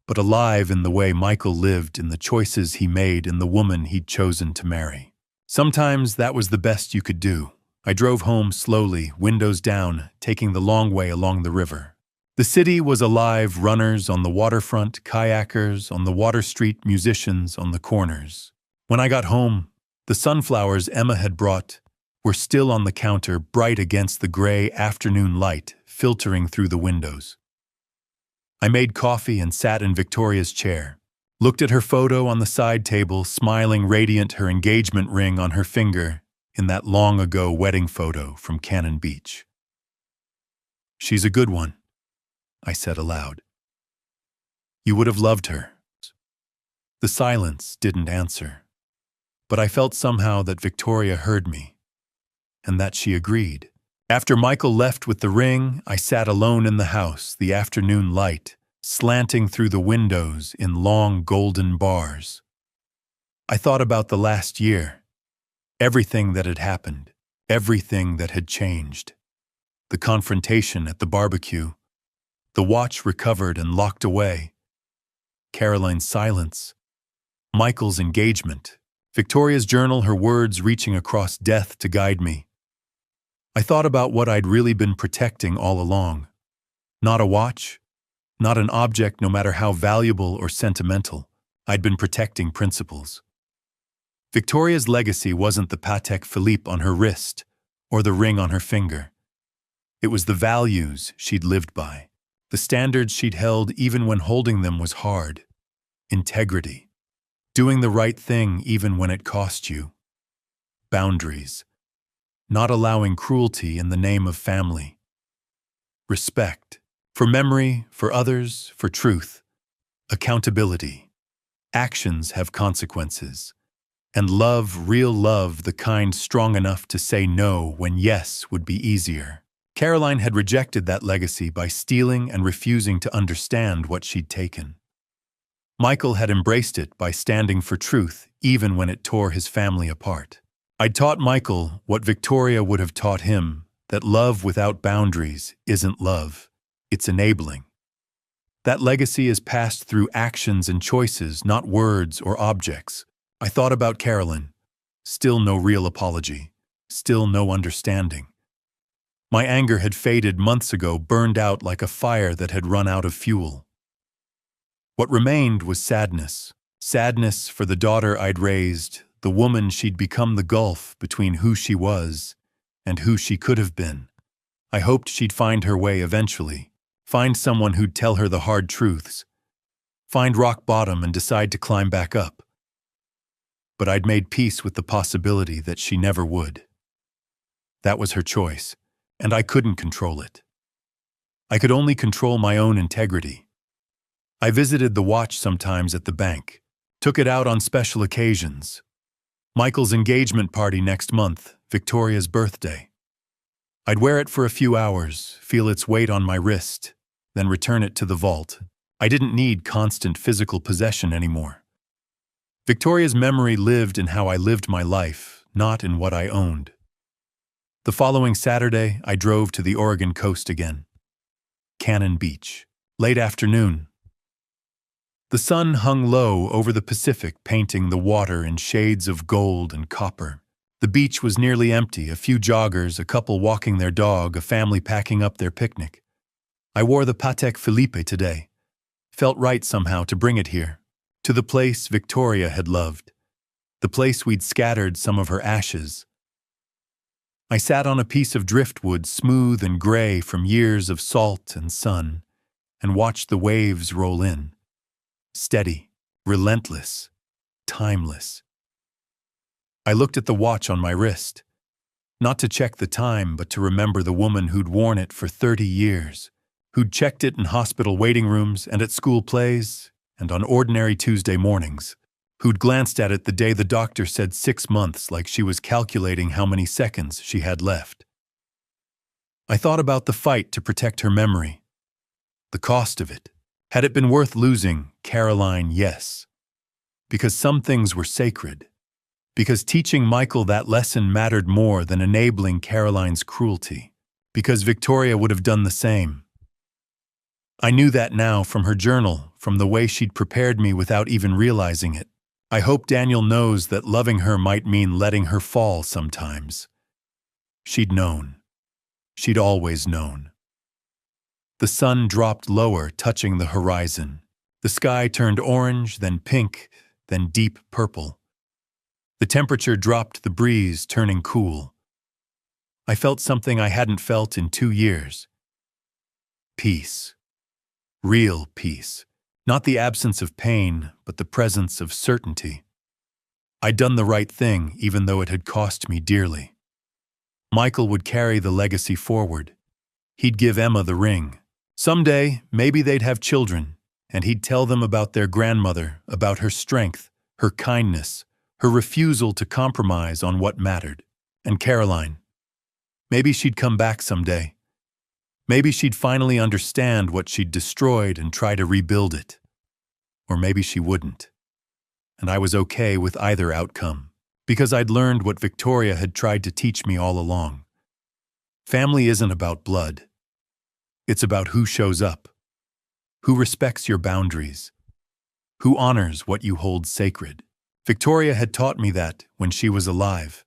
but alive in the way Michael lived, in the choices he made, in the woman he'd chosen to marry. Sometimes that was the best you could do. I drove home slowly, windows down, taking the long way along the river. The city was alive, runners on the waterfront, kayakers on the water street, musicians on the corners. When I got home, the sunflowers Emma had brought were still on the counter, bright against the gray afternoon light filtering through the windows. I made coffee and sat in Victoria's chair, looked at her photo on the side table, smiling, radiant, her engagement ring on her finger in that long-ago wedding photo from Cannon Beach. "She's a good one," I said aloud. "You would have loved her." The silence didn't answer, but I felt somehow that Victoria heard me, and that she agreed. After Michael left with the ring, I sat alone in the house, the afternoon light slanting through the windows in long golden bars. I thought about the last year, everything that had happened, everything that had changed. The confrontation at the barbecue, the watch recovered and locked away, Caroline's silence, Michael's engagement, Victoria's journal, her words reaching across death to guide me. I thought about what I'd really been protecting all along. Not a watch, not an object, no matter how valuable or sentimental. I'd been protecting principles. Victoria's legacy wasn't the Patek Philippe on her wrist or the ring on her finger. It was the values she'd lived by, the standards she'd held even when holding them was hard. Integrity, doing the right thing even when it cost you. Boundaries, not allowing cruelty in the name of family. Respect, for memory, for others, for truth. Accountability. Actions have consequences. And love, real love, the kind strong enough to say no when yes would be easier. Caroline had rejected that legacy by stealing and refusing to understand what she'd taken. Michael had embraced it by standing for truth even when it tore his family apart. I'd taught Michael what Victoria would have taught him, that love without boundaries isn't love, it's enabling. That legacy is passed through actions and choices, not words or objects. I thought about Caroline. Still no real apology. Still no understanding. My anger had faded months ago, burned out like a fire that had run out of fuel. What remained was sadness. Sadness for the daughter I'd raised, the woman she'd become, the gulf between who she was and who she could have been. I hoped she'd find her way eventually, find someone who'd tell her the hard truths, find rock bottom and decide to climb back up. But I'd made peace with the possibility that she never would. That was her choice, and I couldn't control it. I could only control my own integrity. I visited the watch sometimes at the bank, took it out on special occasions. Michael's engagement party next month, Victoria's birthday. I'd wear it for a few hours, feel its weight on my wrist, then return it to the vault. I didn't need constant physical possession anymore. Victoria's memory lived in how I lived my life, not in what I owned. The following Saturday, I drove to the Oregon coast again. Cannon Beach. Late afternoon. The sun hung low over the Pacific, painting the water in shades of gold and copper. The beach was nearly empty, a few joggers, a couple walking their dog, a family packing up their picnic. I wore the Patek Philippe today. Felt right somehow to bring it here, to the place Victoria had loved, the place we'd scattered some of her ashes. I sat on a piece of driftwood, smooth and gray from years of salt and sun, and watched the waves roll in. Steady, relentless, timeless. I looked at the watch on my wrist, not to check the time, but to remember the woman who'd worn it for 30 years, who'd checked it in hospital waiting rooms and at school plays and on ordinary Tuesday mornings. who'd glanced at it the day the doctor said 6 months, like she was calculating how many seconds she had left. I thought about the fight to protect her memory. The cost of it. Had it been worth losing, Caroline, yes. Because some things were sacred. Because teaching Michael that lesson mattered more than enabling Caroline's cruelty. Because Victoria would have done the same. I knew that now from her journal, from the way she'd prepared me without even realizing it. I hope Daniel knows that loving her might mean letting her fall sometimes. She'd known. She'd always known. The sun dropped lower, touching the horizon. The sky turned orange, then pink, then deep purple. The temperature dropped, the breeze turning cool. I felt something I hadn't felt in 2 years. Peace. Real peace. Not the absence of pain, but the presence of certainty. I'd done the right thing, even though it had cost me dearly. Michael would carry the legacy forward. He'd give Emma the ring. Someday, maybe they'd have children, and he'd tell them about their grandmother, about her strength, her kindness, her refusal to compromise on what mattered. And Caroline. Maybe she'd come back someday. Maybe she'd finally understand what she'd destroyed and try to rebuild it. Or maybe she wouldn't. And I was okay with either outcome, because I'd learned what Victoria had tried to teach me all along. Family isn't about blood. It's about who shows up, who respects your boundaries, who honors what you hold sacred. Victoria had taught me that when she was alive.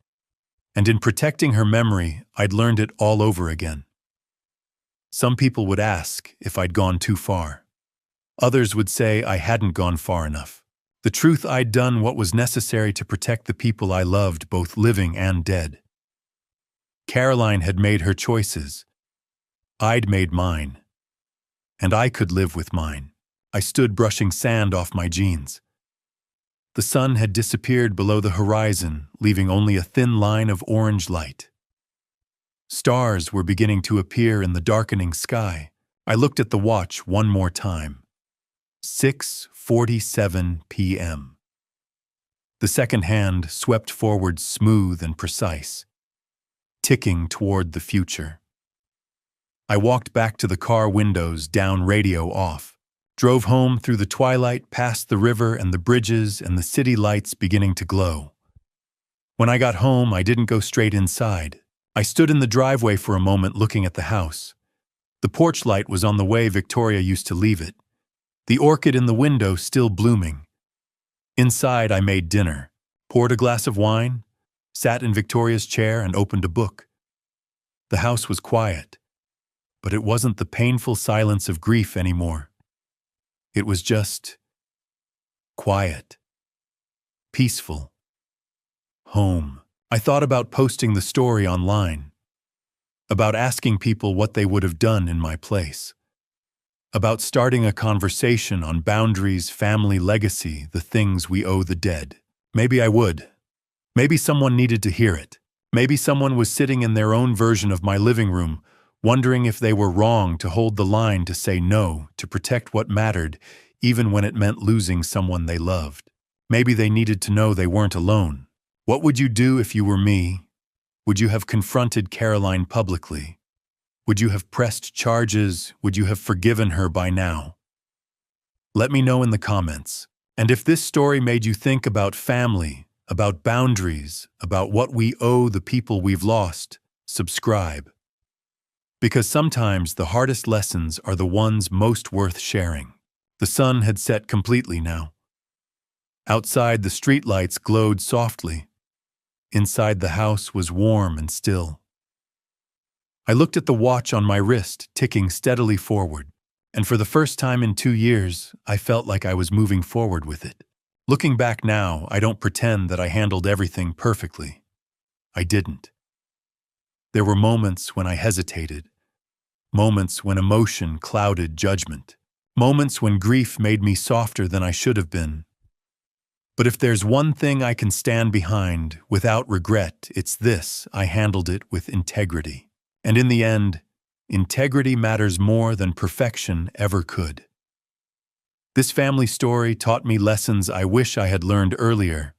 And in protecting her memory, I'd learned it all over again. Some people would ask if I'd gone too far. Others would say I hadn't gone far enough. The truth, I'd done what was necessary to protect the people I loved, both living and dead. Caroline had made her choices. I'd made mine. And I could live with mine. I stood brushing sand off my jeans. The sun had disappeared below the horizon, leaving only a thin line of orange light. Stars were beginning to appear in the darkening sky. I looked at the watch one more time. 6:47 p.m. The second hand swept forward smooth and precise, ticking toward the future. I walked back to the car windows, down, radio off. Drove home through the twilight, past the river and the bridges and the city lights beginning to glow. When I got home, I didn't go straight inside. I stood in the driveway for a moment looking at the house. The porch light was on the way Victoria used to leave it. The orchid in the window still blooming. Inside, I made dinner, poured a glass of wine, sat in Victoria's chair and opened a book. The house was quiet, but it wasn't the painful silence of grief anymore. It was just quiet, peaceful, home. I thought about posting the story online, about asking people what they would have done in my place, about starting a conversation on boundaries, family, legacy, the things we owe the dead. Maybe I would. Maybe someone needed to hear it. Maybe someone was sitting in their own version of my living room, wondering if they were wrong to hold the line, to say no, to protect what mattered, even when it meant losing someone they loved. Maybe they needed to know they weren't alone. What would you do if you were me? Would you have confronted Caroline publicly? Would you have pressed charges? Would you have forgiven her by now? Let me know in the comments. And if this story made you think about family, about boundaries, about what we owe the people we've lost, subscribe. Because sometimes the hardest lessons are the ones most worth sharing. The sun had set completely now. Outside, the streetlights glowed softly. Inside, the house was warm and still. I looked at the watch on my wrist, ticking steadily forward, and for the first time in 2 years, I felt like I was moving forward with it. Looking back now, I don't pretend that I handled everything perfectly. I didn't. There were moments when I hesitated, moments when emotion clouded judgment, moments when grief made me softer than I should have been. But if there's one thing I can stand behind without regret, it's this: I handled it with integrity. And in the end, integrity matters more than perfection ever could. This family story taught me lessons I wish I had learned earlier,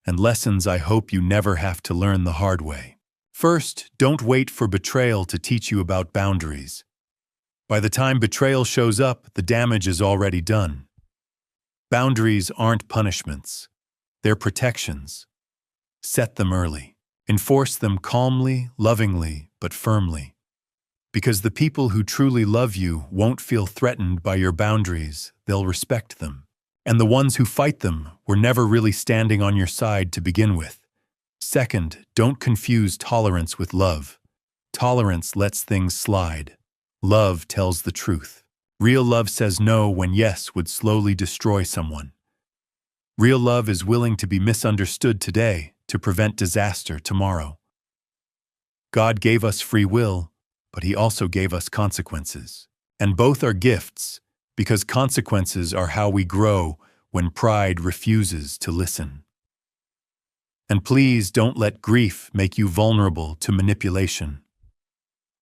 and lessons I hope you never have to learn the hard way. First, don't wait for betrayal to teach you about boundaries. By the time betrayal shows up, the damage is already done. Boundaries aren't punishments. They're protections. Set them early. Enforce them calmly, lovingly, but firmly. Because the people who truly love you won't feel threatened by your boundaries, they'll respect them. And the ones who fight them were never really standing on your side to begin with. Second, don't confuse tolerance with love. Tolerance lets things slide. Love tells the truth. Real love says no when yes would slowly destroy someone. Real love is willing to be misunderstood today to prevent disaster tomorrow. God gave us free will, but He also gave us consequences. And both are gifts, because consequences are how we grow when pride refuses to listen. And please don't let grief make you vulnerable to manipulation.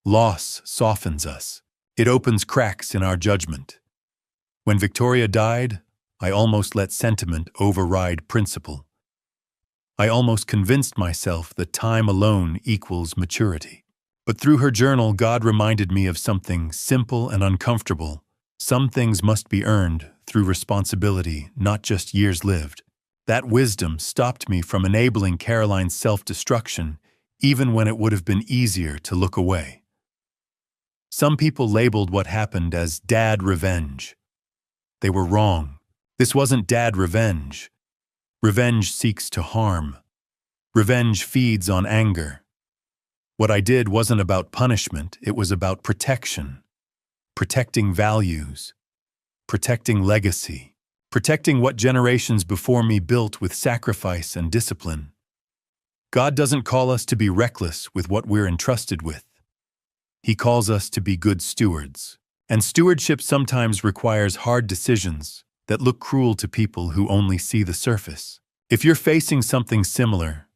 Loss softens us. It opens cracks in our judgment. When Victoria died, I almost let sentiment override principle. I almost convinced myself that time alone equals maturity. But through her journal, God reminded me of something simple and uncomfortable. Some things must be earned through responsibility, not just years lived. That wisdom stopped me from enabling Caroline's self-destruction, even when it would have been easier to look away. Some people labeled what happened as dad revenge. They were wrong. This wasn't dad revenge. Revenge seeks to harm. Revenge feeds on anger. What I did wasn't about punishment, it was about protection. Protecting values. Protecting legacy. Protecting what generations before me built with sacrifice and discipline. God doesn't call us to be reckless with what we're entrusted with. He calls us to be good stewards. And stewardship sometimes requires hard decisions that look cruel to people who only see the surface. If you're facing something similar,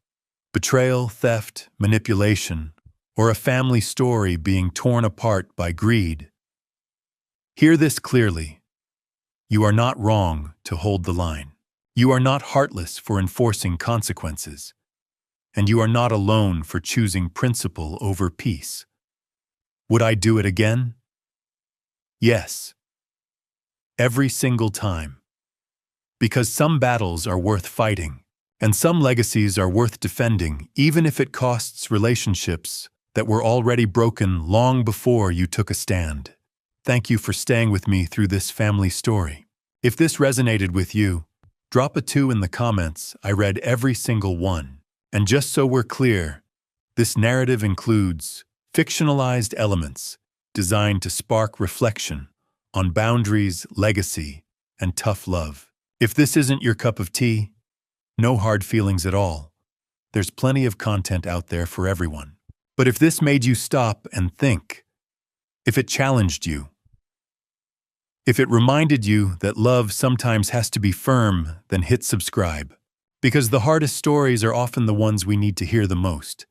betrayal, theft, manipulation, or a family story being torn apart by greed, hear this clearly. You are not wrong to hold the line. You are not heartless for enforcing consequences. And you are not alone for choosing principle over peace. Would I do it again? Yes. Every single time. Because some battles are worth fighting, and some legacies are worth defending, even if it costs relationships that were already broken long before you took a stand. Thank you for staying with me through this family story. If this resonated with you, drop a 2 in the comments. I read every single one. And just so we're clear, this narrative includes fictionalized elements designed to spark reflection on boundaries, legacy, and tough love. If this isn't your cup of tea, no hard feelings at all. There's plenty of content out there for everyone. But if this made you stop and think, if it challenged you, if it reminded you that love sometimes has to be firm, then hit subscribe. Because the hardest stories are often the ones we need to hear the most.